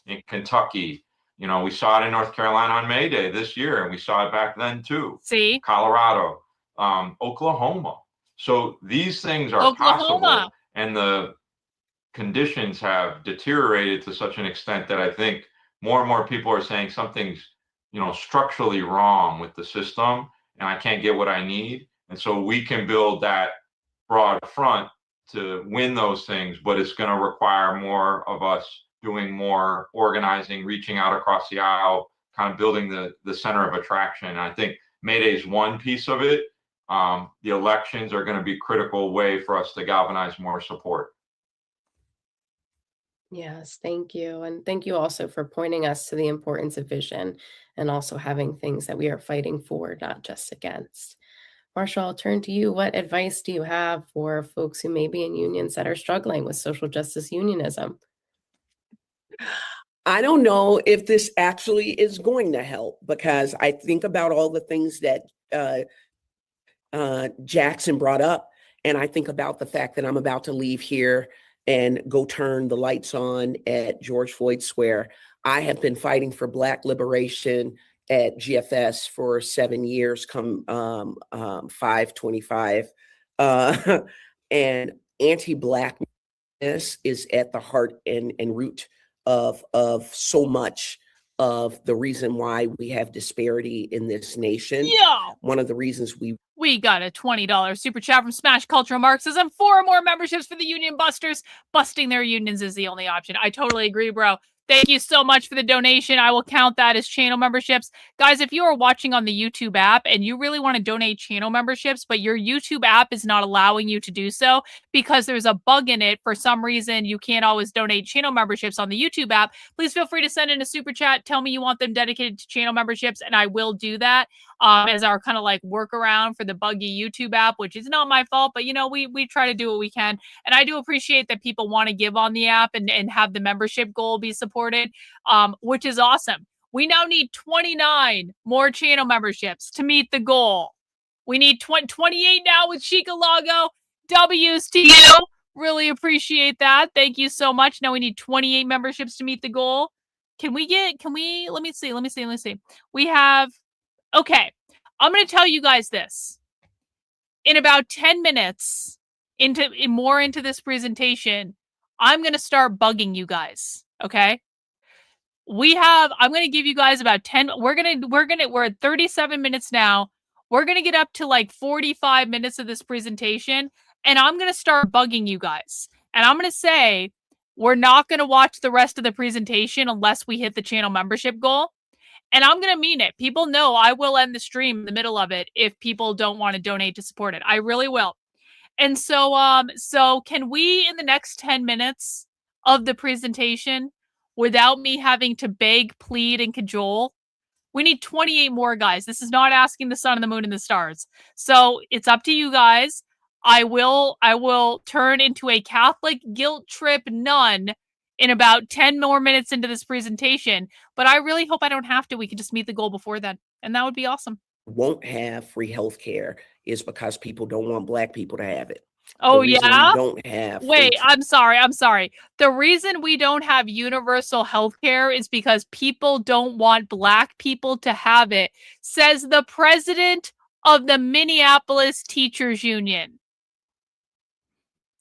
In Kentucky, we saw it in North Carolina on May Day this year, and we saw it back then too. See? Colorado, Oklahoma. So these things are possible, and the conditions have deteriorated to such an extent that I think more and more people are saying something's structurally wrong with the system, and I can't get what I need. And so we can build that broad front to win those things, but it's going to require more of us doing more organizing, reaching out across the aisle, kind of building the center of attraction. And I think May Day is one piece of it. The elections are going to be a critical way for us to galvanize more support. Yes, thank you. And thank you also for pointing us to the importance of vision and also having things that we are fighting for, not just against. Marshall, I'll turn to you. What advice do you have for folks who may be in unions that are struggling with social justice unionism? I don't know if this actually is going to help, because I think about all the things that Jackson brought up, and I think about the fact that I'm about to leave here and go turn the lights on at George Floyd Square. I have been fighting for Black liberation at GFS for 7 years, come 5/25. And anti-Blackness is at the heart and root of so much of the reason why we have disparity in this nation. Yeah. One of the reasons we got a $20 super chat from Smash Cultural Marxism. 4 more memberships for the union busters. Busting their unions is the only option. I totally agree, bro. Thank you so much for the donation. I will count that as channel memberships. Guys, if you are watching on the YouTube app and you really want to donate channel memberships, but your YouTube app is not allowing you to do so because there's a bug in it, for some reason you can't always donate channel memberships on the YouTube app, please feel free to send in a super chat. Tell me you want them dedicated to channel memberships, and I will do that as our kind of like workaround for the buggy YouTube app, which is not my fault, but we try to do what we can. And I do appreciate that people want to give on the app and have the membership goal be supported, which is awesome. We now need 29 more channel memberships to meet the goal. We need 28 now with Chicalago. W's to you. Really appreciate that. Thank you so much. Now we need 28 memberships to meet the goal. Let me see. We have, okay. I'm going to tell you guys this. In about 10 minutes into this presentation, I'm going to start bugging you guys. Okay. I'm going to give you guys about 10. We're at 37 minutes now. We're going to get up to like 45 minutes of this presentation, and I'm going to start bugging you guys. And I'm going to say, we're not going to watch the rest of the presentation unless we hit the channel membership goal. And I'm going to mean it. People know I will end the stream in the middle of it if people don't want to donate to support it. I really will. And so can we, in the next 10 minutes of the presentation, without me having to beg, plead, and cajole, we need 28 more, guys. This is not asking the sun and the moon and the stars. So it's up to you guys. I will turn into a Catholic guilt trip nun in about 10 more minutes into this presentation. But I really hope I don't have to. We can just meet the goal before then. And that would be awesome. Won't have free health care is because people don't want Black people to have it. Oh, The reason yeah? we don't have Wait, I'm sorry. The reason we don't have universal health care is because people don't want Black people to have it, says the president of the Minneapolis Teachers Union.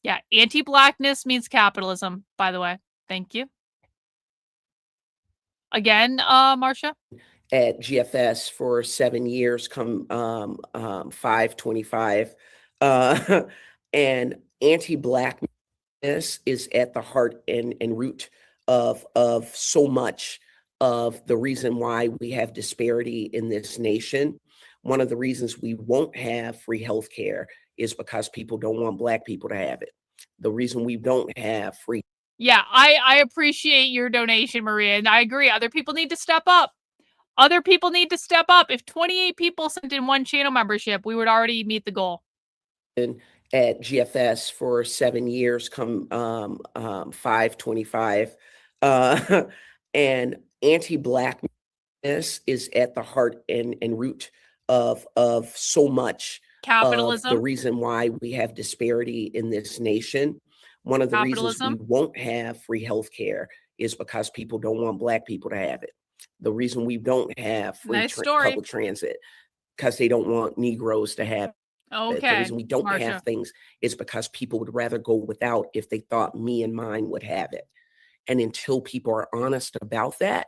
Yeah, anti-Blackness means capitalism, by the way. Thank you. Again, Marcia? at GFS for 7 years, come 5/25. And anti-Blackness is at the heart and root of so much of the reason why we have disparity in this nation. One of the reasons we won't have free health care is because people don't want Black people to have it. The reason we don't have free. Yeah, I appreciate your donation, Maria, and I agree. Other people need to step up. Other people need to step up. If 28 people sent in one channel membership, we would already meet the goal. At GFS for 7 years, come 5/25. And anti-Blackness is at the heart and root of so much capitalism. Of the reason why we have disparity in this nation. One of the reasons we won't have free health care is because people don't want Black people to have it. The reason we don't have free public transit because they don't want Negroes to have it. The reason we don't have things is because people would rather go without if they thought me and mine would have it. And until people are honest about that,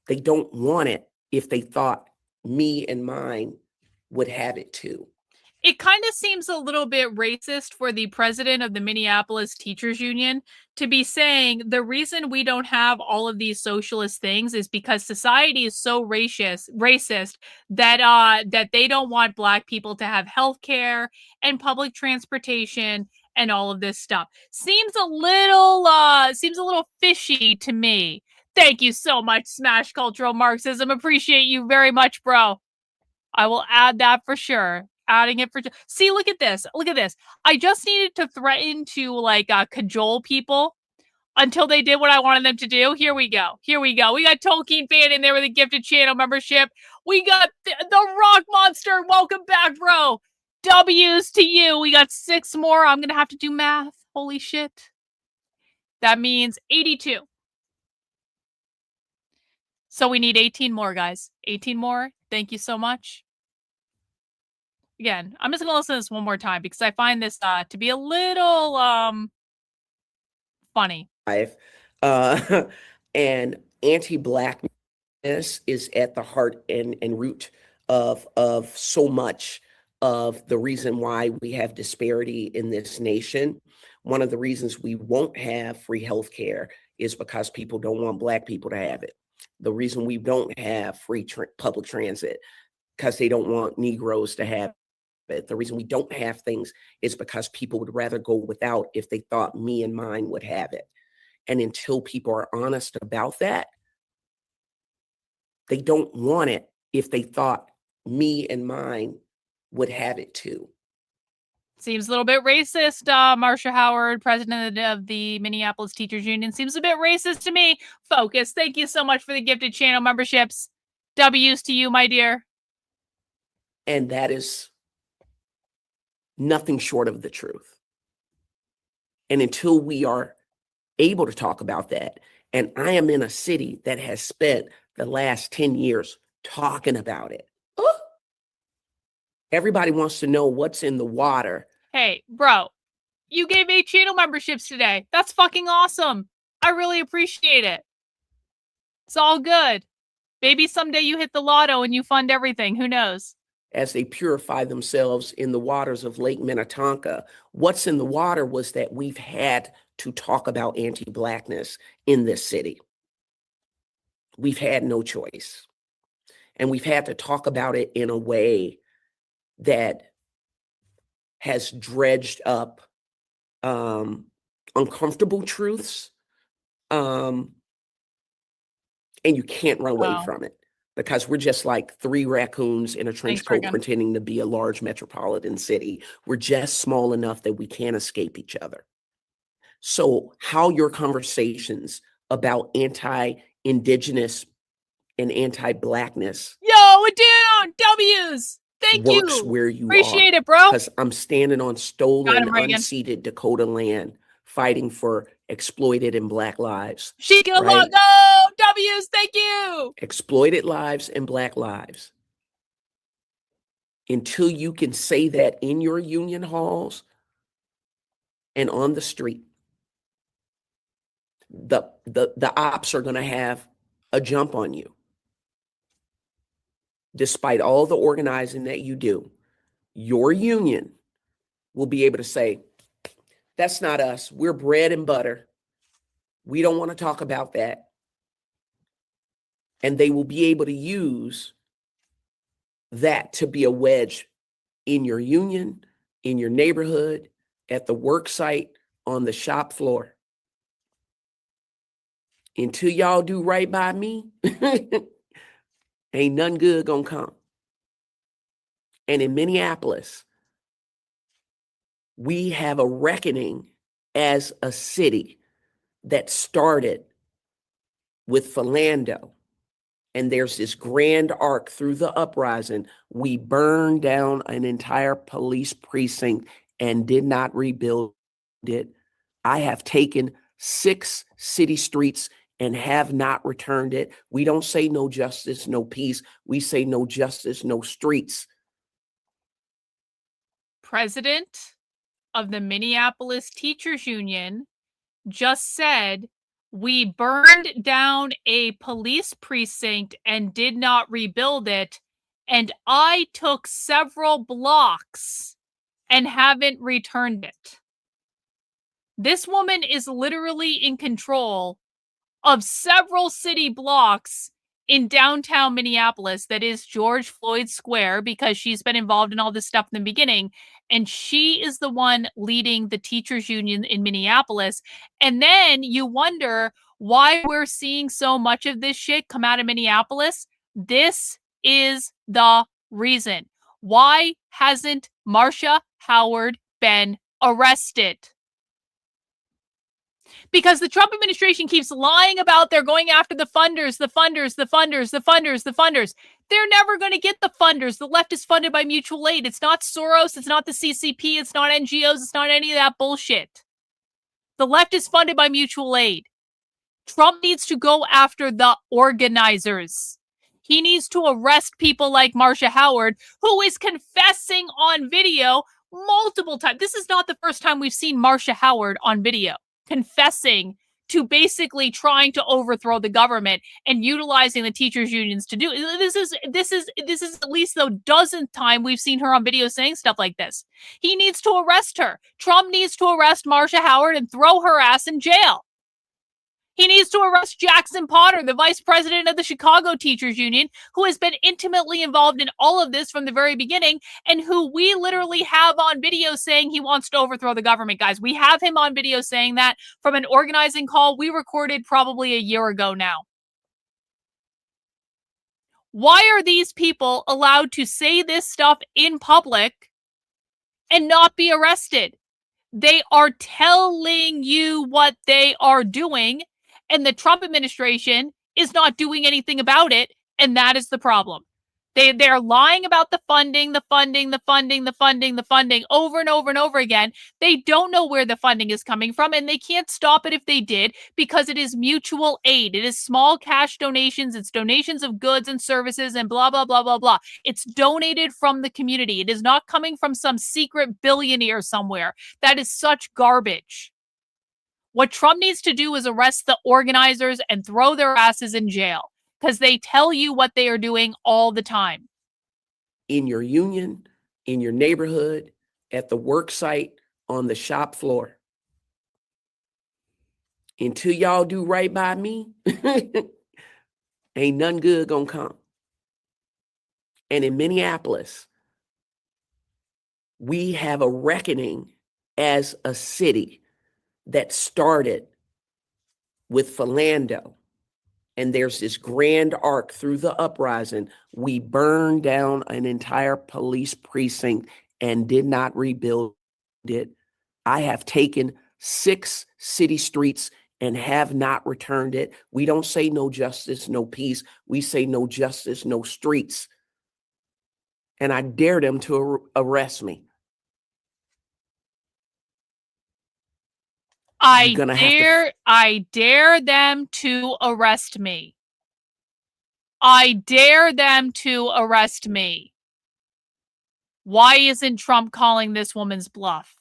they don't want it if they thought me and mine would have it too. It kind of seems a little bit racist for the president of the Minneapolis Teachers Union to be saying the reason we don't have all of these socialist things is because society is so racist that that they don't want Black people to have health care and public transportation and all of this stuff. Seems a little fishy to me. Thank you so much, Smash Cultural Marxism. Appreciate you very much, bro. I will add that for sure. Adding it for see, look at this. Look at this. I just needed to threaten to cajole people until they did what I wanted them to do. Here we go. We got Tolkien fan in there with a gifted channel membership. We got the Rock Monster. Welcome back, bro. W's to you. We got 6 more. I'm gonna have to do math. Holy shit. That means 82. So we need 18 more, guys. 18 more. Thank you so much. Again, I'm just going to listen to this one more time because I find this to be a little funny. And anti-Blackness is at the heart and root of so much of the reason why we have disparity in this nation. One of the reasons we won't have free health care is because people don't want Black people to have it. The reason we don't have free public transit because they don't want Negroes to have it. The reason we don't have things is because people would rather go without if they thought me and mine would have it. And until people are honest about that, they don't want it if they thought me and mine would have it too. Seems a little bit racist, Marcia Howard, president of the Minneapolis Teachers Union. Seems a bit racist to me. Focus. Thank you so much for the gifted channel memberships. W's to you, my dear. And that is nothing short of the truth. And until we are able to talk about that, and I am in a city that has spent the last 10 years talking about it. Everybody wants to know what's in the water. Hey, bro, you gave 8 channel memberships today. That's fucking awesome. I really appreciate it. It's all good. Maybe someday you hit the lotto and you fund everything. Who knows? As they purify themselves in the waters of Lake Minnetonka. What's in the water was that we've had to talk about anti-Blackness in this city. We've had no choice. And we've had to talk about it in a way that has dredged up uncomfortable truths. And you can't run away from it because we're just like three raccoons in a trench coat pretending to be a large metropolitan city. We're just small enough that we can't escape each other. So how your conversations about anti-Indigenous and anti-Blackness Yo, dude, W's. Thank works you. where you Appreciate are. it, bro. Because I'm standing on stolen, Reagan. unceded Dakota land, fighting for exploited and Black lives. She can right? go. W's. Thank you. Exploited lives and Black lives. Until you can say that in your union halls and on the street, the ops are going to have a jump on you. Despite all the organizing that you do, your union will be able to say, that's not us. We're bread and butter. We don't want to talk about that. And they will be able to use that to be a wedge in your union, in your neighborhood, at the work site, on the shop floor. Until y'all do right by me, ain't nothing good gonna come. And in Minneapolis, we have a reckoning as a city that started with Philando. And there's this grand arc through the uprising. We burned down an entire police precinct and did not rebuild it. I have taken 6 city streets and have not returned it. We don't say no justice, no peace. We say no justice, no streets. President of the Minneapolis Teachers Union just said, we burned down a police precinct and did not rebuild it. And I took several blocks and haven't returned it. This woman is literally in control of several city blocks in downtown Minneapolis that is George Floyd Square, because she's been involved in all this stuff in the beginning. And she is the one leading the teachers union in Minneapolis. And then you wonder why we're seeing so much of this shit come out of Minneapolis. This is the reason. Why hasn't Marcia Howard been arrested? Because the Trump administration keeps lying about they're going after the funders. They're never going to get the funders. The left is funded by mutual aid. It's not Soros. It's not the CCP. It's not NGOs. It's not any of that bullshit. The left is funded by mutual aid. Trump needs to go after the organizers. He needs to arrest people like Marcia Howard, who is confessing on video multiple times. This is not the first time we've seen Marcia Howard on video confessing to basically trying to overthrow the government and utilizing the teachers unions to do it. This is at least the dozenth time we've seen her on video saying stuff like this. He needs to arrest her. Trump needs to arrest Marcia Howard and throw her ass in jail. He needs to arrest Jackson Potter, the vice president of the Chicago Teachers Union, who has been intimately involved in all of this from the very beginning, and who we literally have on video saying he wants to overthrow the government, guys. We have him on video saying that from an organizing call we recorded probably a year ago now. Why are these people allowed to say this stuff in public and not be arrested? They are telling you what they are doing, and the Trump administration is not doing anything about it, and that is the problem. They're lying about the funding over and over and over again. They don't know where the funding is coming from, and they can't stop it if they did, because it is mutual aid. It is small cash donations. It's donations of goods and services and blah, blah, blah, blah, blah. It's donated from the community. It is not coming from some secret billionaire somewhere. That is such garbage. What Trump needs to do is arrest the organizers and throw their asses in jail because they tell you what they are doing all the time. In your union, in your neighborhood, at the work site, on the shop floor. Until y'all do right by me, ain't nothing good gonna come. And in Minneapolis, we have a reckoning as a city that started with Philando. And there's this grand arc through the uprising. We burned down an entire police precinct and did not rebuild it. I have taken 6 city streets and have not returned it. We don't say no justice, no peace. We say no justice, no streets. And I dare them to arrest me. I dare them to arrest me. I dare them to arrest me. Why isn't Trump calling this woman's bluff?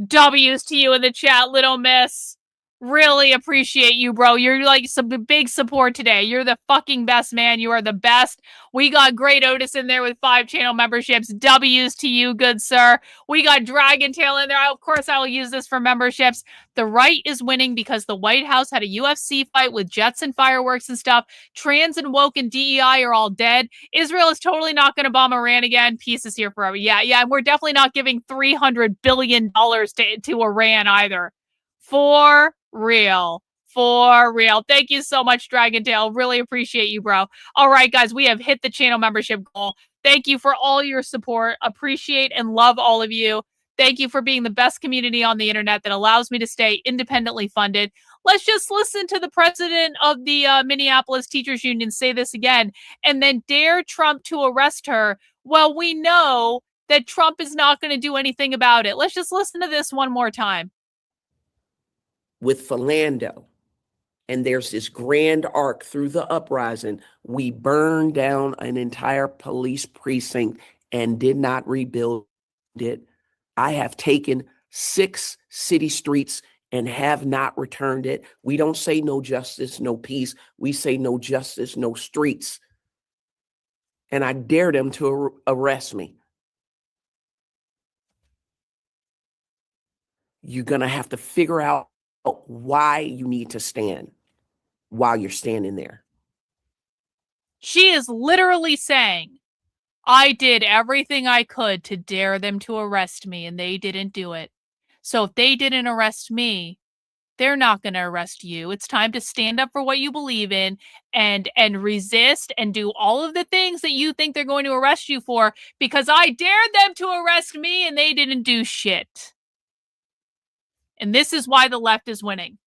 W's to you in the chat, little miss. Really appreciate you, bro. You're like some big support today. You're the fucking best, man. You are the best. We got Great Otis in there with 5 channel memberships. W's to you, good sir. We got Dragon Tail in there. Of course, I will use this for memberships. The right is winning because the White House had a UFC fight with jets and fireworks and stuff. Trans and woke and DEI are all dead. Israel is totally not going to bomb Iran again. Peace is here forever. Yeah. And we're definitely not giving $300 billion to Iran either. For real. Thank you so much, Dragon Tail. Really appreciate you, bro. All right, guys, we have hit the channel membership goal. Thank you for all your support. Appreciate and love all of you. Thank you for being the best community on the internet that allows me to stay independently funded. Let's just listen to the president of the Minneapolis Teachers Union say this again and then dare Trump to arrest her. Well, we know that Trump is not going to do anything about it. Let's just listen to this one more time. With Philando, and there's this grand arc through the uprising. We burned down an entire police precinct and did not rebuild it. I have taken 6 city streets and have not returned it. We don't say no justice, no peace. We say no justice, no streets. And I dare them to arrest me. You're going to have to figure out why you need to stand while you're standing there. She is literally saying, I did everything I could to dare them to arrest me, and they didn't do it. So if they didn't arrest me, they're not going to arrest you. It's time to stand up for what you believe in and resist and do all of the things that you think they're going to arrest you for, because I dared them to arrest me and they didn't do shit. And this is why the left is winning.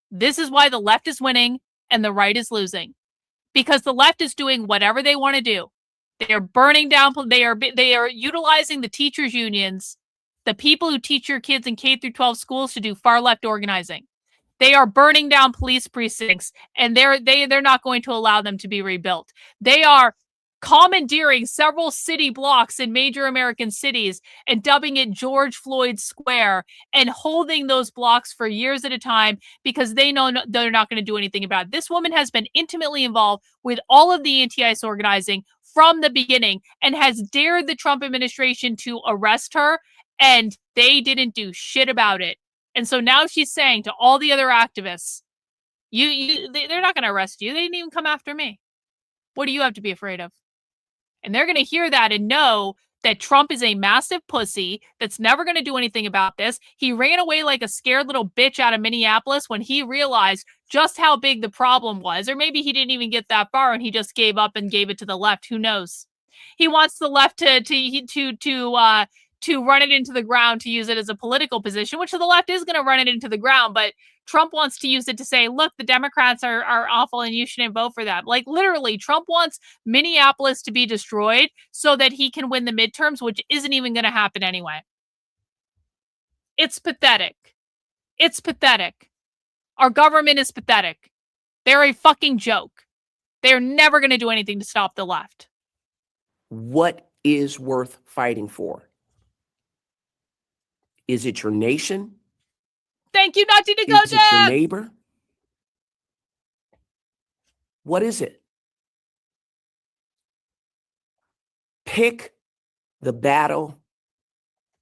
This is why the left is winning and the right is losing. Because the left is doing whatever they want to do. They are burning down, they are utilizing the teachers unions, the people who teach your kids in K through 12 schools to do far left organizing. They are burning down police precincts and they're not going to allow them to be rebuilt. They are commandeering several city blocks in major American cities and dubbing it George Floyd Square and holding those blocks for years at a time because they know they're not going to do anything about it. This woman has been intimately involved with all of the anti-ICE organizing from the beginning and has dared the Trump administration to arrest her, and they didn't do shit about it. And so now she's saying to all the other activists, they're not going to arrest you. They didn't even come after me. What do you have to be afraid of? And they're going to hear that and know that Trump is a massive pussy that's never going to do anything about this. He ran away like a scared little bitch out of Minneapolis when he realized just how big the problem was. Or maybe he didn't even get that far and he just gave up and gave it to the left. Who knows? He wants the left to run it into the ground, to use it as a political position, which the left is going to run it into the ground. But Trump wants to use it to say, look, the Democrats are awful and you shouldn't vote for them. Like literally, Trump wants Minneapolis to be destroyed so that he can win the midterms, which isn't even going to happen anyway. It's pathetic. It's pathetic. Our government is pathetic. They're a fucking joke. They're never going to do anything to stop the left. What is worth fighting for? Is it your nation? Thank you, Naughty to Go Is it your Dance. neighbor? What is it? Pick the battle,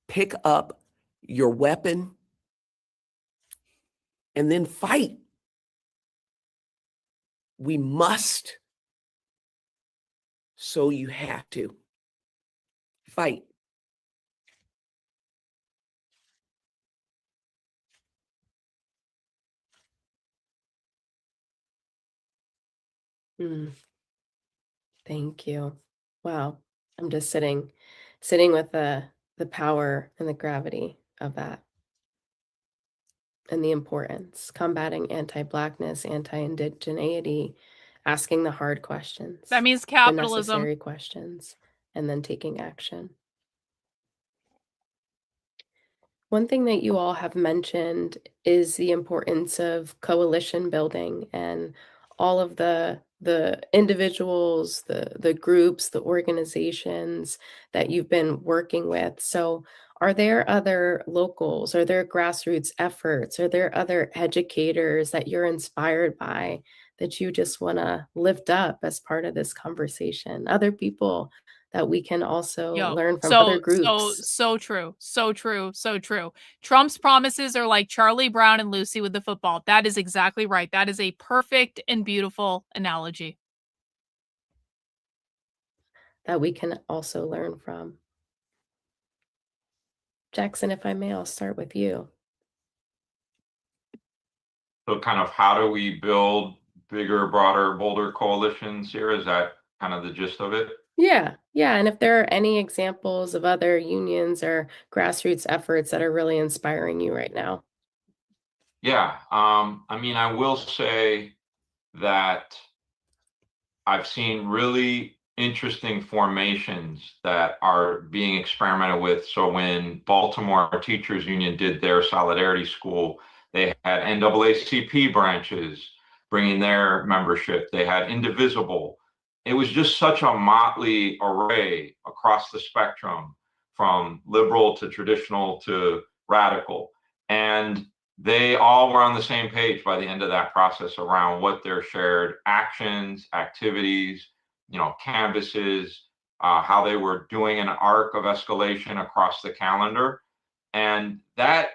pick up your weapon, and then fight. We must. So you have to fight. Thank you. Wow. I'm just sitting with the power and the gravity of that and the importance, combating anti-Blackness, anti-indigeneity, asking the hard questions, That means the capitalism. necessary questions, and then taking action. One thing that you all have mentioned is the importance of coalition building and all of the individuals, the groups, the organizations that you've been working with. So are there other locals? Are there grassroots efforts? Are there other educators that you're inspired by that you just want to lift up as part of this conversation? Other people that we can also Yo, learn from, other so groups? so true. So true. So true. Trump's promises are like Charlie Brown and Lucy with the football. That is exactly right. That is a perfect and beautiful analogy. That we can also learn from. Jackson, if I may, I'll start with you. So kind of how do we build bigger, broader, bolder coalitions here? Is that kind of the gist of it? Yeah, yeah. And if there are any examples of other unions or grassroots efforts that are really inspiring you right now. Yeah. I mean, I will say that I've seen really interesting formations that are being experimented with. So when Baltimore Teachers Union did their Solidarity School, they had NAACP branches bringing their membership. They had Indivisible. It was just such a motley array across the spectrum, from liberal to traditional to radical. And they all were on the same page by the end of that process around what their shared actions, activities, canvases, how they were doing an arc of escalation across the calendar. And that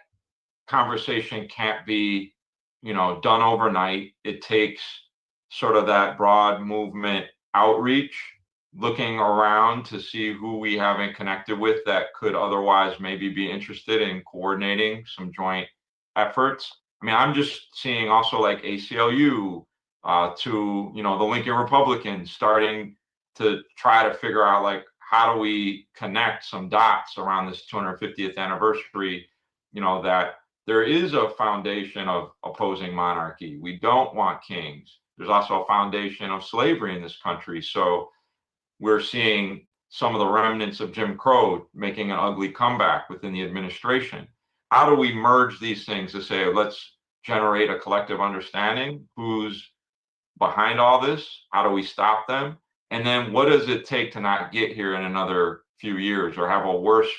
conversation can't be, done overnight. It takes sort of that broad movement outreach, looking around to see who we haven't connected with that could otherwise maybe be interested in coordinating some joint efforts. I mean, I'm just seeing also like ACLU to, the Lincoln Republicans starting to try to figure out like, how do we connect some dots around this 250th anniversary, that there is a foundation of opposing monarchy. We don't want kings. There's also a foundation of slavery in this country. So we're seeing some of the remnants of Jim Crow making an ugly comeback within the administration. How do we merge these things to say, let's generate a collective understanding? Who's behind all this? How do we stop them? And then what does it take to not get here in another few years or have a worse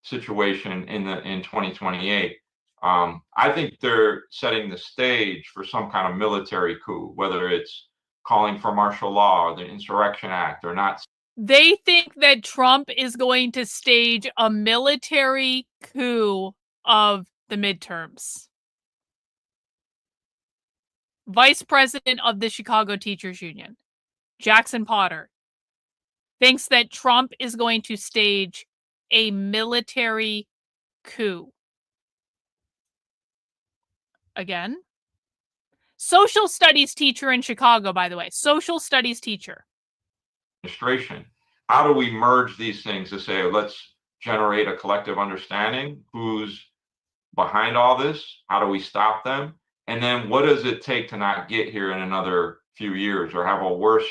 situation in 2028? I think they're setting the stage for some kind of military coup, whether it's calling for martial law or the Insurrection Act or not. They think that Trump is going to stage a military coup of the midterms. Vice President of the Chicago Teachers Union, Jackson Potter, thinks that Trump is going to stage a military coup. Again, social studies teacher in Chicago, by the way, social studies teacher. Administration. How do we merge these things to say, let's generate a collective understanding? Who's behind all this? How do we stop them? And then what does it take to not get here in another few years or have a worse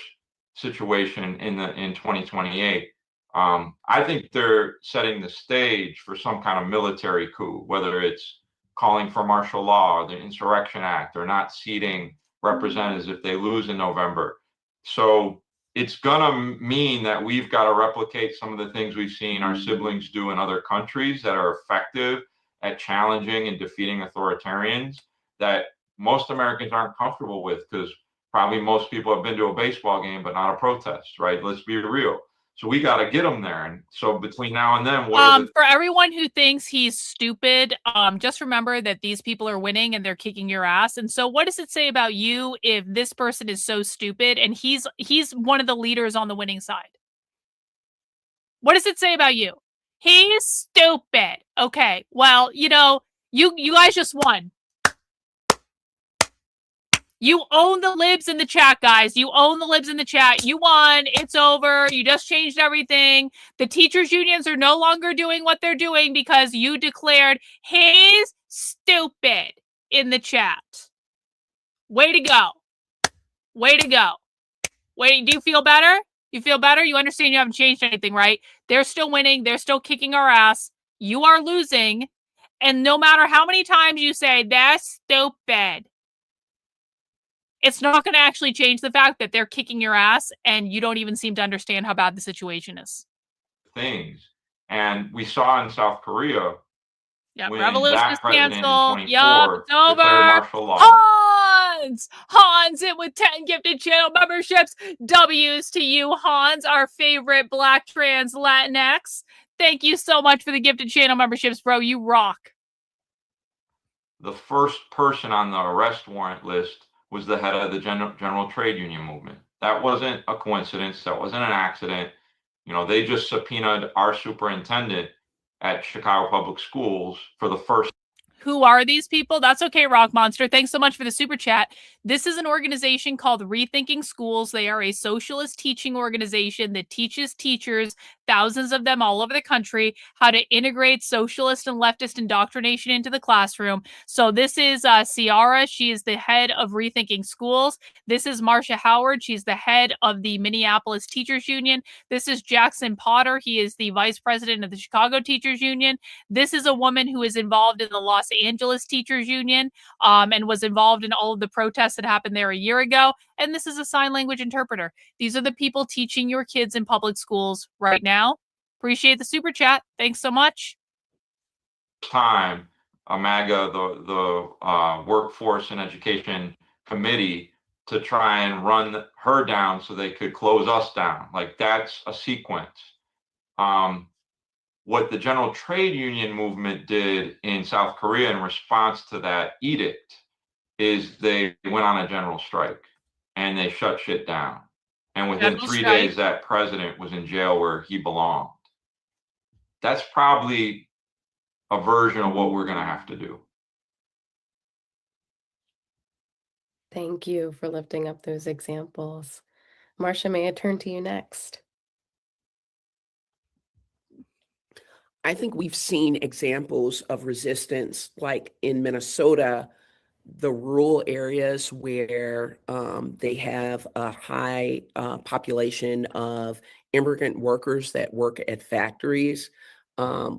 situation in 2028? I think they're setting the stage for some kind of military coup, whether it's calling for martial law or the Insurrection Act or not seating representatives if they lose in November. So it's going to mean that we've got to replicate some of the things we've seen our siblings do in other countries that are effective at challenging and defeating authoritarians that most Americans aren't comfortable with, because probably most people have been to a baseball game, but not a protest, right? Let's be real. So we got to get them there. And so between now and then, what are the For everyone who thinks he's stupid, just remember that these people are winning and they're kicking your ass. And so what does it say about you if this person is so stupid and he's one of the leaders on the winning side? What does it say about you? He's stupid. Okay, well, you guys just won. You own the libs in the chat, guys. You own the libs in the chat. You won. It's over. You just changed everything. The teachers' unions are no longer doing what they're doing because you declared he's stupid in the chat. Way to go. Way to go. Wait, do you feel better? You feel better? You understand you haven't changed anything, right? They're still winning. They're still kicking our ass. You are losing. And no matter how many times you say, that's stupid, it's not going to actually change the fact that they're kicking your ass and you don't even seem to understand how bad the situation is. things? And we saw in South Korea, Yeah, when revolution that is president in canceled. 24 Yup, it's over. declared martial law. Hans it with 10 gifted channel memberships. W's to you, Hans, our favorite Black trans Latinx. Thank you so much for the gifted channel memberships, bro. You rock. The first person on the arrest warrant list was the head of the general trade union movement. That wasn't a coincidence. That wasn't an accident. They just subpoenaed our superintendent at Chicago Public Schools for the first. Who are these people? That's okay, Rock Monster. Thanks so much for the super chat. This is an organization called Rethinking Schools. They are a socialist teaching organization that teaches teachers, thousands of them all over the country, how to integrate socialist and leftist indoctrination into the classroom. So this is Ciara. She is the head of Rethinking Schools. This is Marcia Howard. She's the head of the Minneapolis Teachers Union. This is Jackson Potter. He is the vice president of the Chicago Teachers Union. This is a woman who is involved in the Los Angeles Teachers Union and was involved in all of the protests that happened there a year ago. And this is a sign language interpreter. These are the people teaching your kids in public schools right now. Appreciate the super chat. Thanks so much. Time, MAGA, the Workforce and Education Committee, to try and run her down so they could close us down. Like, that's a sequence. What the general trade union movement did in South Korea in response to that edict is they went on a general strike and they shut shit down. And within 3 days, that president was in jail where he belonged. That's probably a version of what we're going to have to do. Thank you for lifting up those examples. Marcia, may I turn to you next? I think we've seen examples of resistance, like in Minnesota, the rural areas where they have a high population of immigrant workers that work at factories,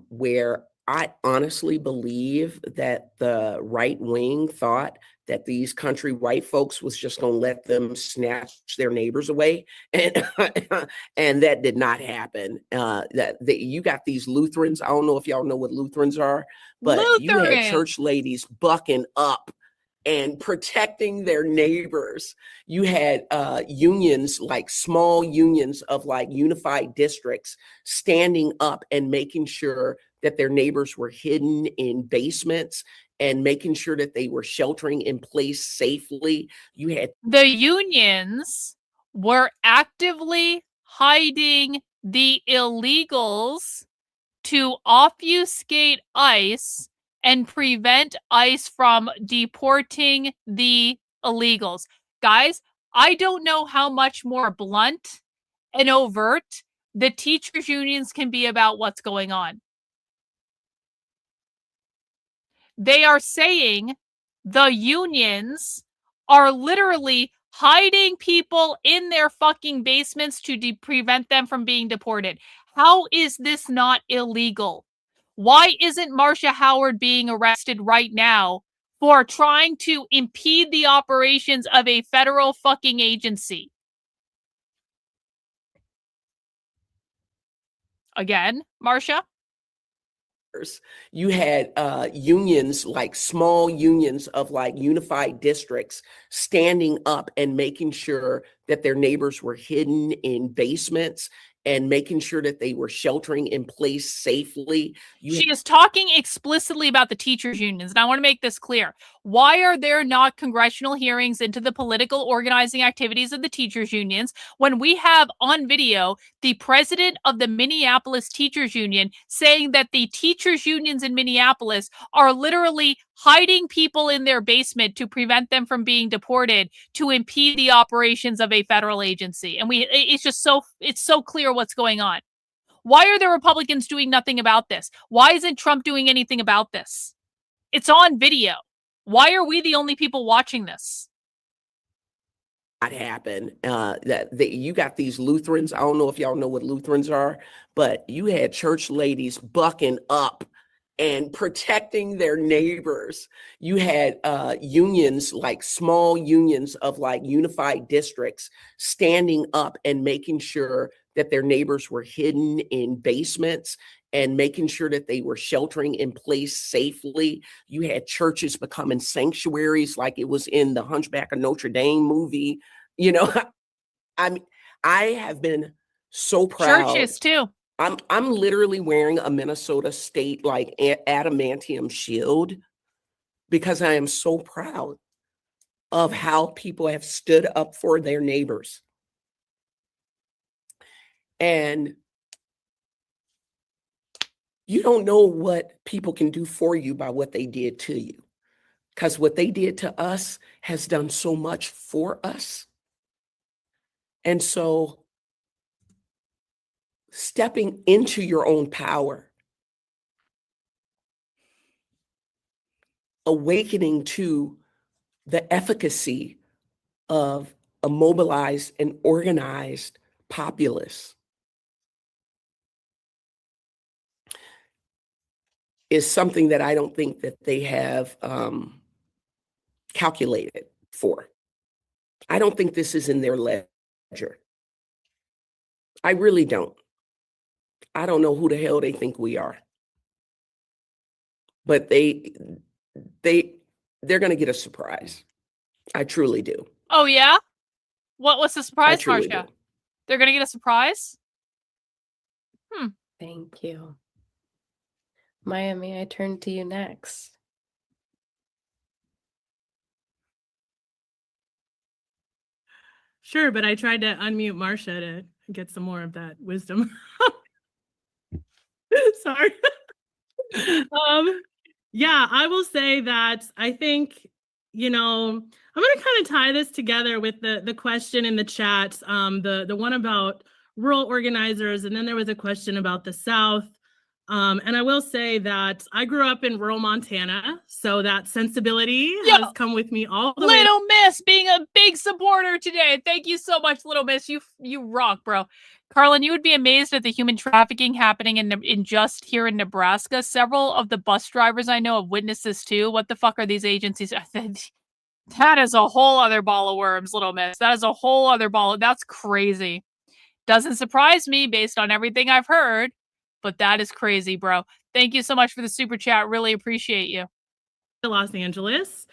where I honestly believe that the right wing thought that these country white folks was just going to let them snatch their neighbors away, and and that did not happen. You got these Lutherans. I don't know if y'all know what Lutherans are, but you had church ladies bucking up and protecting their neighbors. You had unions, like small unions of like unified districts, standing up and making sure that their neighbors were hidden in basements and making sure that they were sheltering in place safely. You had the unions were actively hiding the illegals to obfuscate ICE and prevent ICE from deporting the illegals. Guys, I don't know how much more blunt and overt the teachers' unions can be about what's going on. They are saying the unions are literally hiding people in their fucking basements to prevent them from being deported. How is this not illegal? Why isn't Marcia Howard being arrested right now for trying to impede the operations of a federal fucking agency? Again, Marcia? You had unions, like small unions of like unified districts, standing up and making sure that their neighbors were hidden in basements and making sure that they were sheltering in place safely. She is talking explicitly about the teachers' unions, and I want to make this clear. Why are there not congressional hearings into the political organizing activities of the teachers' unions when we have on video the president of the Minneapolis Teachers Union saying that the teachers' unions in Minneapolis are literally hiding people in their basement to prevent them from being deported to impede the operations of a federal agency? And it's just so clear what's going on. Why are the Republicans doing nothing about this? Why isn't Trump doing anything about this? It's on video. Why are we the only people watching this? Not happen. You got these Lutherans. I don't know if y'all know what Lutherans are, but you had church ladies bucking up and protecting their neighbors. You had unions, like small unions of like unified districts, standing up and making sure that their neighbors were hidden in basements and making sure that they were sheltering in place safely. You had churches becoming sanctuaries like it was in the Hunchback of Notre Dame movie. You know, I have been so proud. Churches too. I'm literally wearing a Minnesota State like adamantium shield because I am so proud of how people have stood up for their neighbors. And you don't know what people can do for you by what they did to you, because what they did to us has done so much for us. And so stepping into your own power, awakening to the efficacy of a mobilized and organized populace is something that I don't think that they have calculated for. I don't think this is in their ledger. I really don't. I don't know who the hell they think we are. But they're going to get a surprise. I truly do. Oh yeah? What's the surprise, truly Marcia? do. They're going to get a surprise? Thank you. Maya, may I turn to you next? Sure, but I tried to unmute Marcia to get some more of that wisdom. Sorry. Yeah, I will say that I think, I'm going to kind of tie this together with the question in the chat, the one about rural organizers, and then there was a question about the South. And I will say that I grew up in rural Montana, so that sensibility has come with me all the way. Little Miss being a big supporter today. Thank you so much, Little Miss. You rock, bro. Karlyn, you would be amazed at the human trafficking happening in just here in Nebraska. Several of the bus drivers I know have witnessed this too. What the fuck are these agencies? That is a whole other ball of worms, Little Miss. That is a whole other ball. That's crazy. Doesn't surprise me based on everything I've heard, but that is crazy, bro. Thank you so much for the super chat. Really appreciate you. Los Angeles.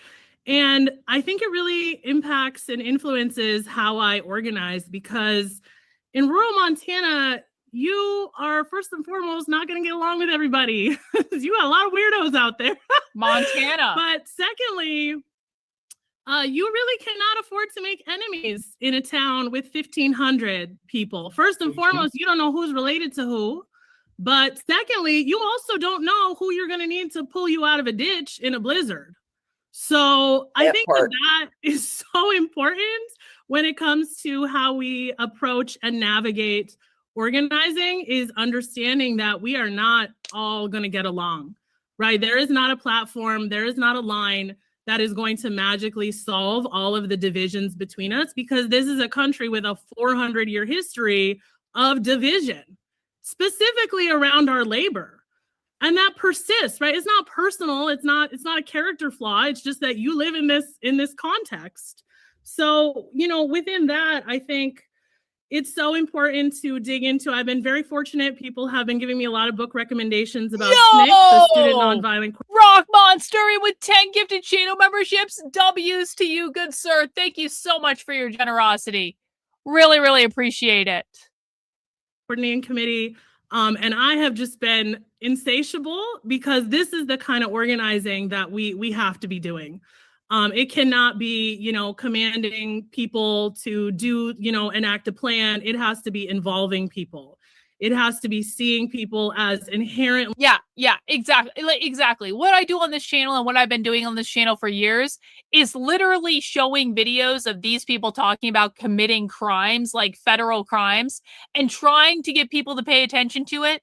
And I think it really impacts and influences how I organize, because in rural Montana, you are first and foremost not going to get along with everybody. You got a lot of weirdos out there. Montana. But secondly, you really cannot afford to make enemies in a town with 1,500 people. First and foremost, you don't know who's related to who. But secondly, you also don't know who you're going to need to pull you out of a ditch in a blizzard. So I think that is so important when it comes to how we approach and navigate organizing, is understanding that we are not all going to get along, right? There is not a platform, there is not a line that is going to magically solve all of the divisions between us, because this is a country with a 400-year history of division, specifically around our labor. And that persists, right? It's not personal. It's not a character flaw. It's just that you live in this context. So, within that, I think it's so important to dig into. I've been very fortunate. People have been giving me a lot of book recommendations about SNCC, the Student Nonviolent Rock Monster with 10 gifted channel memberships. W's to you, good sir. Thank you so much for your generosity. Really, really appreciate it. Coordinating committee. And I have just been insatiable because this is the kind of organizing that we have to be doing. It cannot be, commanding people to do, enact a plan. It has to be involving people. It has to be seeing people as inherently. Yeah, exactly. What I do on this channel and what I've been doing on this channel for years is literally showing videos of these people talking about committing crimes, like federal crimes, and trying to get people to pay attention to it.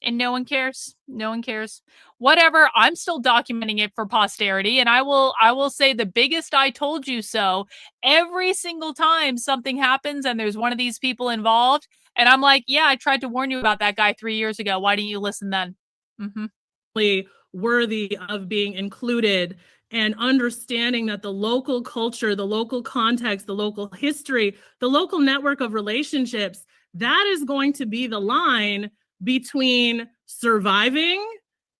And no one cares. No one cares. Whatever. I'm still documenting it for posterity. And I will say the biggest I told you so every single time something happens and there's one of these people involved. And I'm like, yeah, I tried to warn you about that guy 3 years ago. Why didn't you listen then? Worthy of being included, and understanding that the local culture, the local context, the local history, the local network of relationships, that is going to be the line between surviving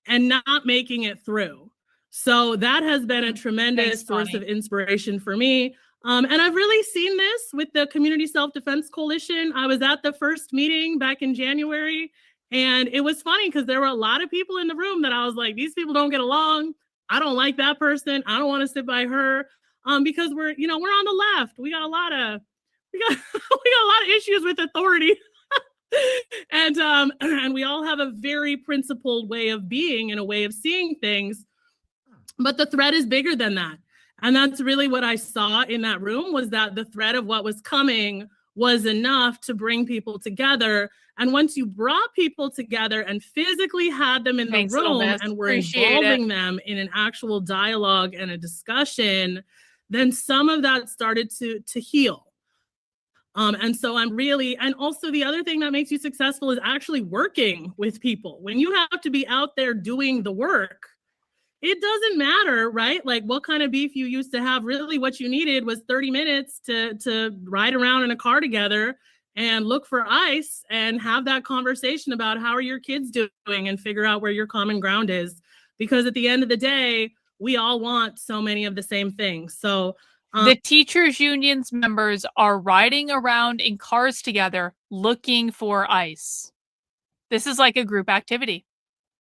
and not making it through. So that has been a tremendous source of inspiration for me. And I've really seen this with the Community Self-Defense Coalition. I was at the first meeting back in January, and it was funny because there were a lot of people in the room that I was like, these people don't get along. I don't like that person. I don't want to sit by her. Because we're on the left. We got a lot of issues with authority. And we all have a very principled way of being and a way of seeing things, but the threat is bigger than that. And that's really what I saw in that room, was that the threat of what was coming was enough to bring people together. And once you brought people together and physically had them in the room and were involving them in an actual dialogue and a discussion, then some of that started to heal. And so and also the other thing that makes you successful is actually working with people. When you have to be out there doing the work, it doesn't matter, right? Like what kind of beef you used to have. Really what you needed was 30 minutes to ride around in a car together and look for ice and have that conversation about how are your kids doing and figure out where your common ground is. Because at the end of the day, we all want so many of the same things. So the teachers unions members are riding around in cars together looking for ice. This is like a group activity.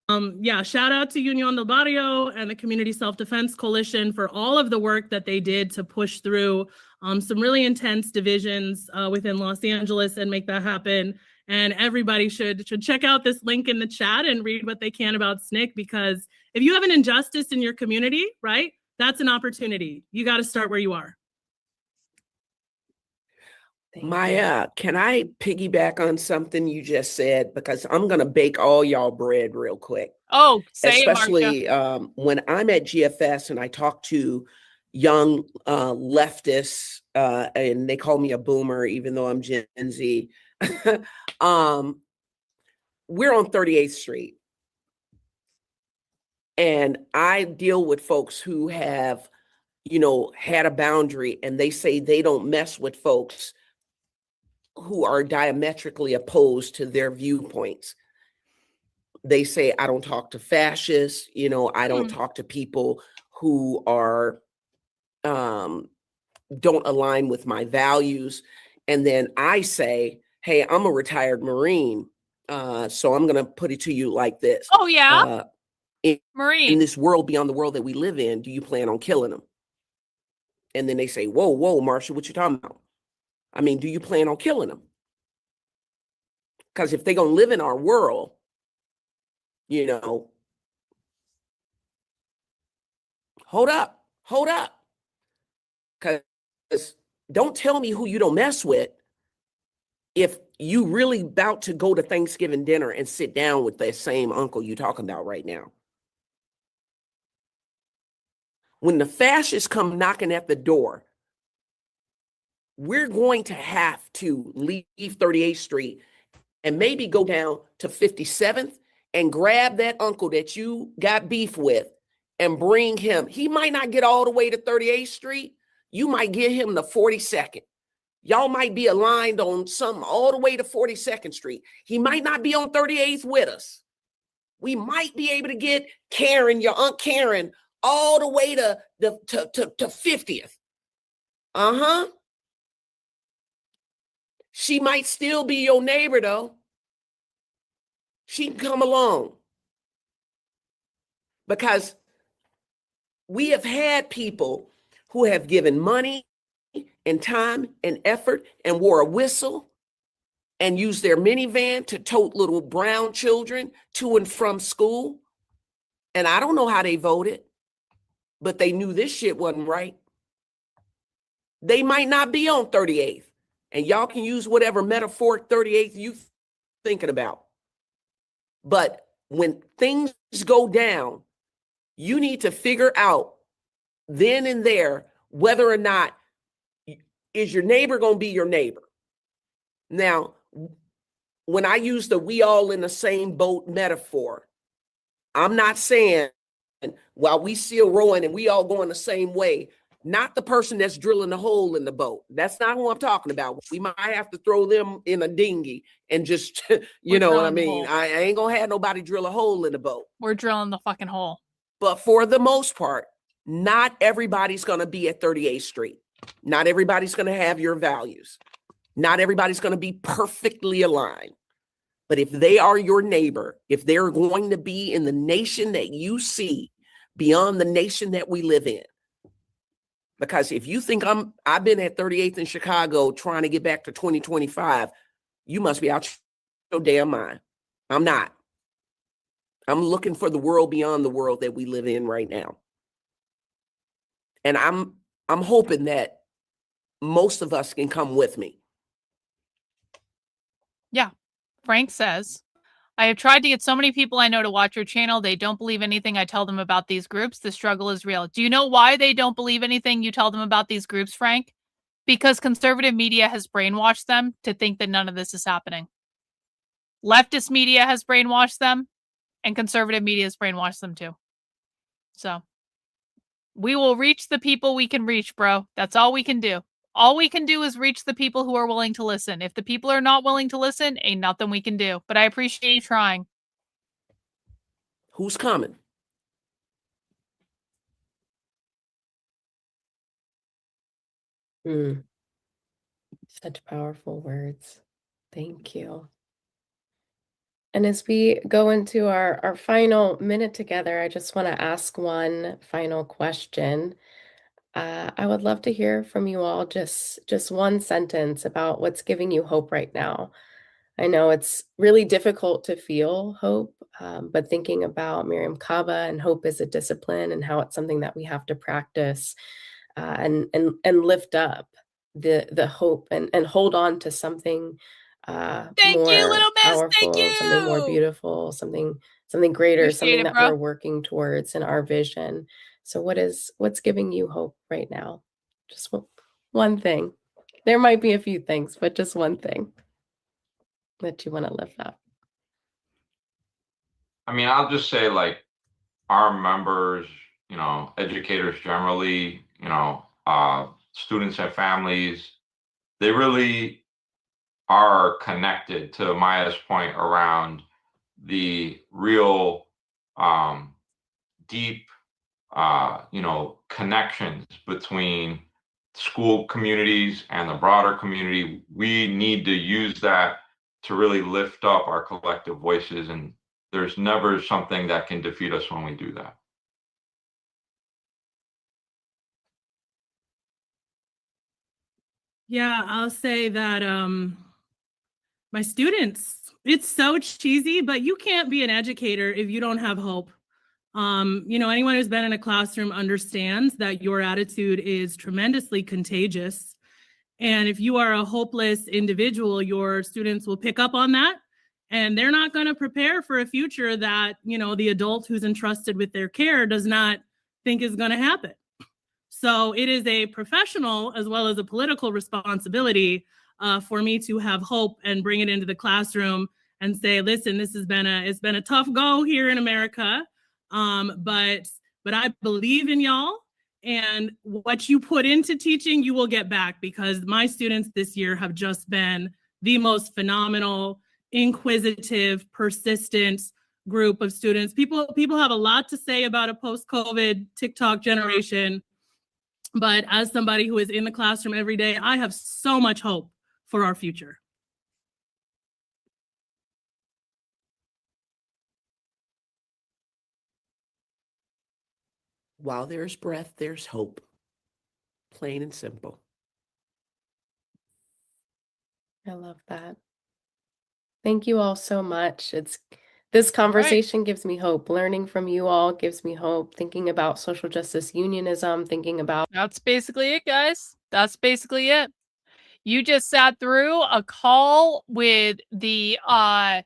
Shout out to Unión del Barrio and the Community Self-Defense Coalition for all of the work that they did to push through some really intense divisions within Los Angeles and make that happen. And everybody should check out this link in the chat and read what they can about SNCC, because if you have an injustice in your community, right, that's an opportunity. You got to start where you are. Maya, can I piggyback on something you just said? Because I'm going to bake all y'all bread real quick. Oh, say especially it, when I'm at GFS and I talk to young leftists, and they call me a boomer, even though I'm Gen Z. We're on 38th Street. And I deal with folks who have, had a boundary, and they say they don't mess with folks who are diametrically opposed to their viewpoints. They say, I don't talk to fascists, I don't talk to people who are, don't align with my values. And then I say, hey, I'm a retired Marine. So I'm going to put it to you like this. Oh, yeah. In this world beyond the world that we live in, do you plan on killing them? And then they say, whoa, Marsha, what you talking about? I mean, do you plan on killing them? Because if they're going to live in our world, hold up. Because don't tell me who you don't mess with if you really about to go to Thanksgiving dinner and sit down with that same uncle you talking about right now. When the fascists come knocking at the door, we're going to have to leave 38th Street and maybe go down to 57th and grab that uncle that you got beef with and bring him. He might not get all the way to 38th Street. You might get him the 42nd. Y'all might be aligned on something all the way to 42nd Street. He might not be on 38th with us. We might be able to get Karen, your Aunt Karen, all the way to 50th. She might still be your neighbor, though. She can come along. Because we have had people who have given money and time and effort and wore a whistle and used their minivan to tote little brown children to and from school. And I don't know how they voted, but they knew this shit wasn't right. They might not be on 38th. And y'all can use whatever metaphoric 38th you thinking about. But when things go down, you need to figure out then and there whether or not is your neighbor going to be your neighbor. Now, when I use the we all in the same boat metaphor, I'm not saying while we still rowing and we all going the same way, not the person that's drilling a hole in the boat. That's not who I'm talking about. We might have to throw them in a dinghy and just, you know what I mean? I ain't going to have nobody drill a hole in the boat. We're drilling the fucking hole. But for the most part, not everybody's going to be at 38th Street. Not everybody's going to have your values. Not everybody's going to be perfectly aligned. But if they are your neighbor, if they're going to be in the nation that you see beyond the nation that we live in, because if you think I've been at 38th in Chicago trying to get back to 2025, you must be out your damn mind. I'm not. I'm looking for the world beyond the world that we live in right now. And I'm hoping that most of us can come with me. Yeah. Frank says, I have tried to get so many people I know to watch your channel. They don't believe anything I tell them about these groups. The struggle is real. Do you know why they don't believe anything you tell them about these groups, Frank? Because conservative media has brainwashed them to think that none of this is happening. Leftist media has brainwashed them, and conservative media has brainwashed them too. So we will reach the people we can reach, bro. That's all we can do. All we can do is reach the people who are willing to listen. If the people are not willing to listen, ain't nothing we can do. But I appreciate you trying. Who's coming? Such powerful words. Thank you. And as we go into our final minute together, I just want to ask one final question. I would love to hear from you all just one sentence about what's giving you hope right now. I know it's really difficult to feel hope, but thinking about Miriam Kaba and hope as a discipline and how it's something that we have to practice and lift up the hope and hold on to something Thank more you, little miss. powerful, Thank you. something more beautiful, something greater, Appreciate something it, that bro. we're working towards in our vision. So what's giving you hope right now? Just one thing. There might be a few things, but just one thing that you want to lift up. I mean, I'll just say, like, our members, educators generally, students and families, they really are connected to Maya's point around the real deep connections between school communities and the broader community. We need to use that to really lift up our collective voices, and there's never something that can defeat us when we do that. Yeah, I'll say that my students, it's so cheesy, but you can't be an educator if you don't have hope. Anyone who's been in a classroom understands that your attitude is tremendously contagious. And if you are a hopeless individual, your students will pick up on that, and they're not going to prepare for a future that, the adult who's entrusted with their care does not think is going to happen. So it is a professional as well as a political responsibility for me to have hope and bring it into the classroom and say, listen, it's been a tough go here in America. But I believe in y'all, And what you put into teaching, you will get back, because my students this year have just been the most phenomenal, inquisitive, persistent group of students. People have a lot to say about a post-COVID TikTok generation, but as somebody who is in the classroom every day, I have so much hope for our future. While there's breath, there's hope. Plain and simple. I love that. Thank you all so much. This conversation gives me hope. Learning from you all gives me hope. Thinking about social justice unionism, thinking about That's basically it, guys. That's basically it. You just sat through a call with with a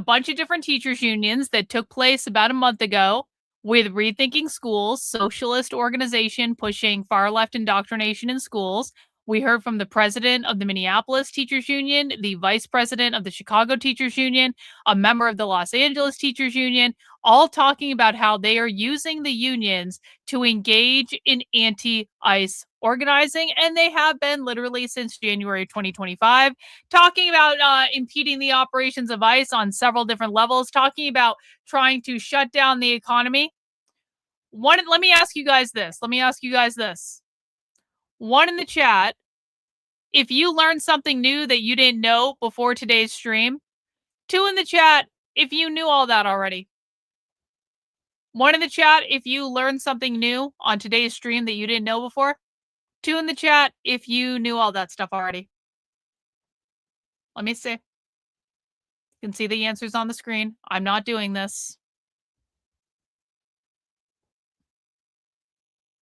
bunch of different teachers unions that took place about a month ago with Rethinking Schools, socialist organization pushing far left indoctrination in schools. We heard from the president of the Minneapolis Teachers Union, the vice president of the Chicago Teachers Union, a member of the Los Angeles Teachers Union, all talking about how they are using the unions to engage in anti-ICE organizing, and they have been literally since January 2025, talking about impeding the operations of ICE on several different levels, talking about trying to shut down the economy. Let me ask you guys this. One in the chat, if you learned something new that you didn't know before today's stream. Two in the chat, if you knew all that already. One in the chat, if you learned something new on today's stream that you didn't know before. Two in the chat, if you knew all that stuff already. Let me see. You can see the answers on the screen. I'm not doing this.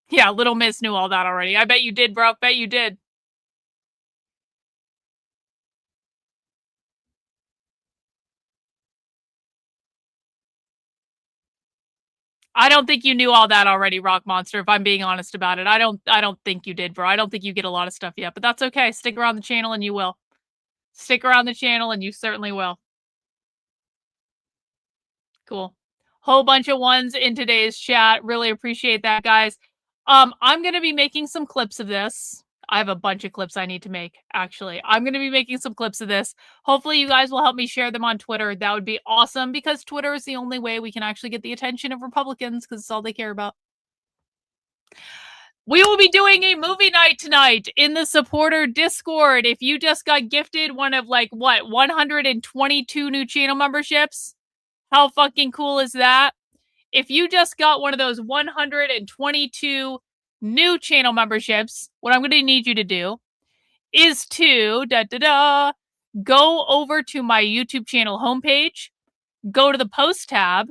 Yeah, Little Miss knew all that already. I bet you did, bro. Bet you did. I don't think you knew all that already, Rock Monster, if I'm being honest about it. I don't think you did, bro. I don't think you get a lot of stuff yet, but that's okay. Stick around the channel and you will. Stick around the channel and you certainly will. Cool. Whole bunch of ones in today's chat. Really appreciate that, guys. I'm going to be making some clips of this. I have a bunch of clips I need to make, actually. I'm going to be making some clips of this. Hopefully you guys will help me share them on Twitter. That would be awesome, because Twitter is the only way we can actually get the attention of Republicans, because it's all they care about. We will be doing a movie night tonight in the supporter Discord. If you just got gifted one of 122 new channel memberships, how fucking cool is that? If you just got one of those 122 new channel memberships, what I'm going to need you to do is to go over to my YouTube channel homepage, go to the post tab,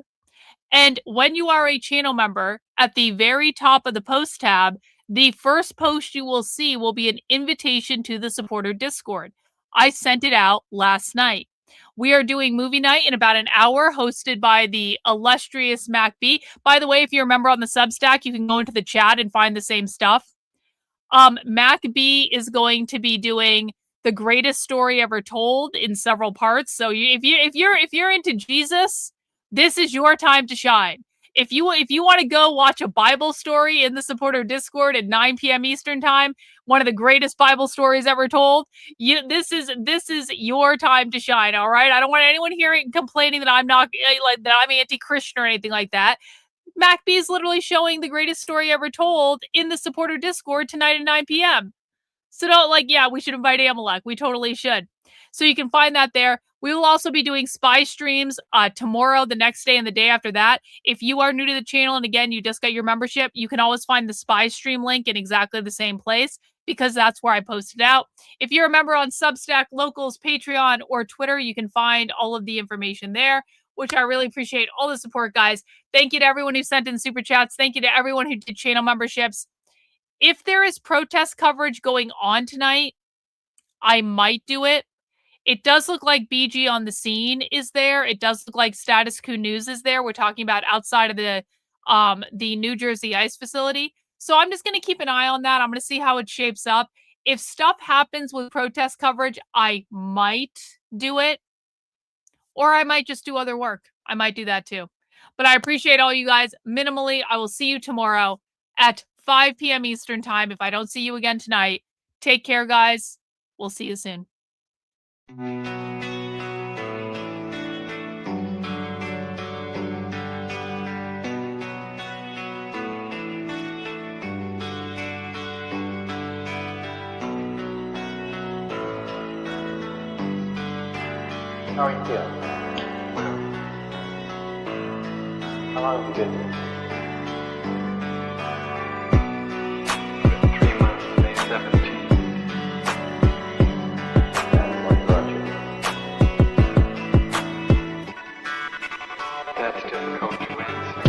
and when you are a channel member, at the very top of the post tab, the first post you will see will be an invitation to the supporter Discord. I sent it out last night. We are doing movie night in about an hour, hosted by the illustrious Mac B. By the way, if you're a member on the Substack, you can go into the chat and find the same stuff. Mac B is going to be doing the greatest story ever told in several parts. So if you're into Jesus, this is your time to shine. If you want to go watch a Bible story in the supporter Discord at 9 p.m. Eastern time, one of the greatest Bible stories ever told, this is your time to shine. All right, I don't want anyone hearing complaining that I'm not that I'm anti-Christian or anything like that. MacB is literally showing the greatest story ever told in the supporter Discord tonight at 9 p.m. So don't we should invite Amalek. We totally should. So you can find that there. We will also be doing spy streams tomorrow, the next day, and the day after that. If you are new to the channel, and again, you just got your membership, you can always find the spy stream link in exactly the same place, because that's where I posted out. If you're a member on Substack, Locals, Patreon, or Twitter, you can find all of the information there, which I really appreciate all the support, guys. Thank you to everyone who sent in super chats. Thank you to everyone who did channel memberships. If there is protest coverage going on tonight, I might do it. It does look like BG on the Scene is there. It does look like Status Quo News is there. We're talking about outside of the New Jersey ICE facility. So I'm just going to keep an eye on that. I'm going to see how it shapes up. If stuff happens with protest coverage, I might do it. Or I might just do other work. I might do that too. But I appreciate all you guys minimally. I will see you tomorrow at 5 p.m. Eastern time. If I don't see you again tonight, take care, guys. We'll see you soon. How are you feeling? How long have you been here? 3 months, May 17th. And what brought you? That's difficult to answer.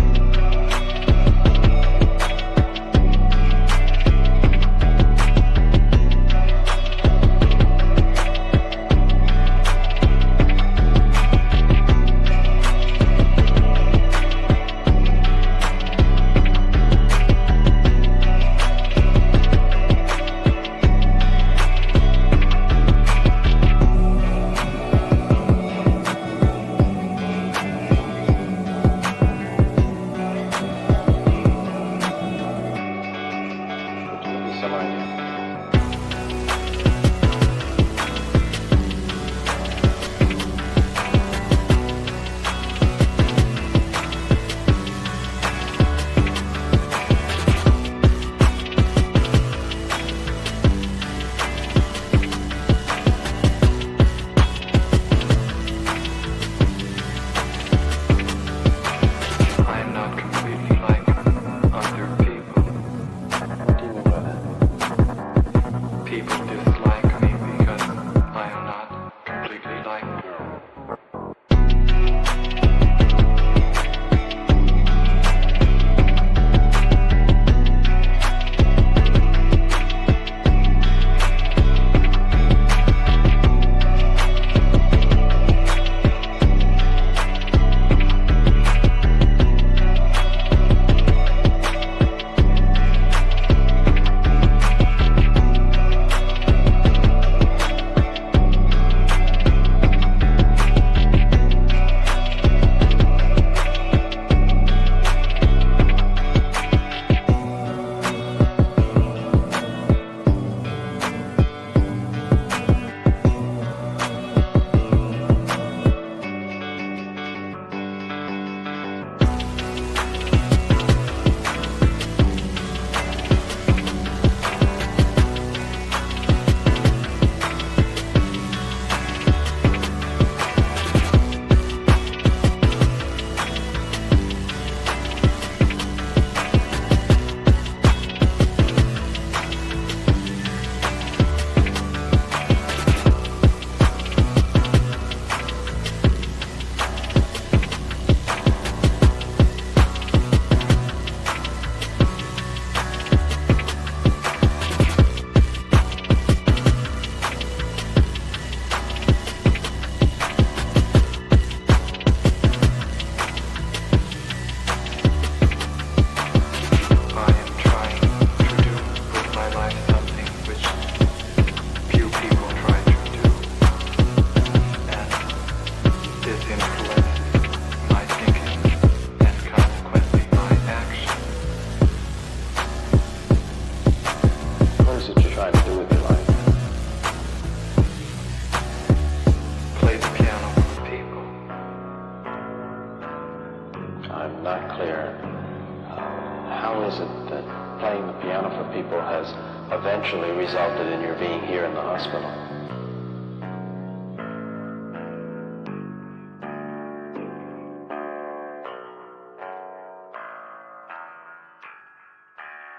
eventually resulted in your being here in the hospital.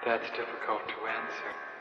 That's difficult to answer.